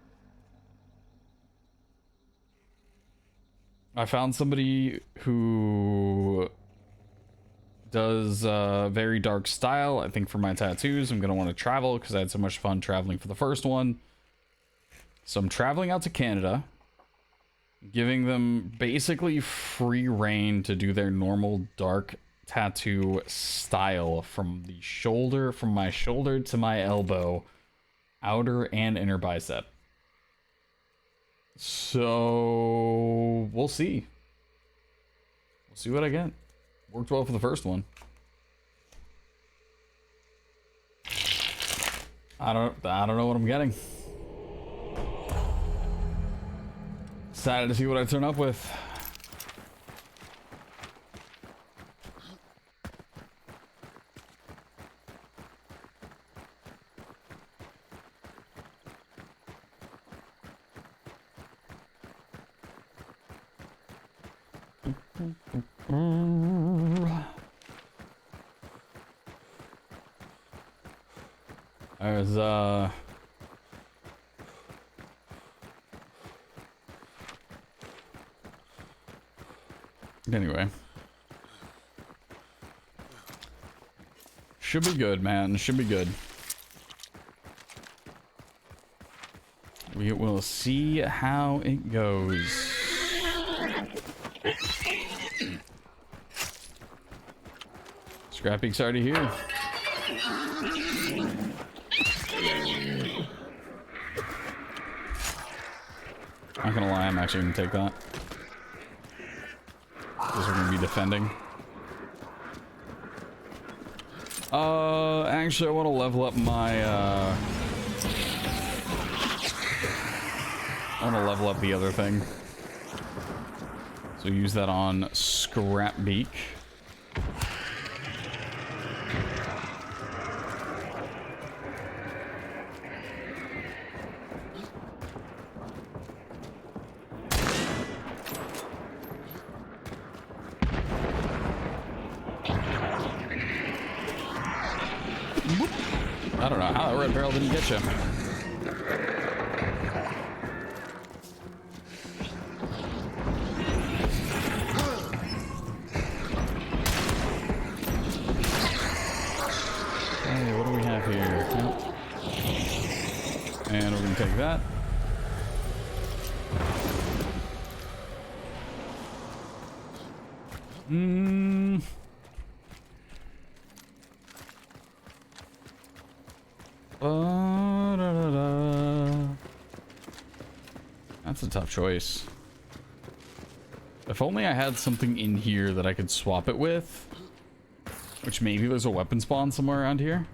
S3: I found somebody who does very dark style. I think for my tattoos, I'm gonna want to travel because I had so much fun traveling for the first one. So I'm traveling out to Canada, giving them basically free reign to do their normal dark tattoo style from the shoulder, from my shoulder to my elbow, outer and inner bicep. So we'll see. We'll see what I get. Worked well for the first one. I don't know what I'm getting. Excited to see what I turn up with. There's anyway. Should be good, man. Should be good. We will see how it goes. Scrappy's already here. Not gonna lie, I'm actually gonna take that. Because we're gonna be defending. Actually, I want to level up my, I want to level up the other thing. So use that on Scrapbeak. I don't know how that red barrel didn't get you. Hey, what do we have here? Nope. And we're gonna take that. That's a tough choice. If only I had something in here that I could swap it with. Which maybe there's a weapon spawn somewhere around here.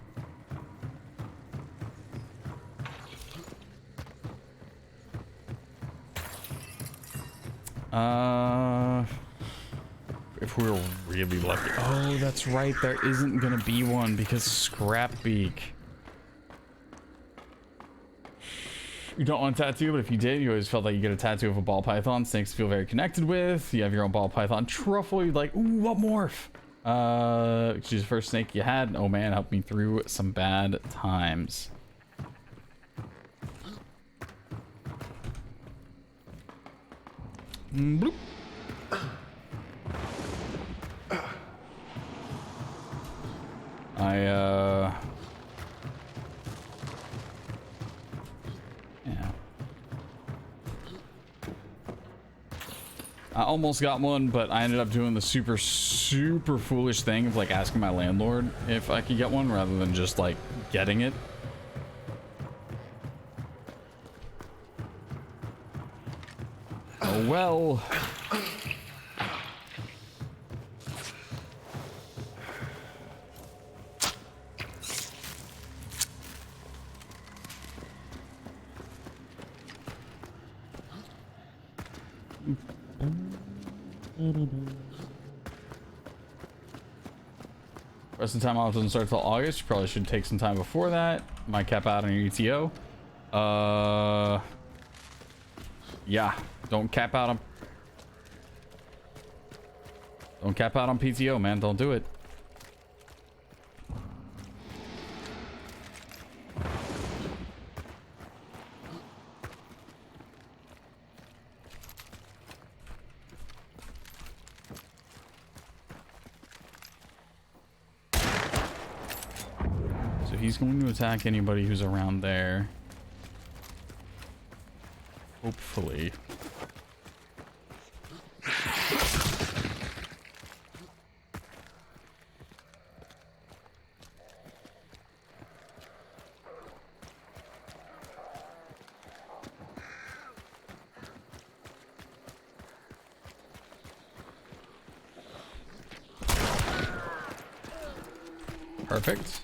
S3: If we were really lucky. Oh, that's right. There isn't gonna be one because Scrapbeak. You don't want a tattoo, but if you did, you always felt like you get a tattoo of a ball python. Snakes feel very connected with. You have your own ball python truffle. You'd like, ooh, what morph? Choose the first snake you had. Oh man, helped me through some bad times. Bloop. Yeah. I almost got one, but I ended up doing the super foolish thing of like asking my landlord if I could get one rather than just like getting it. Oh well. Rest of the time off doesn't start till August. You probably should take some time before that. Might cap out on your ETO. Yeah, don't cap out on PTO, man. Don't do it. He's going to attack anybody who's around there. Hopefully. Perfect.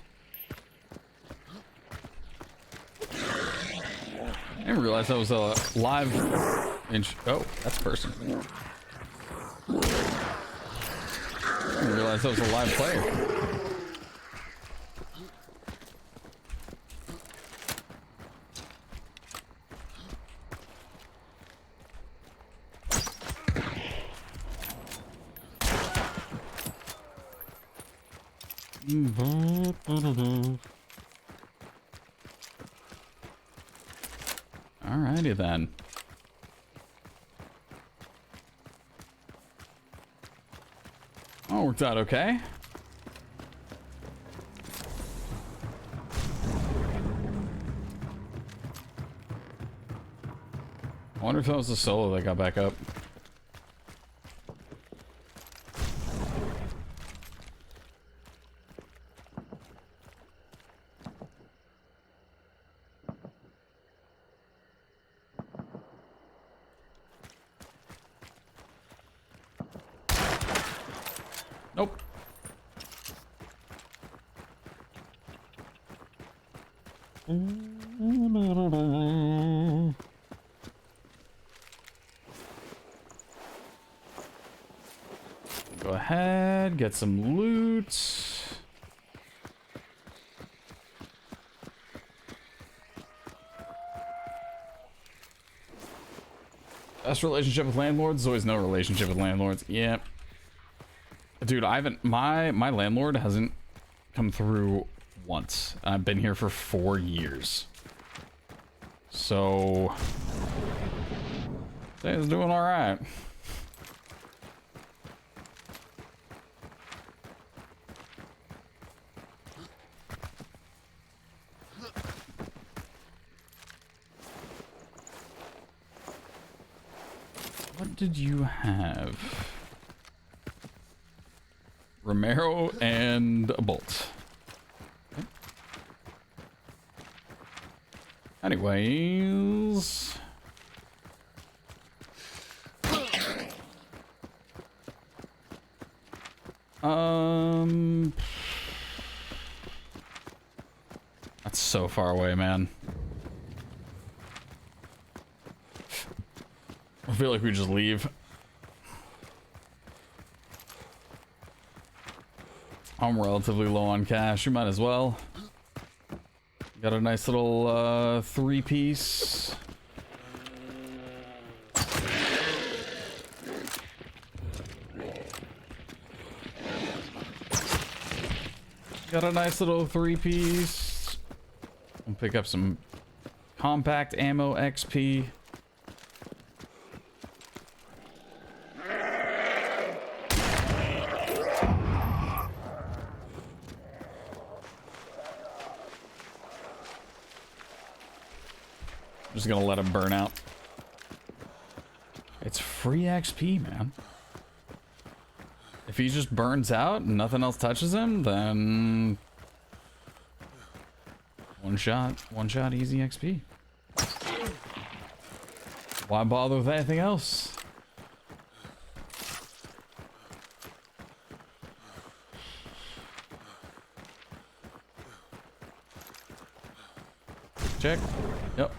S3: I didn't realize that was a live oh, that's a person. I didn't realize that was a live player. Alrighty then. Oh, worked out okay. I wonder if that was the solo that got back up. Nope. Go ahead, get some loot. Best relationship with landlords? There's always no relationship with landlords. Yep. Dude, I haven't, my landlord hasn't come through once. I've been here for 4 years. So, things doing all right. What did you have? Romero and a bolt. Okay. Anyways. That's so far away, man. I feel like we just leave. I'm relatively low on cash. You might as well. Got a nice little 3-piece. Got a nice little 3-piece. We'll pick up some compact ammo XP. Just gonna let him burn out. It's free XP, man. If he just burns out and nothing else touches him, then one shot easy XP. Why bother with anything else? Check. Yep.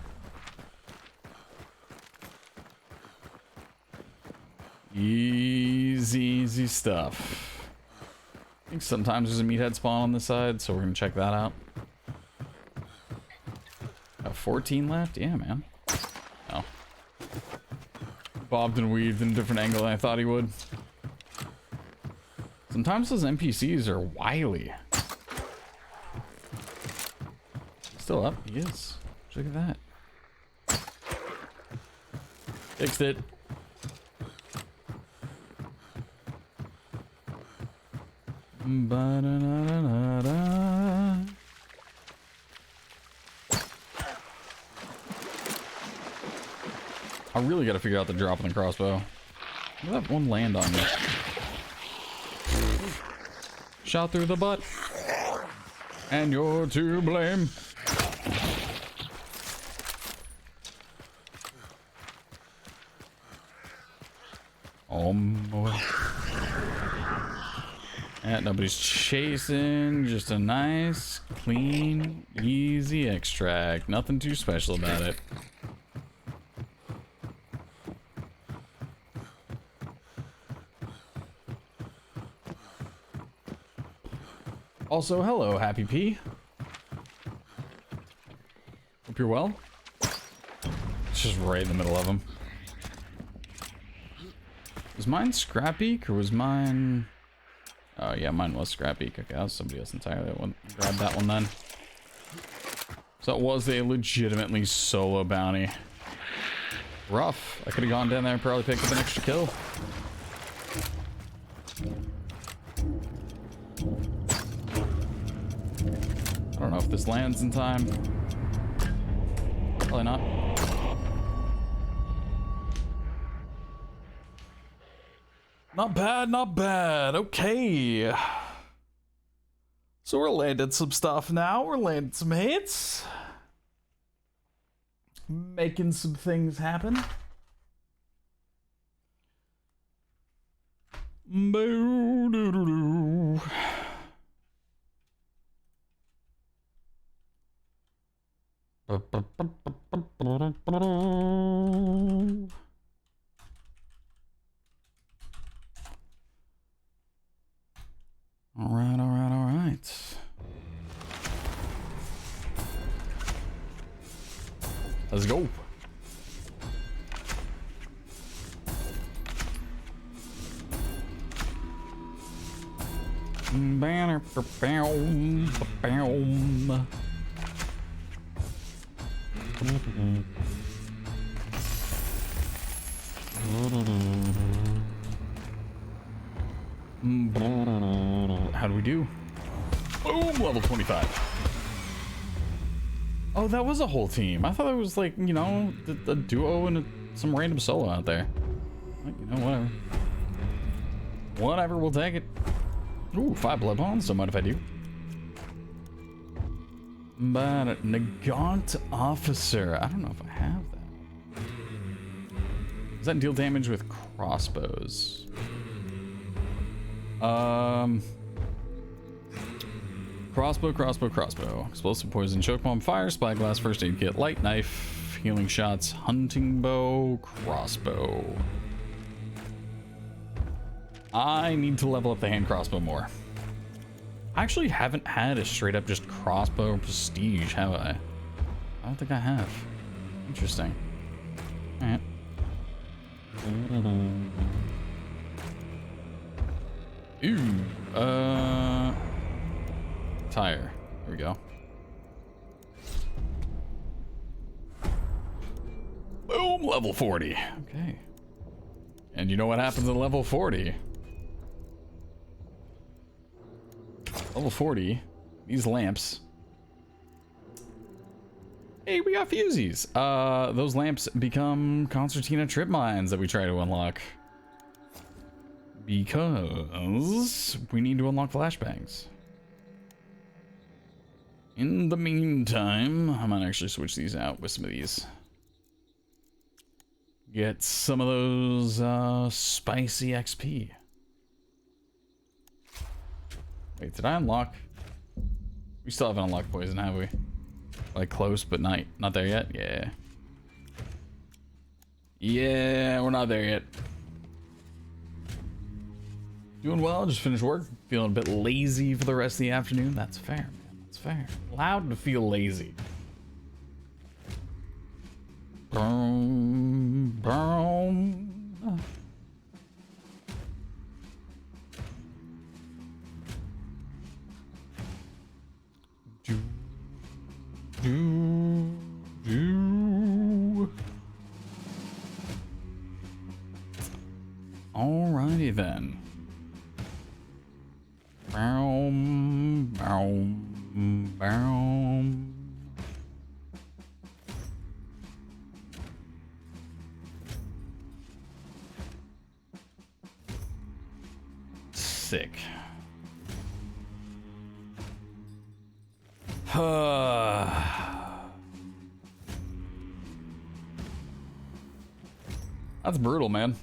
S3: Easy stuff. I think sometimes there's a meathead spawn on this side, so we're gonna check that out. Got 14 left? Yeah, man. Oh. Bobbed and weaved in a different angle than I thought he would. Sometimes those NPCs are wily. Still up? He is. Look at that. Fixed it. Ba-da-da-da-da-da. I really gotta figure out the drop on the crossbow. Let that one land on me. Shot through the butt. And you're to blame. Oh boy. Yeah, nobody's chasing. Just a nice, clean, easy extract. Nothing too special about it. Also, hello, Happy P. Hope you're well. It's just right in the middle of them. Was mine Scrappeak or was mine... Oh yeah, mine was Scrappy. Okay, that was somebody else entirely. Grab that one then. So it was a legitimately solo bounty. Rough. I could have gone down there and probably picked up an extra kill. I don't know if this lands in time. Probably not. Not bad, not bad. Okay. So we're landing some stuff now. We're landing some hits. Making some things happen. Boo-doo-doo-doo. All right, all right, all right. Let's go. Banner, boom, boom. How do we do? Boom, level 25. Oh, that was a whole team. I thought it was like, you know, a duo and some random solo out there. Like, you know, whatever. Whatever, we'll take it. Ooh, 5 blood bonds, don't mind if I do. But Nagant Officer, I don't know if I have that. Does that deal damage with crossbows? Crossbow. Explosive poison, choke bomb, fire, spyglass, first aid kit, light knife, healing shots, hunting bow, crossbow. I need to level up the hand crossbow more. I actually haven't had a straight up just crossbow prestige, have I? I don't think I have. Interesting. Alright. Ooh, tire. There we go. Boom, level 40. Okay. And you know what happens at level 40? Level 40, these lamps. Hey, we got fusies. Those lamps become concertina trip mines that we try to unlock. Because we need to unlock flashbangs. In the meantime, I might actually switch these out with some of these. Get some of those spicy XP. Wait, did I unlock? We still haven't unlocked poison, have we? Like close, but not there yet? Yeah. Yeah, we're not there yet. Doing well, just finished work. Feeling a bit lazy for the rest of the afternoon. That's fair, man. That's fair. Allowed to feel lazy. Boom, boom. Alrighty then. Boom, boom, boom. Sick. That's brutal, man.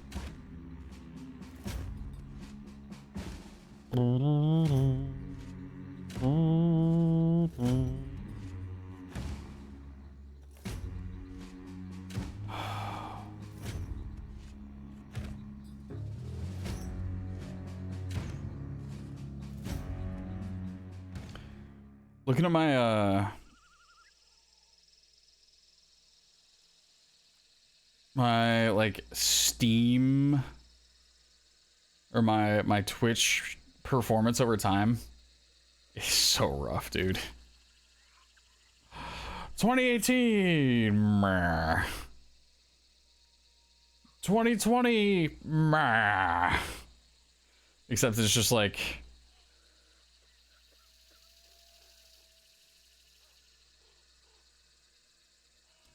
S3: Looking at my my like Steam or my Twitch performance over time is so rough, dude. 2018. Meh. 2020. Meh. Except it's just like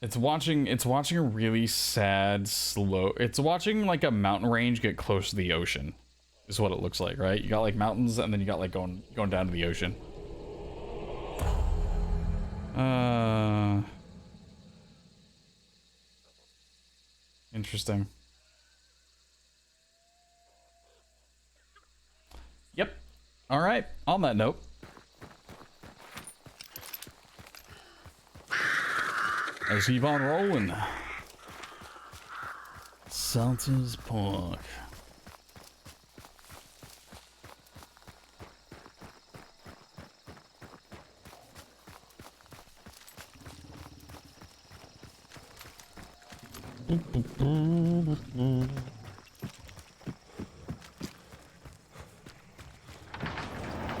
S3: it's watching a really sad slow. It's watching like a mountain range get close to the ocean. Is what it looks like, right? You got like mountains and then you got like going down to the ocean. Interesting. Yep. All right. On that note, let's keep on rolling. Salter's pork.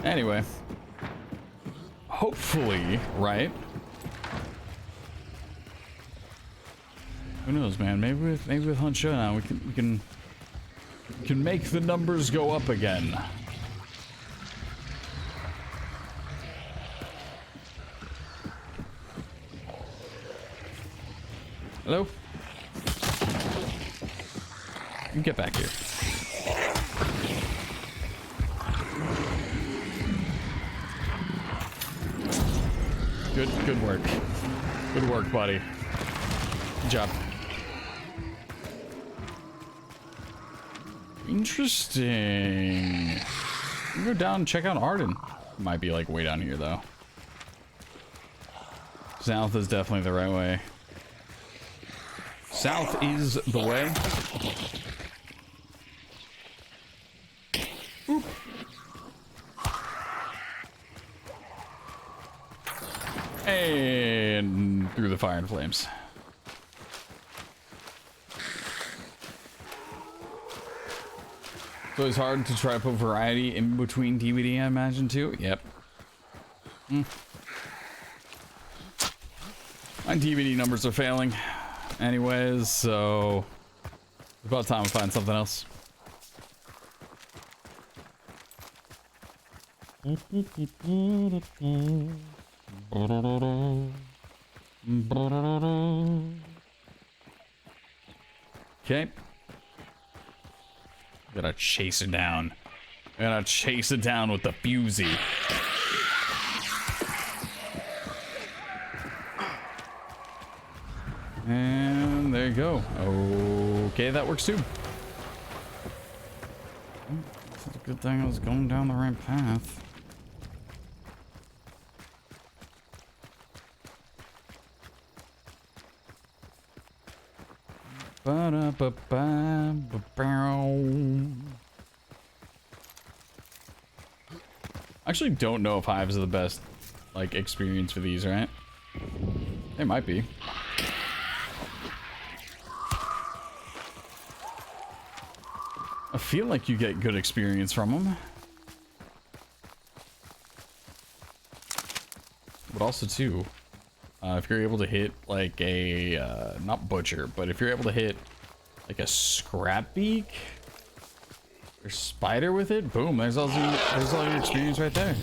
S3: Anyway, hopefully, right? Who knows, man? Maybe with Hunt Showdown we can make the numbers go up again. Hello? You get back here. Good work. Good work, buddy. Good job. Interesting. You go down and check out Arden. Might be like way down here though. South is definitely the right way. South is the way. Oop. And through the fire and flames. So it's hard to try to put variety in between DVD, I imagine, too. Yep. My DVD numbers are failing. Anyways, so it's about time to find something else. Okay. Gotta chase it down. Gotta chase it down with the fusee. And there you go. Okay, that works too. It's a good thing I was going down the right path. I actually don't know if hives are the best like experience for these, right? They might be. I feel like you get good experience from them. But also too, if you're able to hit like a, not butcher, but if you're able to hit like a scrap beak or spider with it, boom, there's all your experience right there.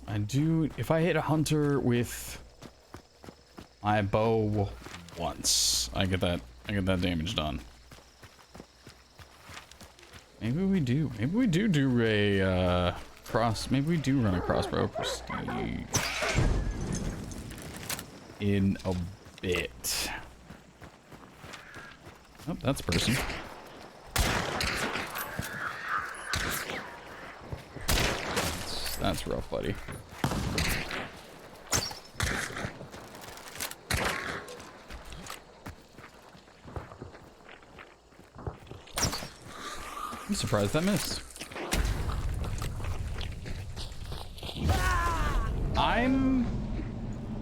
S3: I do, if I hit a hunter with my bow once, I get that damage done. Maybe we do a maybe we do run a crossbow prestige in a bit. Oh, that's a person. That's rough, buddy. I'm surprised that missed. I'm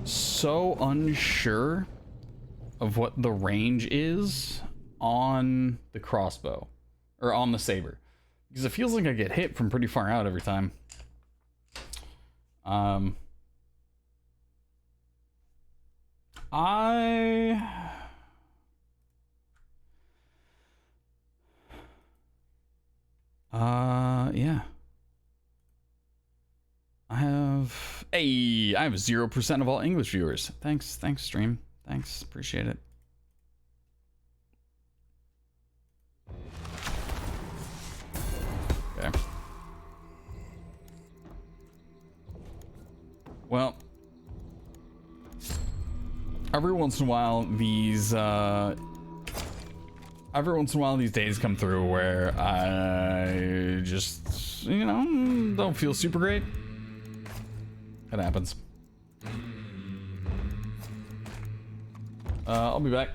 S3: so unsure of what the range is on the crossbow or on the saber, because it feels like I get hit from pretty far out every time. Yeah. I have 0% of all English viewers. Thanks, stream. Thanks, appreciate it. Okay. Well, every once in a while these days come through where I just, you know, don't feel super great. It happens. I'll be back.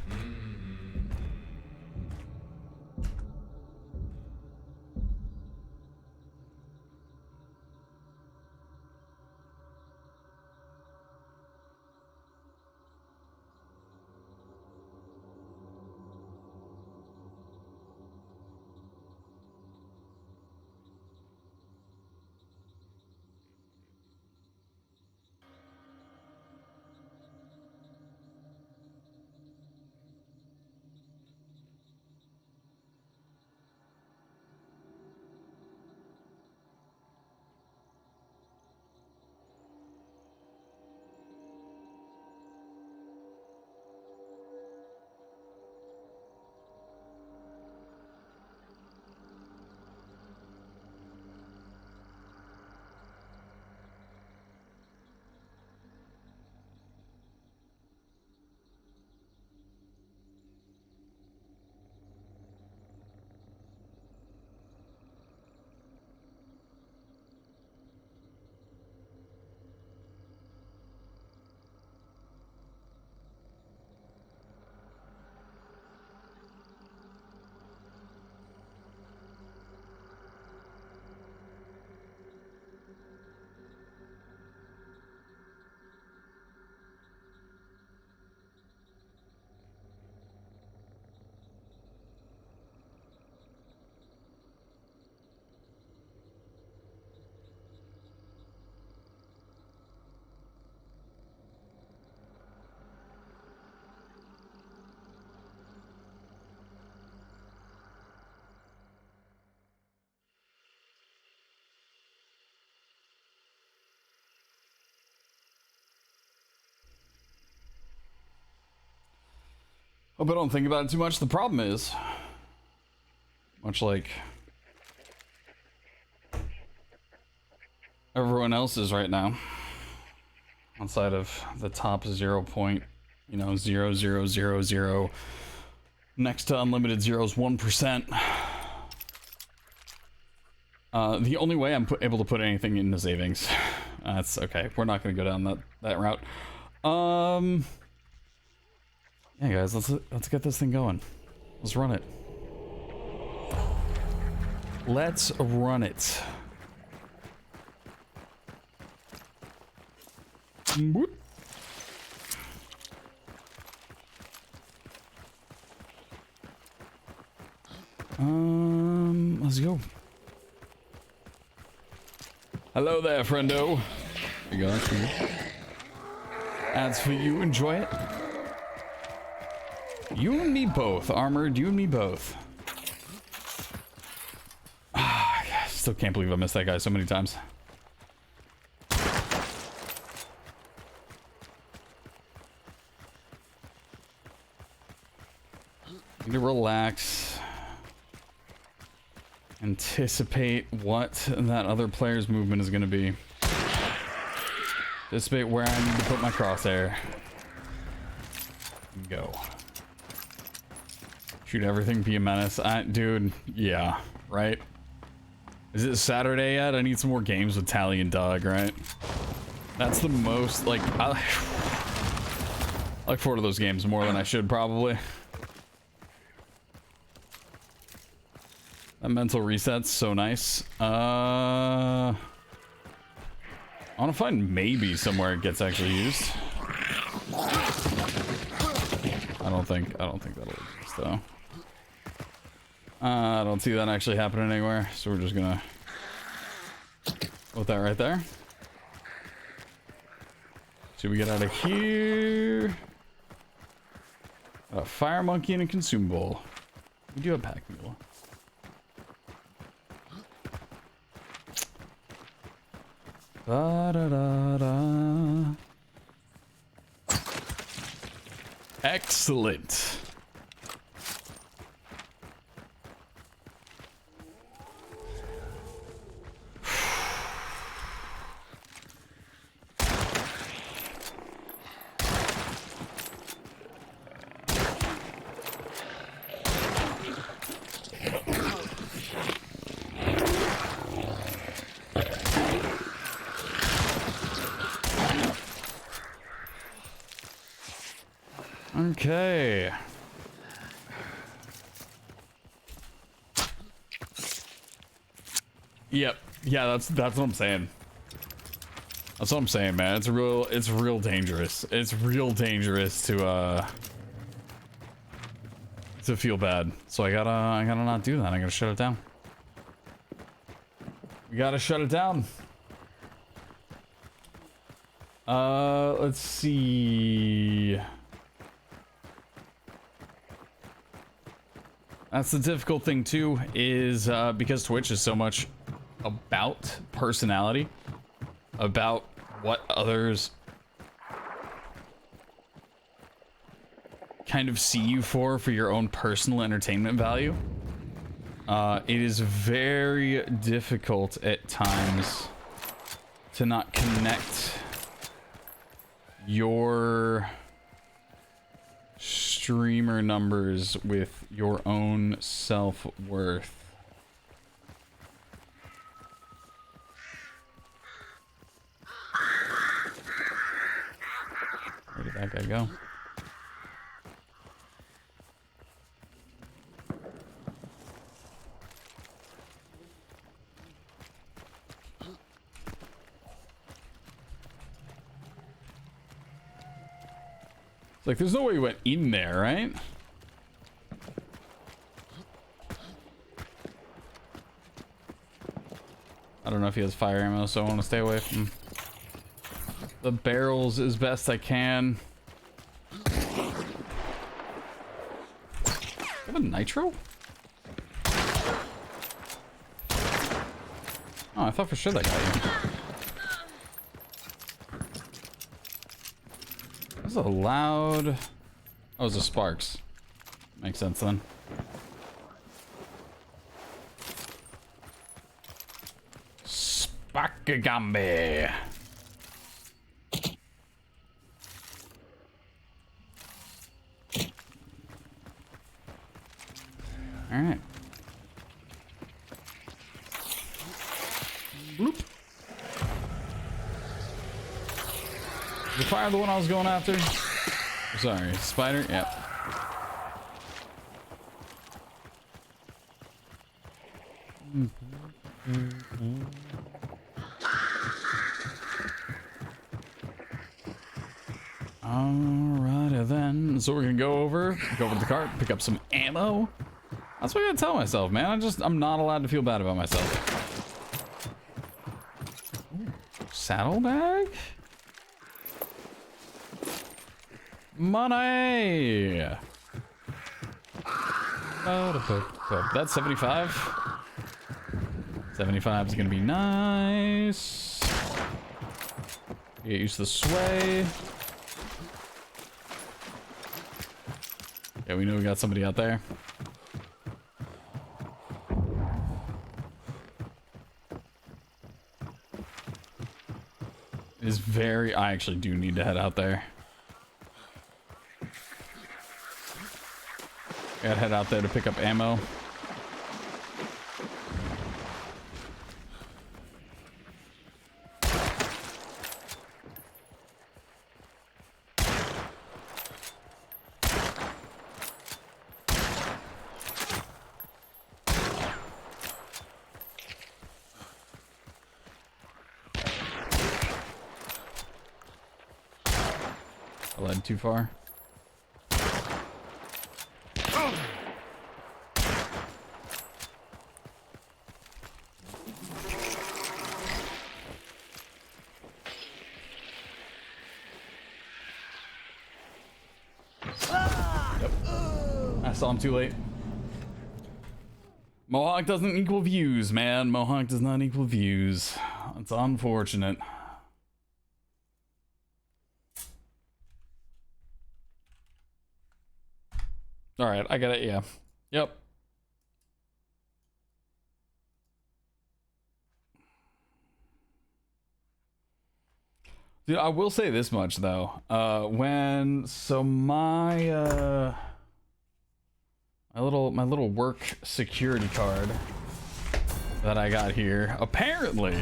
S3: Hope I don't think about it too much. The problem is, much like everyone else is right now, outside of the top 0.0000, next to unlimited zeros 1%. The only way I'm able to put anything into savings. That's okay. We're not going to go down that route. Yeah, guys, let's get this thing going. Let's run it. Let's run it. Boop. Let's go. Hello there, friendo. Here you go, that's for you. That's for you, enjoy it. You and me both, Armored, you and me both. I still can't believe I missed that guy so many times. Need to relax. Anticipate what that other player's movement is going to be. Anticipate where I need to put my crosshair. Go. Shoot everything, be a menace. Dude, yeah, right? Is it Saturday yet? I need some more games with Tally and Doug, right? That's the most, like, I look forward to those games more than I should, probably. That mental reset's so nice. I want to find maybe somewhere it gets actually used. I don't I don't think that'll exist though. I don't see that actually happening anywhere, so we're just gonna put that right there. So we get out of here. A fire monkey and a consumable. We do have pack mule. Da-da-da-da. Excellent. Okay. Yep. Yeah, that's what I'm saying. That's what I'm saying, man. It's real dangerous. It's real dangerous to feel bad. So I gotta not do that. I gotta shut it down. We gotta shut it down. Let's see. That's the difficult thing too, is because Twitch is so much about personality, about what others kind of see you for your own personal entertainment value. It is very difficult at times to not connect your streamer numbers with your own self-worth. Where did that guy go? Like, there's no way he went in there, right? I don't know if he has fire ammo, so I want to stay away from the barrels as best I can. You have a nitro? Oh, I thought for sure that got you. That's a loud... Oh, it was a sparks. Makes sense then. Sparkagambe. All right. Bloop. The fire, the one I was going after? Sorry, spider? Yep. Alrighty then. So we're gonna go over to the cart, pick up some ammo. That's what I gotta tell myself, man. I'm not allowed to feel bad about myself. Ooh, saddlebag? Money! That's 75. 75 is gonna be nice. Get used to the sway. Yeah, we know we got somebody out there. It is very... I actually do need to head out there. Gotta head out there to pick up ammo. I led too far. saw him too late. Mohawk doesn't equal views, man. Mohawk does not equal views. It's unfortunate. Alright, I got it, yeah. Yep. Dude, I will say this much though. My little work security card that I got here, apparently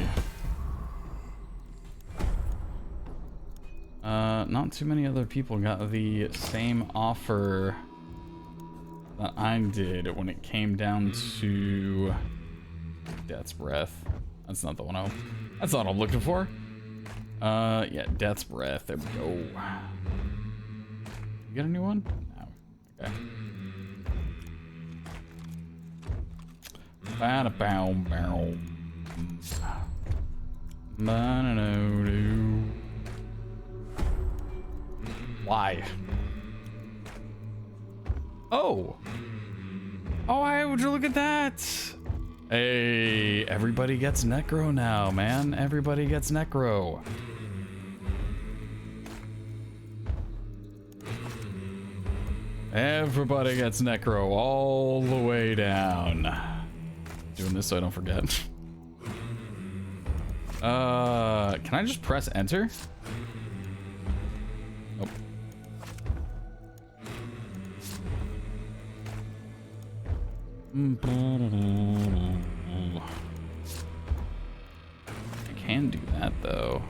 S3: not too many other people got the same offer that I did when it came down to Death's Breath. That's not the one that's not what I'm looking for. Yeah, Death's Breath. There we go. You got a new one? No. Okay. Ba-da-bow-bow. Ba-da-do-do. Why? Oh! Oh, hey, would you look at that? Hey, everybody gets Necro now, man. Everybody gets Necro. Everybody gets Necro all the way down. Doing this so I don't forget. Can I just press enter? Nope. I can do that though.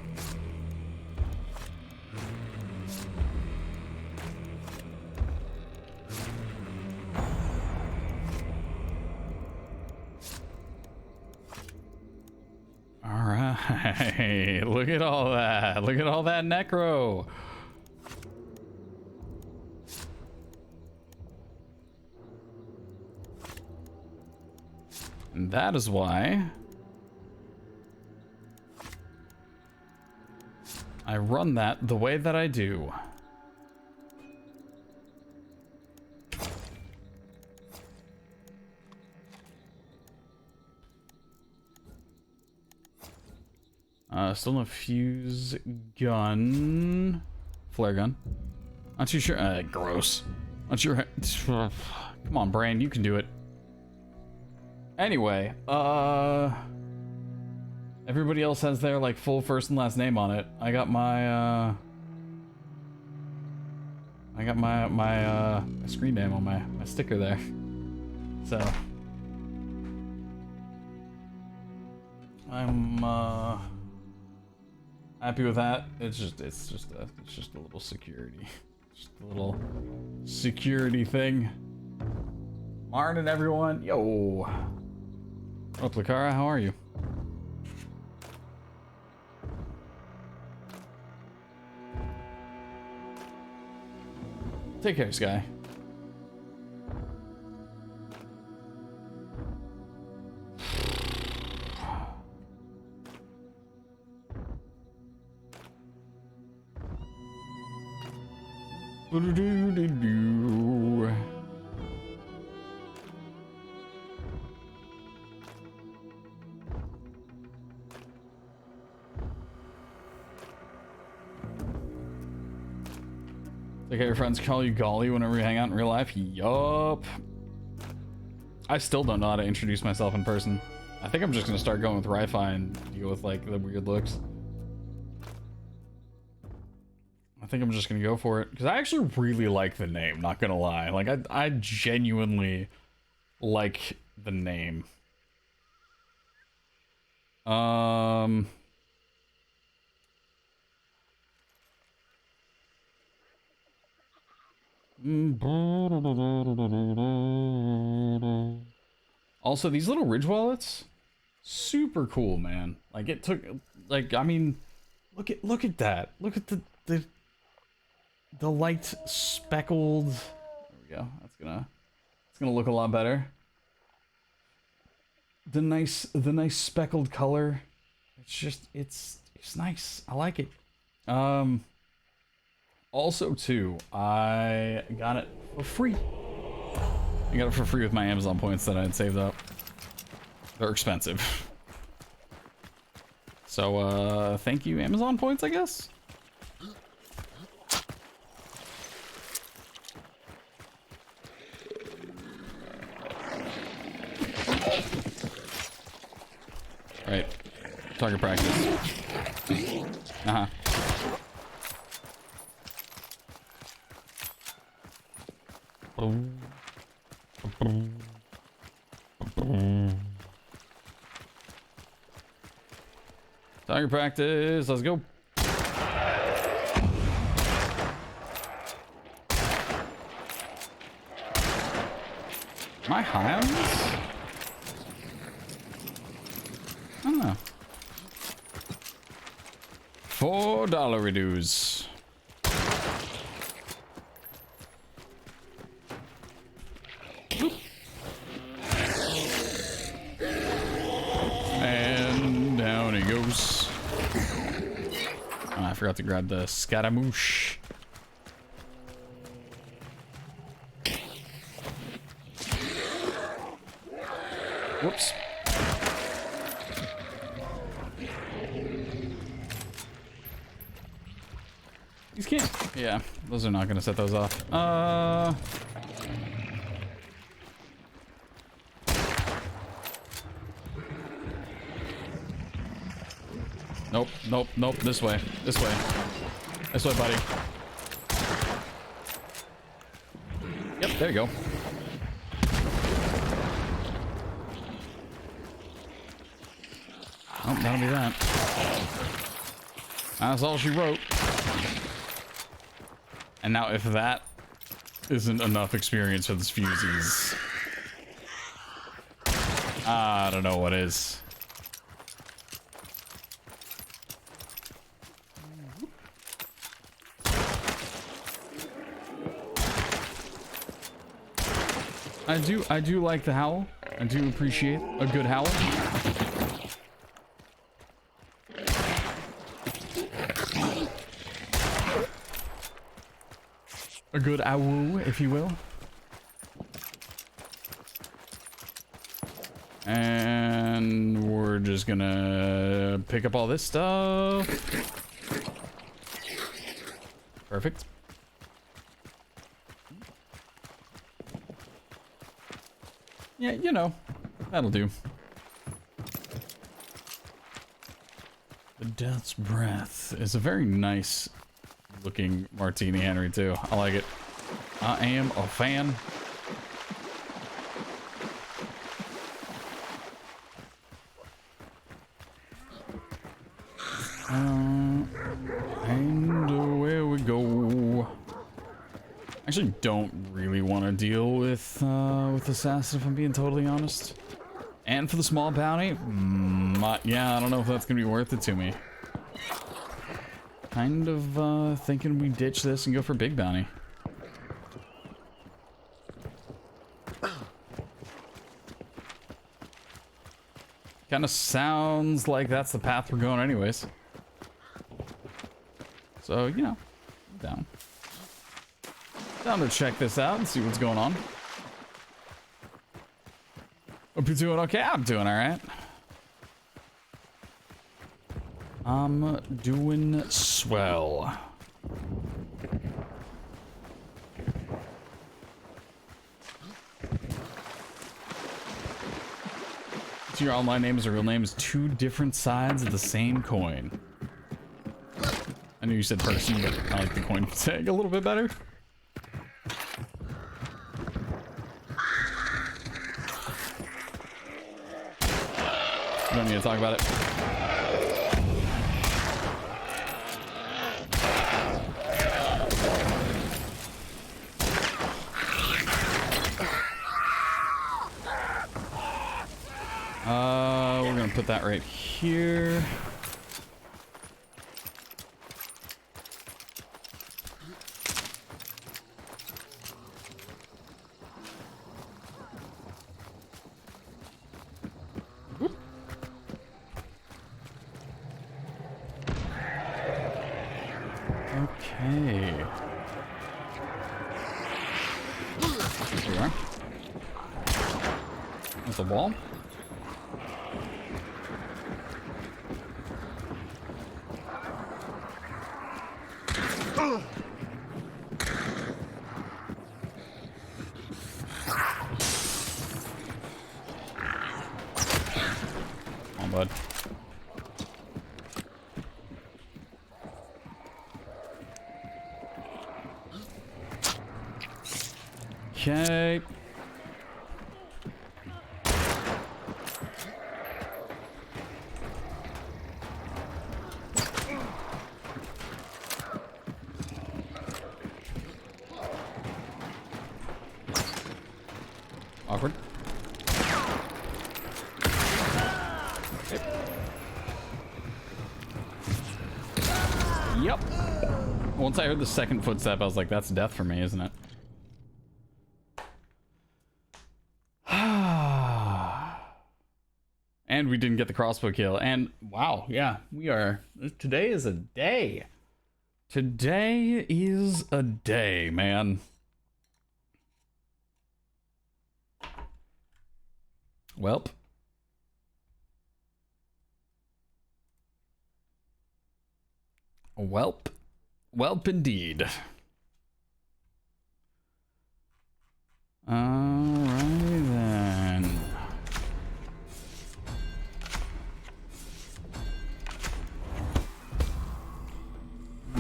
S3: Alright, look at all that. Look at all that Necro. And that is why I run that the way that I do. Still no fuse gun. Flare gun. Not too sure. Gross. Not sure. Come on, Brain, you can do it. Anyway, everybody else has their like full first and last name on it. I got my my screen name on my sticker there. So I'm happy with that. It's just a little security. Just a little security thing. Morning everyone. Yo. Oh, Plakara, how are you? Take care, Sky. Do-do-do-do-do. Like your friends call you Golly whenever you hang out in real life? Yup. I still don't know how to introduce myself in person. I think I'm just gonna start going with Ri-Fi and deal with like the weird looks. I think I'm just gonna go for it because I actually really like the name, not gonna lie. Like I genuinely like the name. Also, these little ridge wallets, super cool, man. Like it took, like I mean, look at that. Look at the light speckled. There we go. It's gonna look a lot better. The nice speckled color. It's just it's nice. I like it. Also too, I got it for free. I got it for free with my Amazon points that I had saved up. They're expensive. So, thank you, Amazon points, I guess? Right. Target practice. Uh-huh. Target practice, let's go. Am I high on this? I don't know. $4 reduce. And down he goes. Oh, I forgot to grab the scaramouche. Whoops. These can't. Yeah, those are not going to set those off. Nope, nope, nope. This way. This way. This way, buddy. Yep, there you go. Oh, that'll be that. That's all she wrote. And now if that isn't enough experience for this fusies, I don't know what is. I do like the howl. I do appreciate a good howl. A good ow, if you will. And we're just gonna pick up all this stuff. Perfect. Yeah, you know, that'll do. The Death's Breath is a very nice looking martini Henry too. I like it. I am a fan. And where we go. I actually don't really want to deal with Assassin, if I'm being totally honest. And for the small bounty, yeah, I don't know if that's gonna be worth it to me. Kind of thinking we ditch this and go for big bounty. Kind of sounds like that's the path we're going anyways. So, you know, down. Down to check this out and see what's going on. Hope you're doing okay. I'm doing alright. I'm doing swell. So your online name is a real name is two different sides of the same coin. I knew you said person, but I like the coin tag a little bit better. We don't need to talk about it. We're gonna put that right here. Whoop. Okay. There we are. There's a wall. Come on, bud. Okay. Awkward. Yep. Once I heard the second footstep, I was like, that's death for me, isn't it? And we didn't get the crossbow kill. And wow, yeah, we are. Today is a day. Today is a day, man. Welp. Welp. Welp indeed. Alright then.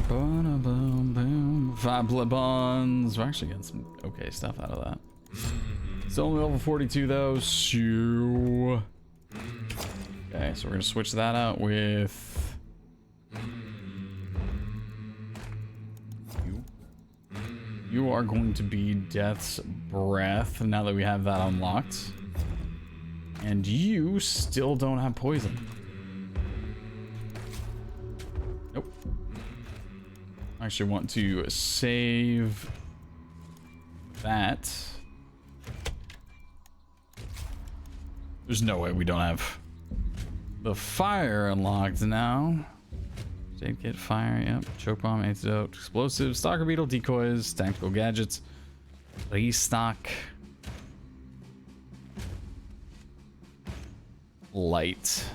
S3: Ba-da-bum-bum. 5 blood bonds. We're actually getting some okay stuff out of that. It's only level 42 though. So. Okay, so we're gonna switch that out with you. You are going to be Death's Breath now that we have that unlocked. And you still don't have poison. Nope. I actually want to save that. There's no way we don't have the fire unlocked now. Jade kit, fire, yep. Choke bomb, antidote, explosives, stalker beetle, decoys, tactical gadgets, restock, light.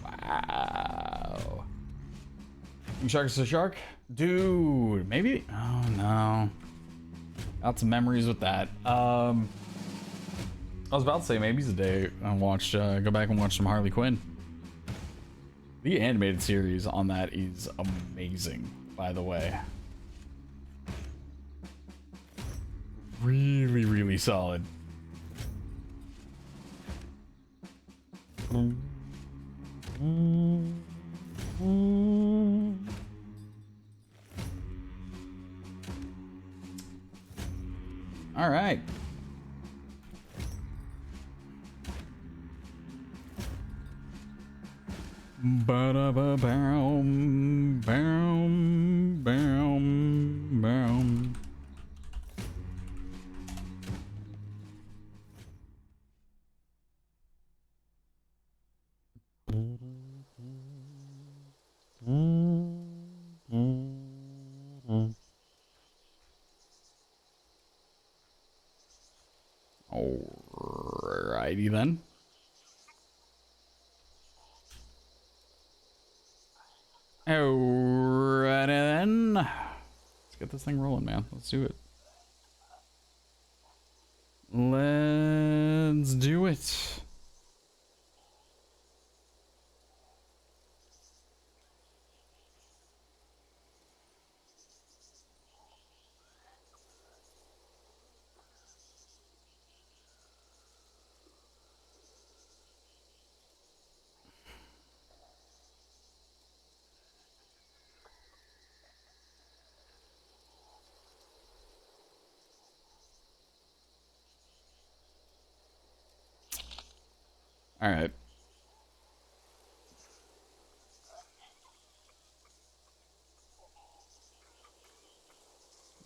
S3: Wow. Shark is a shark? Dude, maybe. Oh no. Got some memories with that. I was about to say maybe it's a day I watch, go back and watch some Harley Quinn. The animated series on that is amazing, by the way. Really, really solid. All right. Ba-da-ba-boom, boom, boom, boom. Alrighty then. Alrighty then. Let's get this thing rolling, man. Let's do it. Let's do it. All right.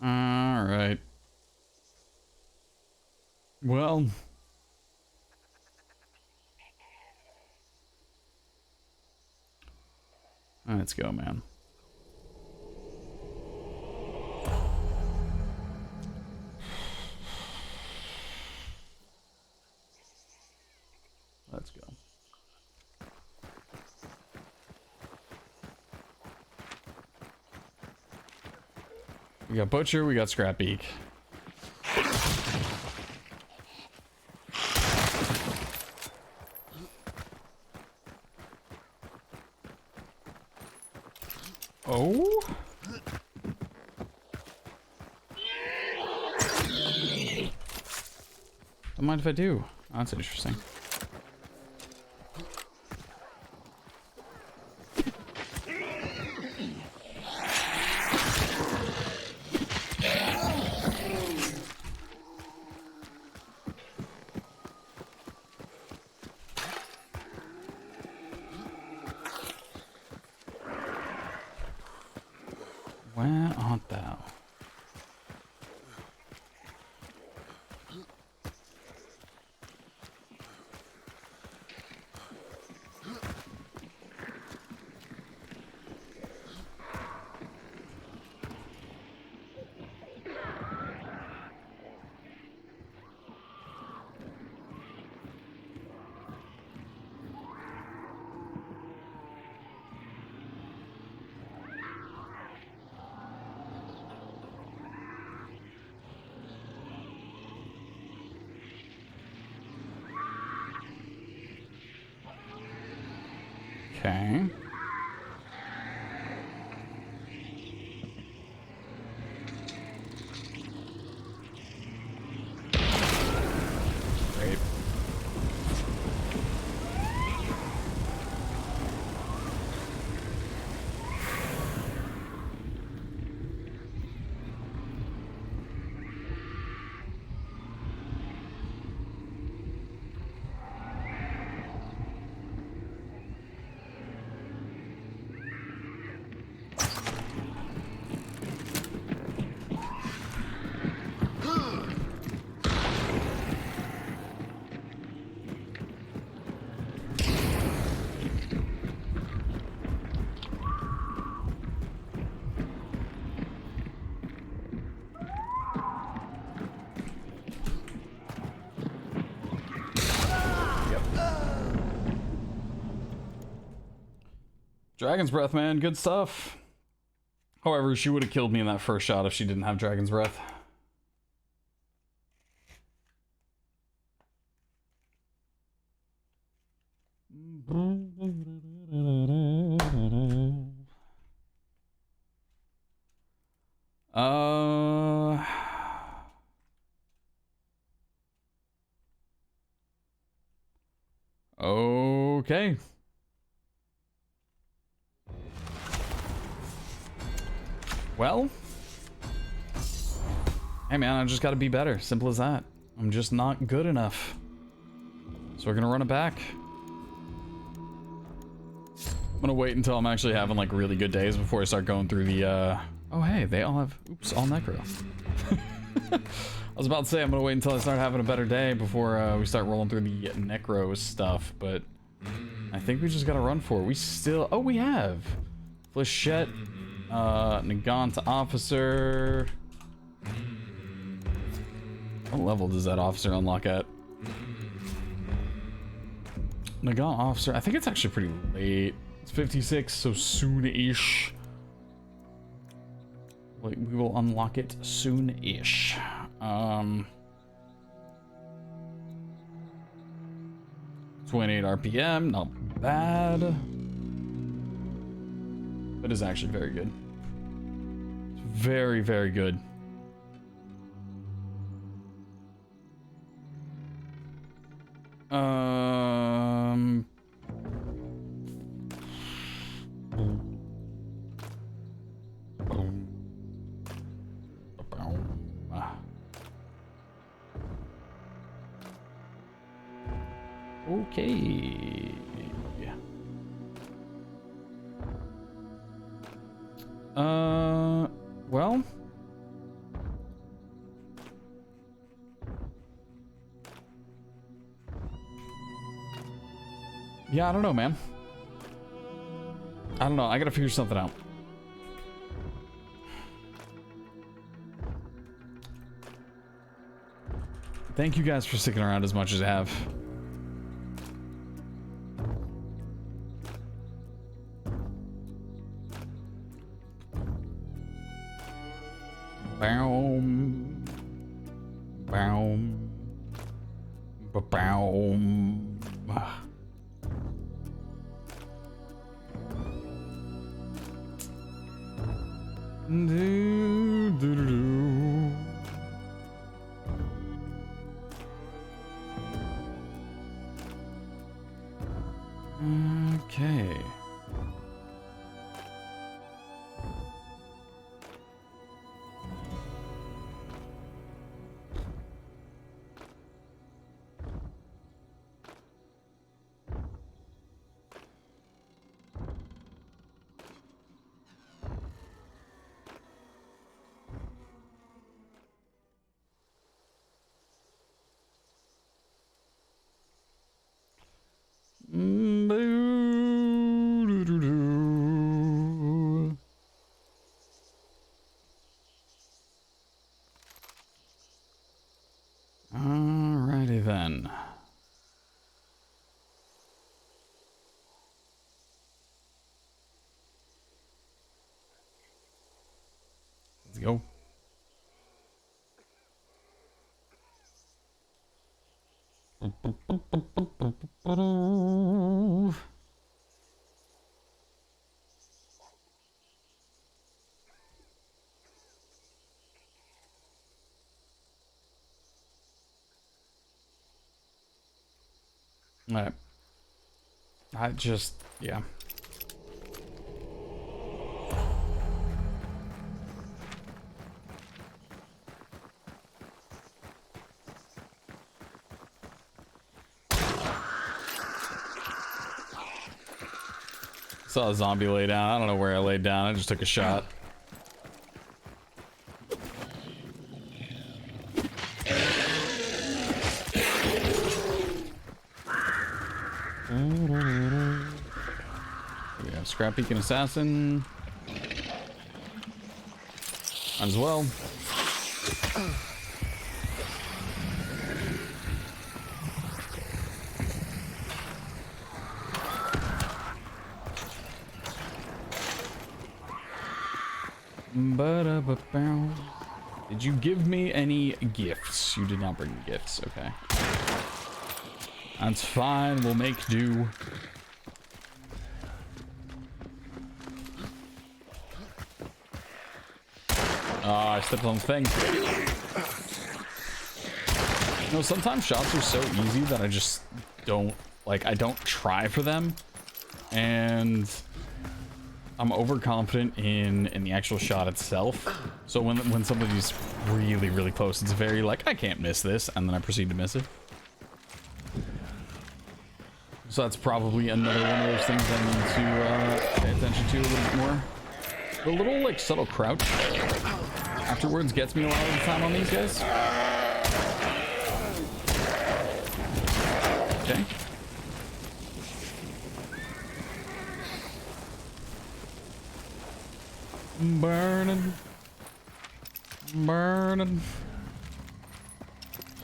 S3: All right. Well, let's go, man. Let's go. We got Butcher, we got Scrapbeak. Oh? Don't mind if I do. Oh, that's interesting. Where art thou? Okay. Great. Dragon's Breath, man. Good stuff. However, she would have killed me in that first shot if she didn't have Dragon's Breath. Okay. Well, hey man, I just gotta be better. Simple as that. I'm just not good enough. So we're gonna run it back. I'm gonna wait until I'm actually having like really good days before I start going through the oh hey, they all have, oops, all necro. I was about to say I'm gonna wait until I start having a better day before we start rolling through the necro stuff, but I think we just gotta run for it. We still, oh, we have Flechette, Nagant Officer. What level does that officer unlock at? Nagant Officer, I think it's actually pretty late. It's 56, so soon-ish. Like, we will unlock it soon-ish. 28 RPM, not bad. But it's actually very good. It's very, very good. Okay. Well. Yeah, I don't know, man. I don't know. I gotta figure something out. Thank you guys for sticking around as much as I have. Boom. Boom. Boom. Do, do, do, do. Okay. Boo-doo-doo. Alrighty then. Let's go. Alright. Yeah. Saw a zombie lay down. I don't know where I laid down. I just took a shot. We have Scrap Beacon Assassin. Might as well. Ba-da-ba-bow. Did you give me any gifts? You did not bring me gifts. Okay. That's fine. We'll make do. Ah, I stepped on the thing. You know, sometimes shots are so easy that I just don't, like, I don't try for them. And I'm overconfident in the actual shot itself. So when somebody's really, really close, it's very like, I can't miss this, and then I proceed to miss it. So that's probably another one of those things I need to pay attention to a little bit more. The little like subtle crouch afterwards gets me a lot of the time on these guys. Okay. Burning. Burning.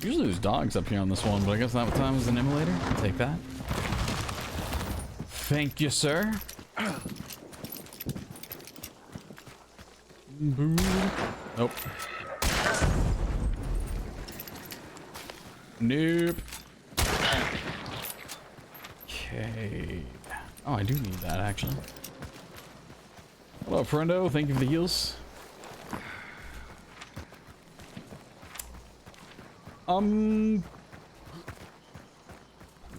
S3: Usually there's dogs up here on this one, but I guess that time is an immolator. I'll take that. Thank you, sir. Nope. Nope. Okay. Oh, I do need that, actually. Hello, friendo. Thank you for the heals.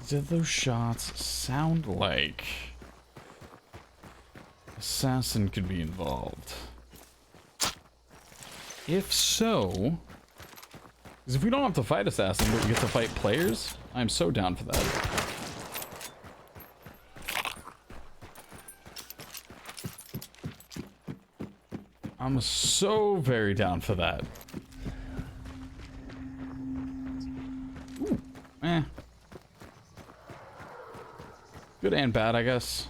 S3: Did those shots sound like Assassin could be involved? If so, because if we don't have to fight Assassin, but we get to fight players, I'm so down for that. I'm so very down for that. Ooh, eh. Good and bad, I guess.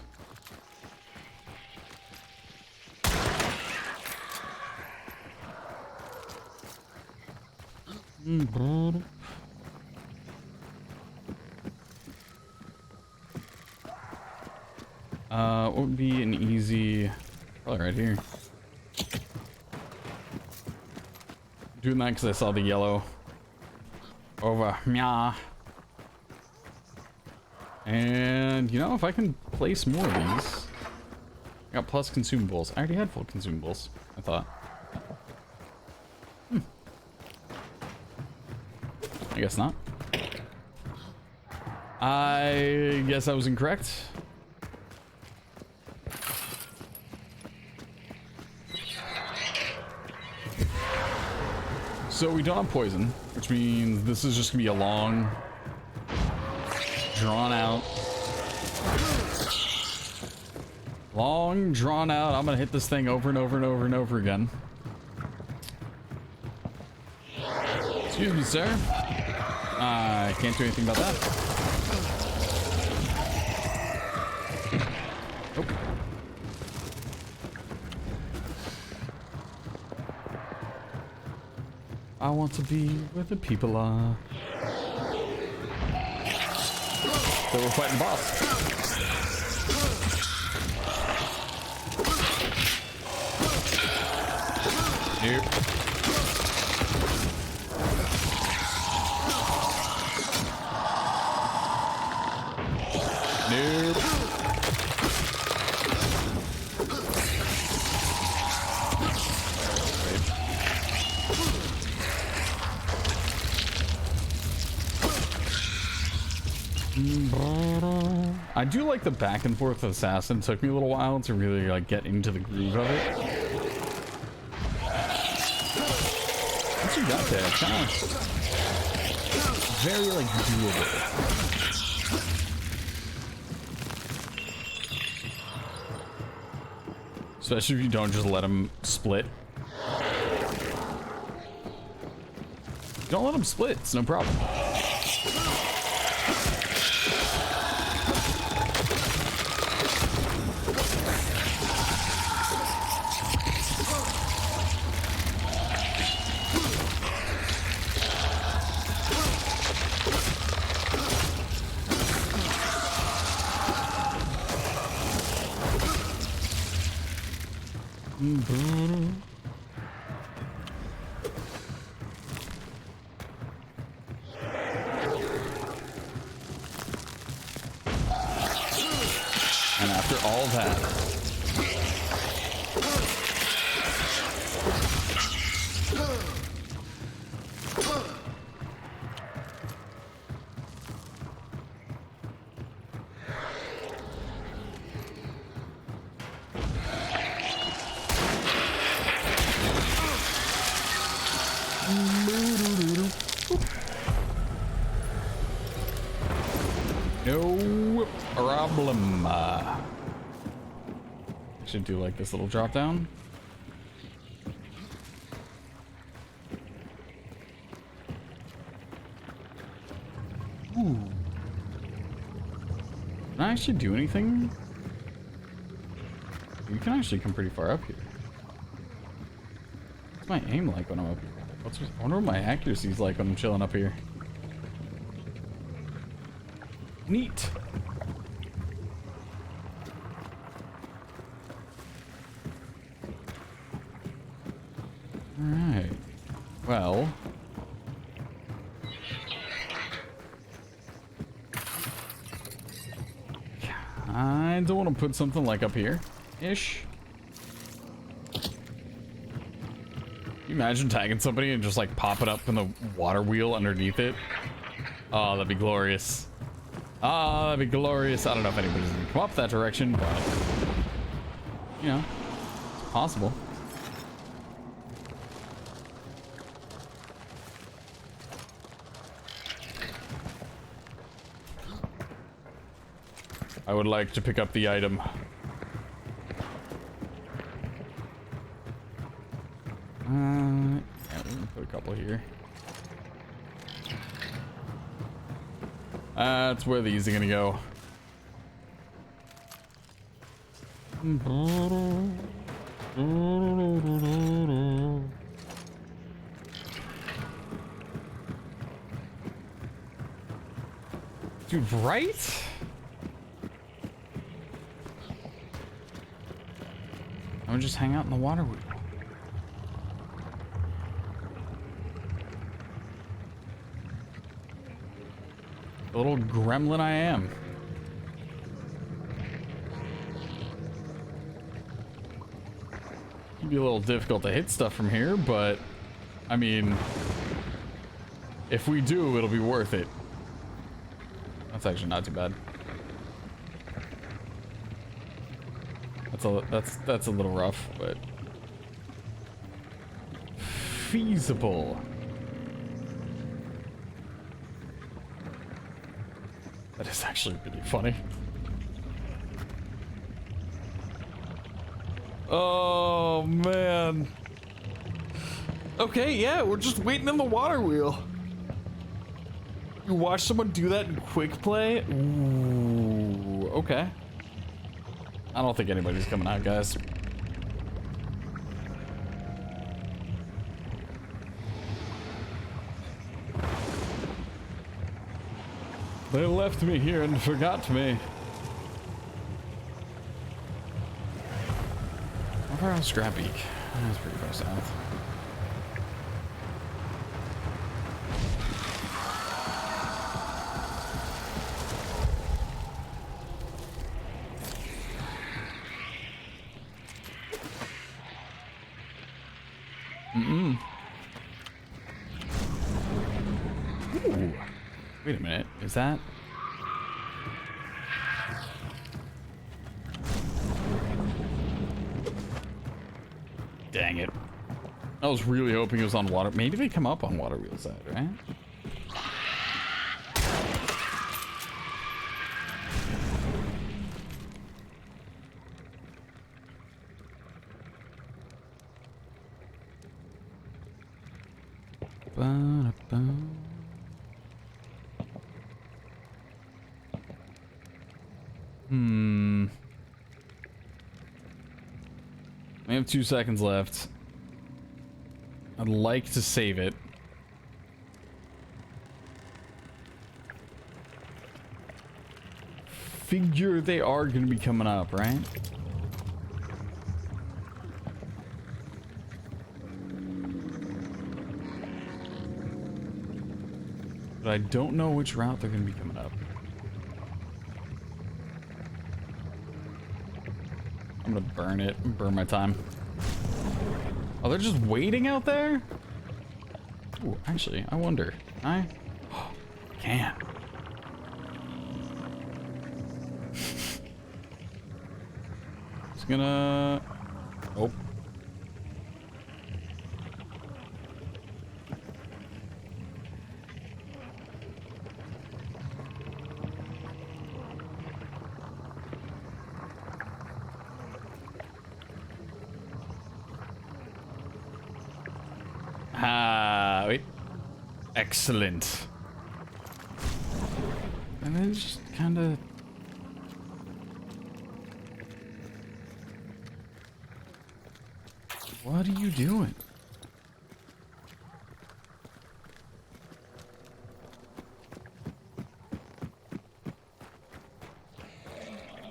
S3: What would be an easy... Probably right here. Doing that because I saw the yellow over meow. And you know, if I can place more of these, I got plus consumables. I already had full consumables, I thought. I guess not. I guess I was incorrect. So we don't have poison, which means this is just gonna be a long, drawn out, I'm gonna hit this thing over and over and over and over again. Excuse me, sir. I can't do anything about that. Nope. I want to be where the people are. So we're fighting the boss. Nope. Nope. I do like the back and forth assassin. It took me a little while to really like get into the groove of it. What you got there? Kind of very like doable. Especially if you don't just let him split. Don't let him split, it's no problem. And after all that, no problem. Should do like this little drop down. Ooh. Can I actually do anything? You can actually come pretty far up here. What's my aim like when I'm up here? I wonder what my accuracy is like when I'm chilling up here. Neat. Alright. Well. I don't want to put something like up here-ish. Can you imagine tagging somebody and just like pop it up in the water wheel underneath it? Oh, that'd be glorious. Ah, that'd be glorious. I don't know if anybody's gonna come up that direction, but you know, it's possible. I would like to pick up the item. Yeah, we're gonna put a couple here. That's where these are gonna go. Dude, right? I would just hang out in the water wheel. Little gremlin I am. It'd be a little difficult to hit stuff from here, but I mean, if we do, it'll be worth it. That's actually not too bad. That's a little rough, but feasible. That is actually really funny. Oh man. Okay, yeah, we're just waiting in the water wheel. You watch someone do that in quick play? Ooh, okay. I don't think anybody's coming out, guys. They left me here and forgot me. How far out Scrapbeak? That's pretty far south. Ooh. Wait a minute. Is that? Dang it. I was really hoping it was on water. Maybe they come up on water wheel side, right? We have 2 seconds left. I'd like to save it. Figure they are going to be coming up, right? But I don't know which route they're going to be coming up. I'm gonna burn it, burn my time. Oh, they're just waiting out there? Ooh, actually, I wonder. I can. It's gonna. Oh. Wait. Excellent. And then just kind of. What are you doing?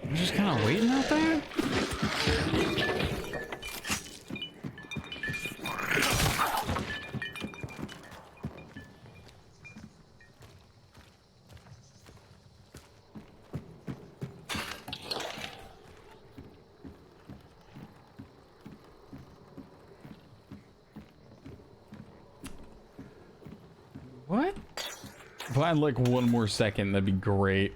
S3: You're just kind of waiting out there? What? If I had like 1 more second, that'd be great.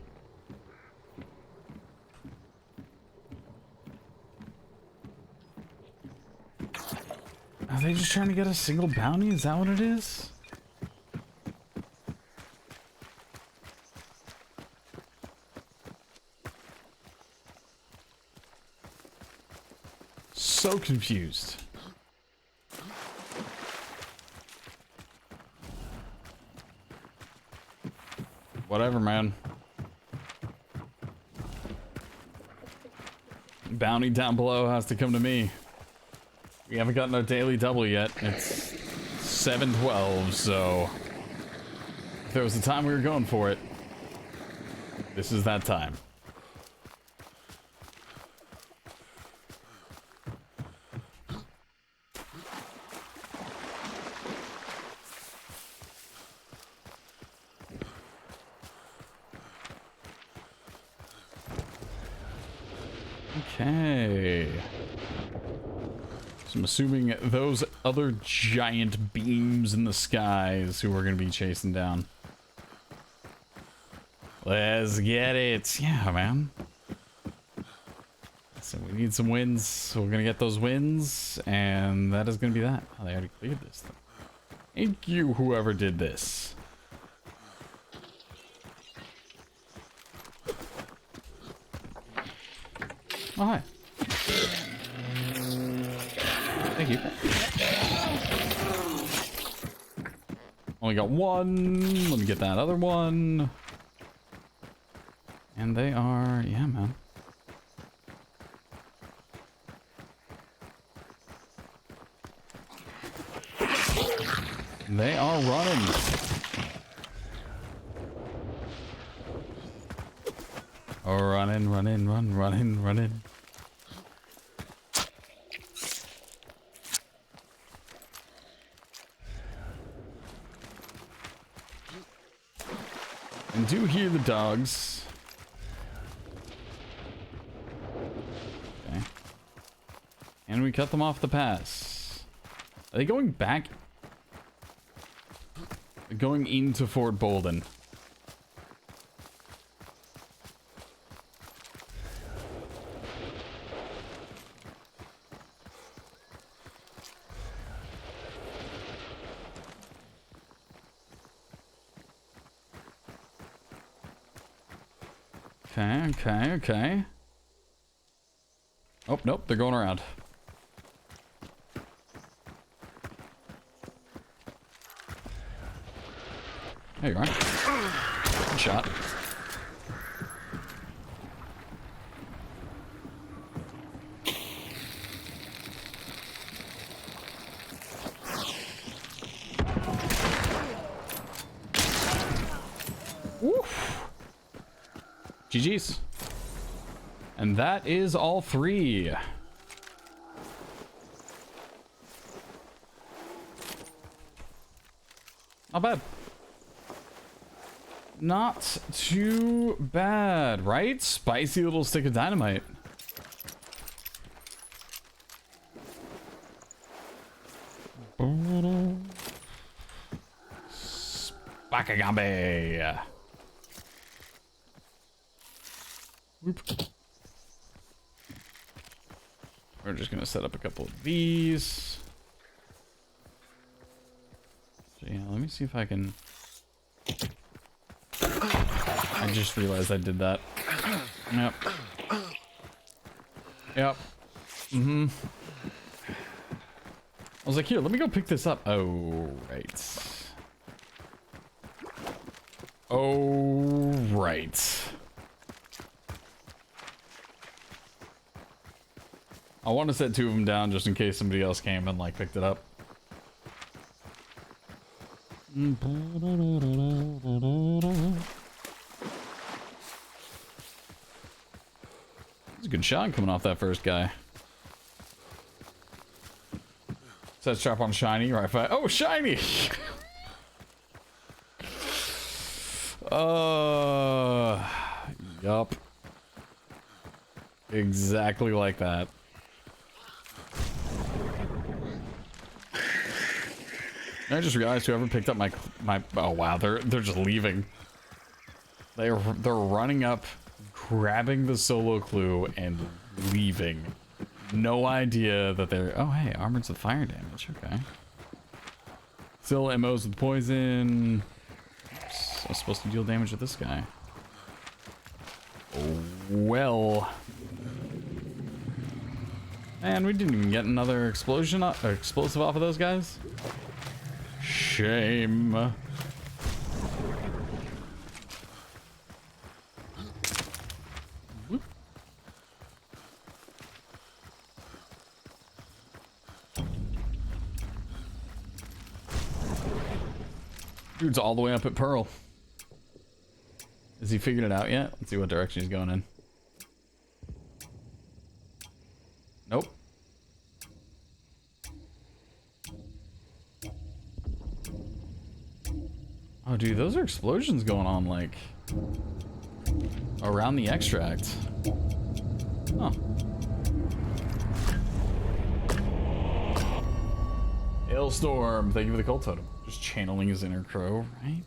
S3: Are they just trying to get a single bounty? Is that what it is? So confused. Whatever, man. Bounty down below has to come to me. We haven't gotten our daily double yet. It's 7:12, so if there was a time we were going for it, this is that time. Okay. So I'm assuming those other giant beams in the skies who we're going to be chasing down. Let's get it. Yeah, man. So we need some wins. So we're going to get those wins. And that is going to be that. Oh, they already cleared this thing. Thank you, whoever did this. Oh, hi. Thank you. Only got one. Let me get that other one. And they are, yeah, man. They are running. Oh, running. And do hear the dogs. Okay. And we cut them off the pass. Are they going back? They're going into Fort Bolden. Okay. Oh, nope, they're going around. There you are. Good shot. Woof. GG's. And that is all three. Not bad. Not too bad, right? Spicy little stick of dynamite. Spakagambe. Whoop. We're just gonna set up a couple of these. So yeah, let me see if I can. I just realized I did that. Yep. Mm-hmm. I was like, here, let me go pick this up. Oh, right. Oh, right. I want to set two of them down just in case somebody else came and like picked it up. It's a good shot coming off that first guy. Sets trap on shiny, right? Oh, shiny! Yup. Exactly like that. I just realized whoever picked up my oh wow, they're just leaving. They're running up, grabbing the solo clue and leaving. No idea that they're oh hey, armors with fire damage, okay. Still MOs with poison. Oops, I was supposed to deal damage to this guy. Oh well. Man, we didn't even get another explosion or explosive off of those guys. Shame. Whoop. Dude's all the way up at Pearl. Has he figured it out yet? Let's see what direction he's going in. Nope. Oh, dude, those are explosions going on, like, around the extract. Oh. Hailstorm, thank you for the cult totem. Just channeling his inner crow, right?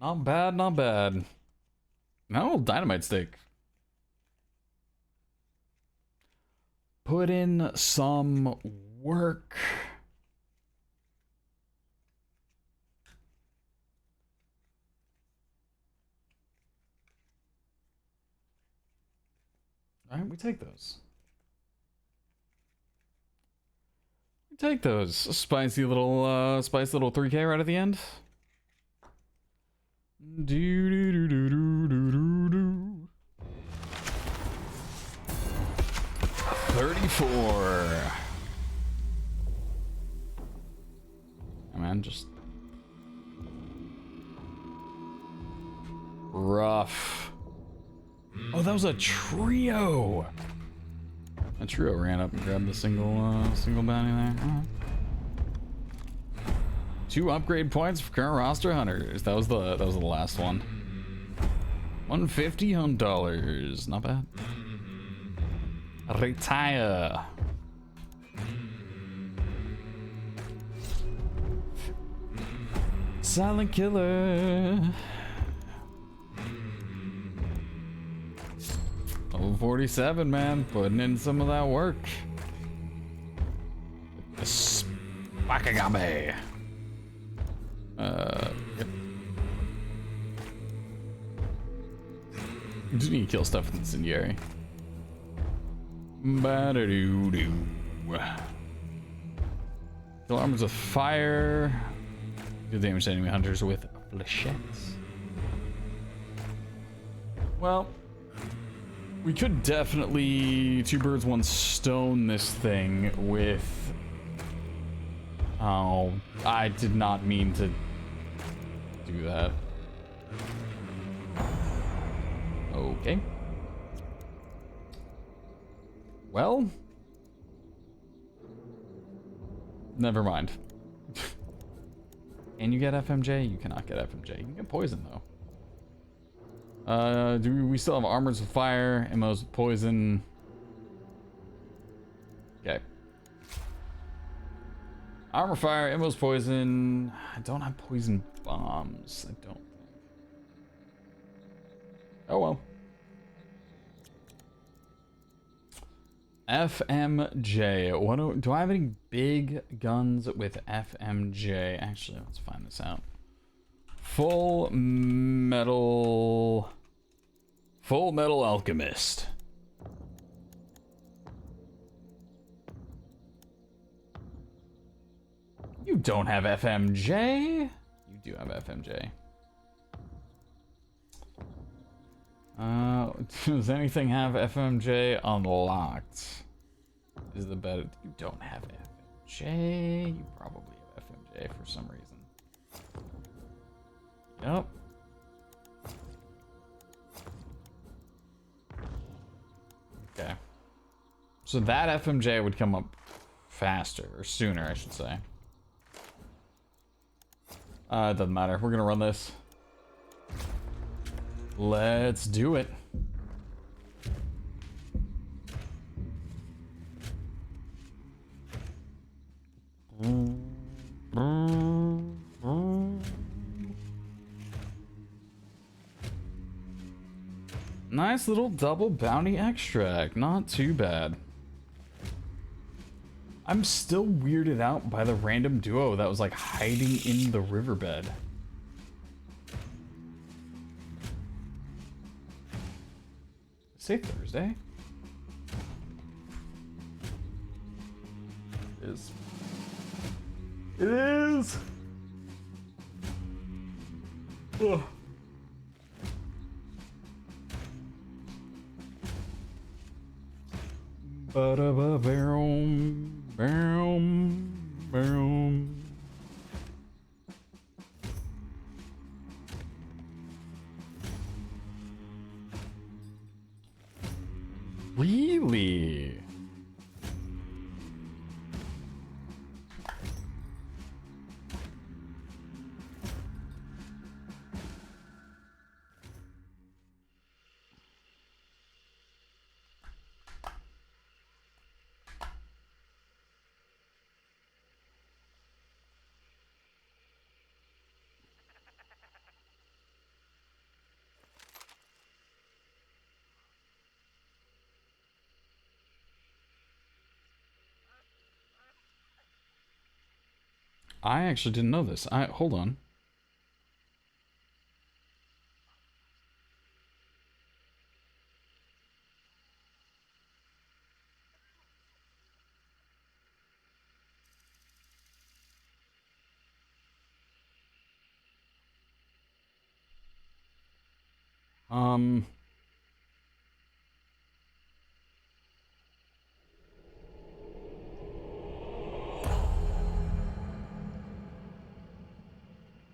S3: Not bad, not bad. No, dynamite stick. Put in some work. All right, we take those. We take those. A spicy little 3K right at the end. Do do do do do do do do. 34. Hey man, just rough. Oh, that was a trio. A trio ran up and grabbed the single bounty there. Oh. 2 upgrade points for current roster hunters. That was the last one. $150. Not bad. Retire. Silent killer. Level 47, man. Putting in some of that work. Spakagabe. Yep. You just need to kill stuff with incendiary. Ba-da-doo-doo. Kill armors with fire. Deal damage to enemy hunters with flechettes. Well, we could definitely 2 birds, 1 stone this thing with... Oh, I did not mean to do that. Okay. Well, never mind. Can you get FMJ? You cannot get FMJ. You can get poison though. Do we still have armors with fire, MOs with poison? Okay. Armor fire, MOs poison. I don't have poison bombs. I don't think. Oh well. FMJ. What do I have any big guns with FMJ? Actually, let's find this out. Full metal alchemist. You don't have FMJ? You do have FMJ. Does anything have FMJ unlocked? Is the bet you don't have FMJ? You probably have FMJ for some reason. Yep. Okay. So that FMJ would come up faster, or sooner, I should say. It doesn't matter. We're gonna run this. Let's do it. Nice little double bounty extract. Not too bad. I'm still weirded out by the random duo that was like hiding in the riverbed. Say Thursday? It is. It is! Ugh. Ba-da-ba-boom, boom, boom. Really? I actually didn't know this. Hold on.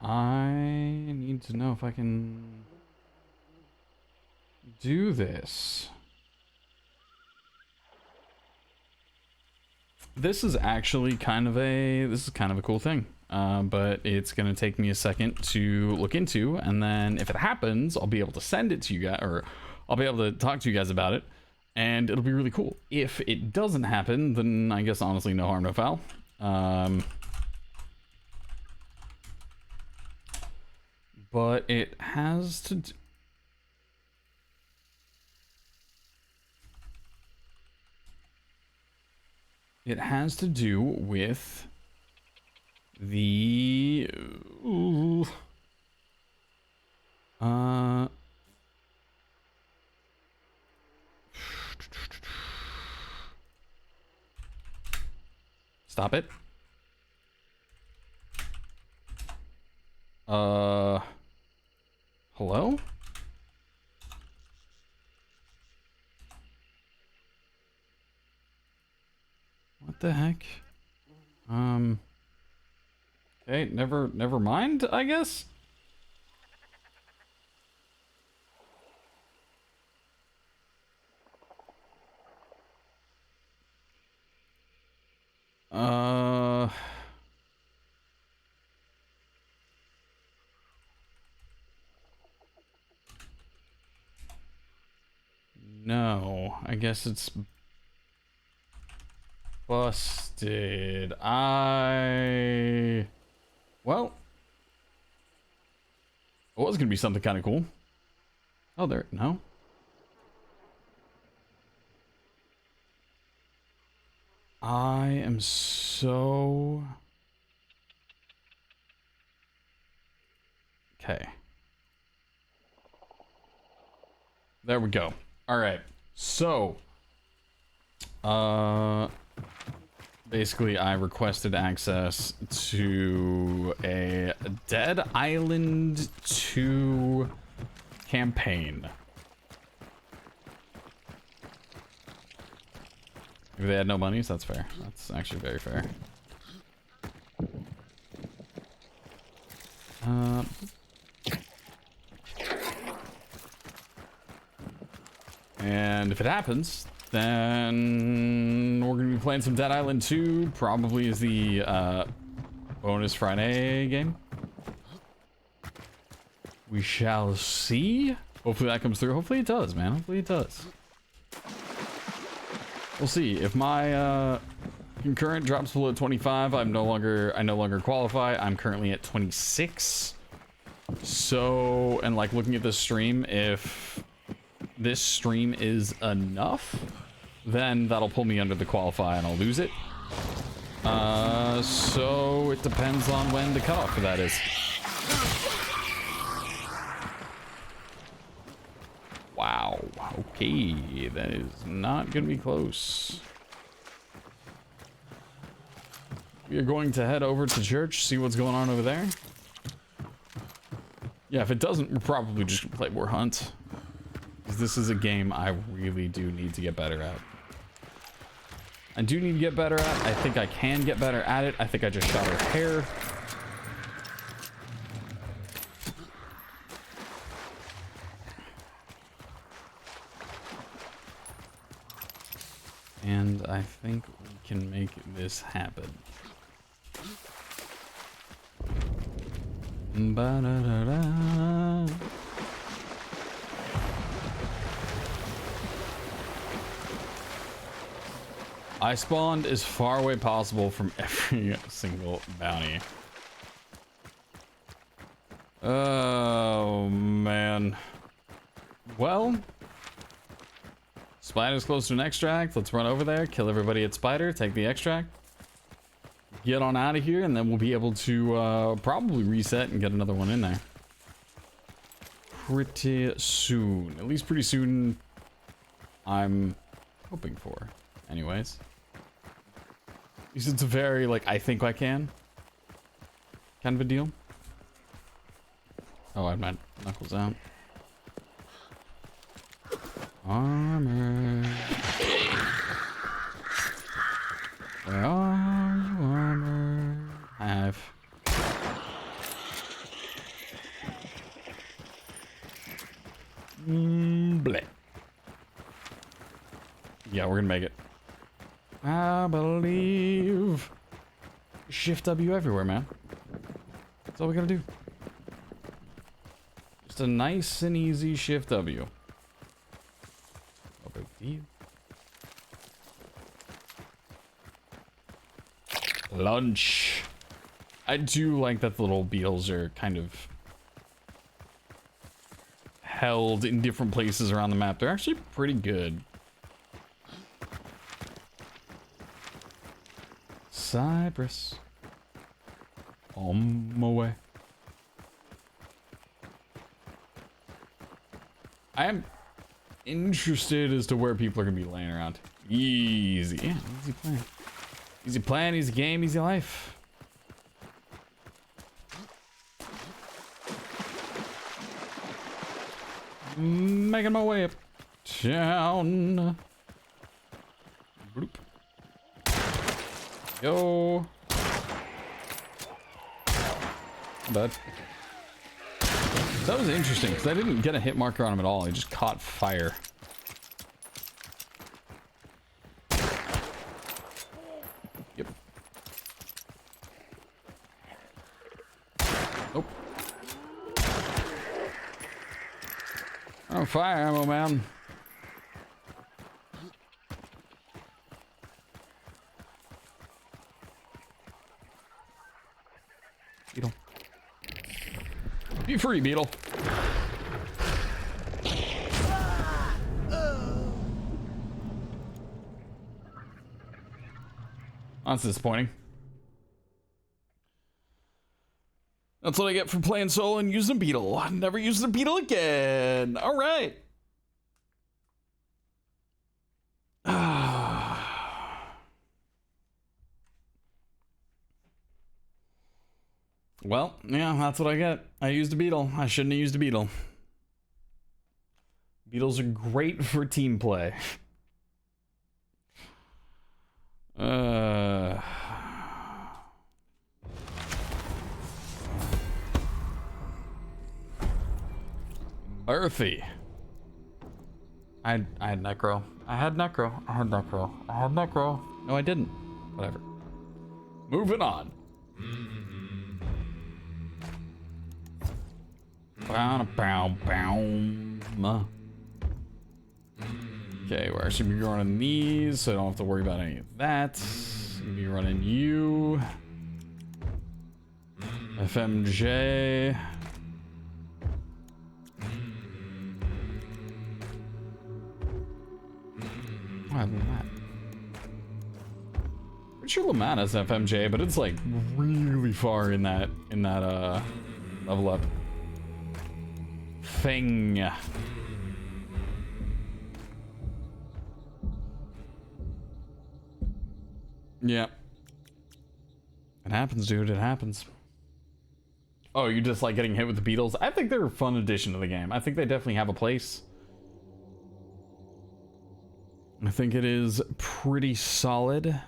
S3: I need to know if I can do this. This is actually kind of a cool thing. But it's gonna take me a second to look into, and then if it happens, I'll be able to send it to you guys, or I'll be able to talk to you guys about it, and it'll be really cool. If it doesn't happen, then I guess honestly no harm, no foul. But it has to do... It has to do with the... Stop it. Hello? What the heck? Okay, never mind, I guess? No, I guess it's busted. Well, it was gonna be something kind of cool. Oh, no. I am so... Okay. There we go. All right. So, basically I requested access to a Dead Island 2 campaign. If they had no monies, that's fair. That's actually very fair. And if it happens, then we're gonna be playing some Dead Island 2, probably is the bonus Friday game. We shall see. Hopefully that comes through. Hopefully it does, man. Hopefully it does. We'll see. If my concurrent drops below 25, I no longer qualify. I'm currently at 26. So, and like looking at this stream, if this stream is enough, then that'll pull me under the qualify and I'll lose it. So it depends on when the cutoff for that is. Wow. Okay, that is not gonna be close. We are going to head over to church, see what's going on over there. Yeah, if it doesn't, we're probably just gonna play more Hunt. Because this is a game I really do need to get better at. I do need to get better at. I think I can get better at it. I think I just shot her hair. And I think we can make this happen. Ba-da-da-da. I spawned as far away possible from every single bounty. Oh, man. Well, Spider's close to an extract. Let's run over there, kill everybody at Spider, take the extract. get on out of here, and then we'll be able to probably reset and get another one in there pretty soon. At least pretty soon, I'm hoping for. Anyways. Because it's a very, like, I think I can kind of a deal. Oh, I have my knuckles out. Armor. Where are you, armor? I have. Bleh. Yeah, we're gonna make it. I believe. Shift W everywhere, man. That's all we gotta do. Just a nice and easy Shift W. No big deal. Lunch. I do like that the little beetles are kind of held in different places around the map. They're actually pretty good. Cypress. On my way. I am interested as to where people are gonna be laying around. Easy. Yeah, easy plan. Easy plan, easy game, easy life. Making my way up town. Bloop. Yo. Bad. That was interesting because I didn't get a hit marker on him at all. He just caught fire. Yep. Nope. Oh, fire ammo, man. Beetle. Be free, Beetle. That's disappointing. That's what I get for playing solo and using a Beetle. Never using a Beetle again. All right. Well, yeah, that's what I get. I used a Beetle. I shouldn't have used a Beetle. Beetles are great for team play. Earthy. I had Necro. I had Necro. I had Necro. I had Necro. No, I didn't. Whatever. Moving on. Okay, we're actually gonna be running these, so I don't have to worry about any of that. Gonna be running you. FMJ. Why Lamat? Pretty sure Lamat has FMJ, but it's like really far in that level up thing. Yeah. It happens, dude. It happens. Oh, you just like getting hit with the beetles? I think they're a fun addition to the game. I think they definitely have a place. I think it is pretty solid.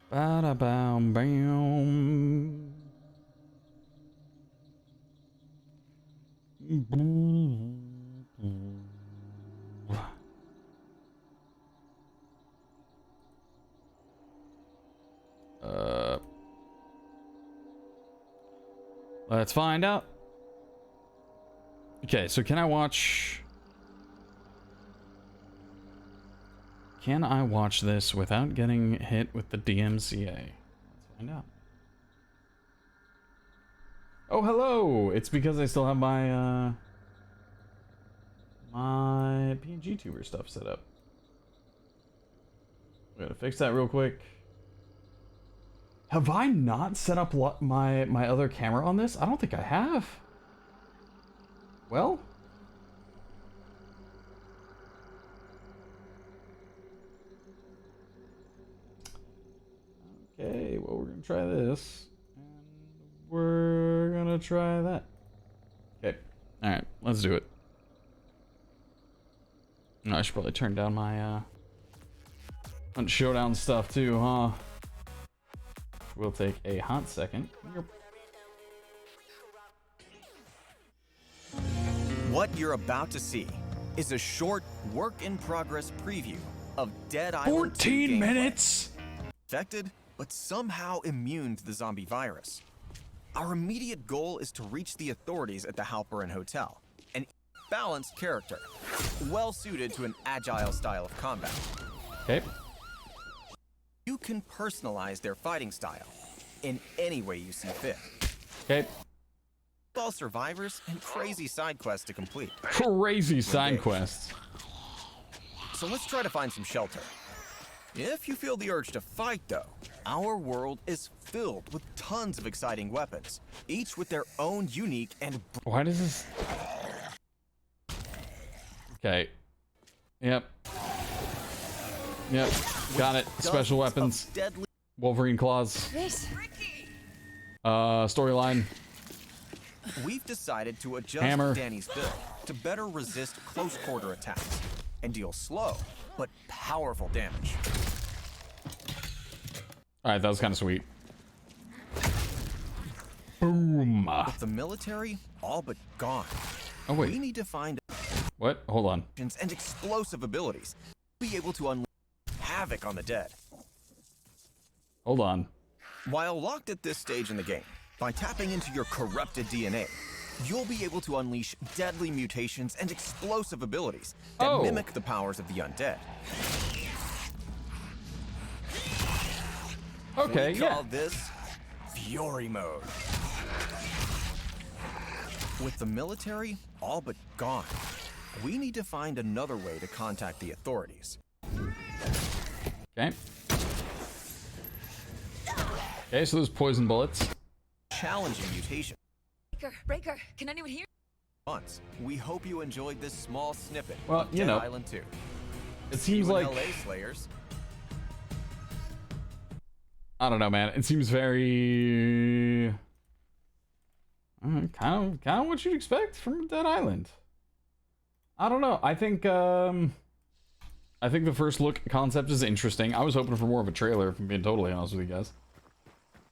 S3: Ba-da-bam-bam. Let's find out. Okay, so can I watch this without getting hit with the DMCA? Let's find out. Oh, hello! It's because I still have my my PNG tuber stuff set up. We gotta fix that real quick. Have I not set up my other camera on this? I don't think I have. Well. Okay, well, we're gonna try this. And we're gonna try that. Okay. Alright, let's do it. No, I should probably turn down my Hunt Showdown stuff too, huh? We'll take a hot second.
S5: What you're about to see is a short work-in-progress preview of Dead Island 2
S3: 14
S5: gameplay.
S3: minutes!
S5: Infected, but somehow immune to the zombie virus. Our immediate goal is to reach the authorities at the Halperin Hotel. An balanced character, well-suited to an agile style of combat.
S3: Okay.
S5: You can personalize their fighting style in any way you see fit.
S3: Okay.
S5: All survivors and crazy side quests to complete.
S3: Crazy side
S5: Engaged.
S3: quests.
S5: So let's try to find some shelter. If you feel the urge to fight, though, our world is filled with tons of exciting weapons, each with their own unique and...
S3: Why does this... Okay. Yep. Yep. Got it. Special weapons.
S5: Deadly...
S3: Wolverine claws.
S2: This.
S3: Storyline.
S5: We've decided to adjust
S3: Hammer.
S5: Danny's build to better resist close quarter attacks and deal slow but powerful damage.
S3: Alright, that was kind of sweet. Boom.
S5: With the military all but gone,
S3: Oh,
S5: we
S3: wait.
S5: need to find
S3: What? Hold on.
S5: and explosive abilities to be able to unleash havoc on the dead.
S3: Hold on.
S5: While locked at this stage in the game, by tapping into your corrupted DNA, you'll be able to unleash deadly mutations and explosive abilities that
S3: Oh.
S5: mimic the powers of the undead.
S3: Okay,
S5: We
S3: yeah.
S5: call this Fury Mode. With the military all but gone, we need to find another way to contact the authorities.
S3: Okay. Okay, so there's poison bullets.
S5: Challenging mutation.
S2: Breaker, can anyone hear?
S5: Months. We hope you enjoyed this small snippet
S3: Well,
S5: of
S3: you
S5: Dead
S3: know,
S5: Island 2.
S3: It
S5: See you
S3: seems
S5: in
S3: like...
S5: LA, Slayers.
S3: I don't know, man. It seems very... kind of what you'd expect from Dead Island. I don't know. I think the first look concept is interesting. I was hoping for more of a trailer, if I'm being totally honest with you guys.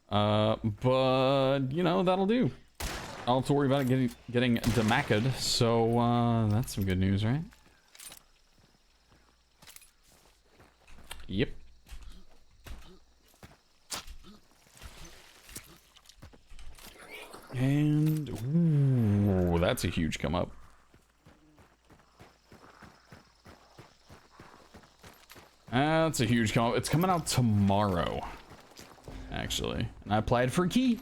S3: But you know, that'll do. I don't have to worry about it getting demaked, so that's some good news, right? Yep. And ooh, that's a huge come up. That's a huge come up. It's coming out tomorrow, actually. And I applied for a key.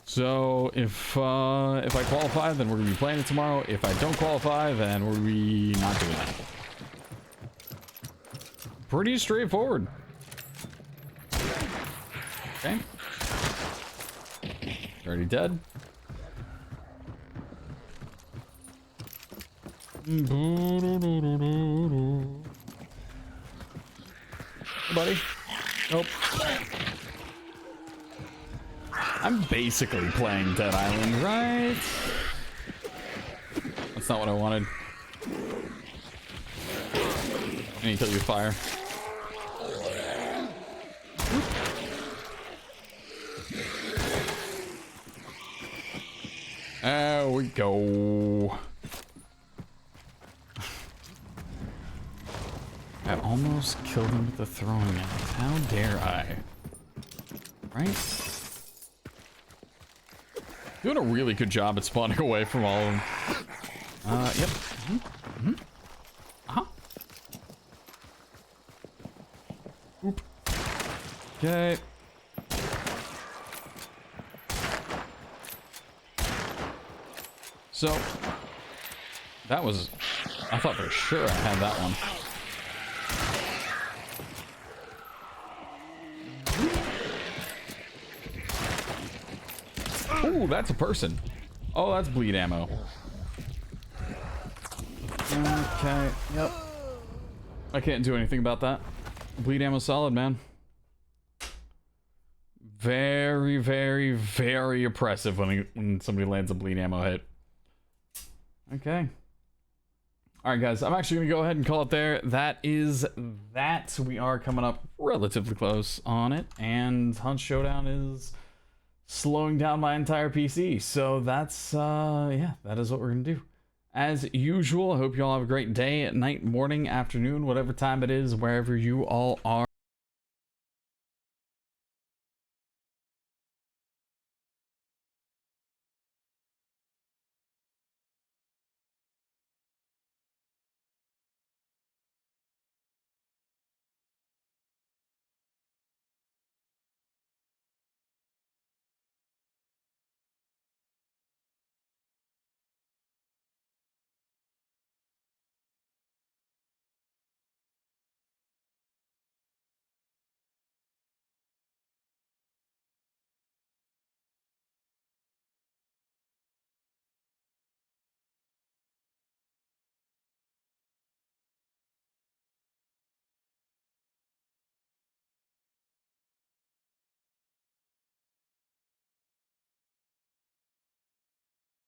S3: So if I qualify, then we're gonna be playing it tomorrow. If I don't qualify, then we're gonna be not doing that. Pretty straightforward. Okay. Already dead. Hey, buddy. Nope. I'm basically playing Dead Island, right? That's not what I wanted. I need to kill you with fire. There we go. I almost killed him with the throwing axe. How dare I? Right? Doing a really good job at spawning away from all of them. Yep. Uh-huh. Oop. Okay. So, that was... I thought for sure I had that one. Ooh, that's a person. Oh, that's bleed ammo. Okay, yep. I can't do anything about that. Bleed ammo solid, man. Very, very, very oppressive when somebody lands a bleed ammo hit. Okay. Alright, guys, I'm actually going to go ahead and call it there. That is that. We are coming up relatively close on it, and Hunt Showdown is slowing down my entire PC. So that's, yeah, that is what we're going to do. As usual, I hope you all have a great day, night, morning, afternoon, whatever time it is, wherever you all are.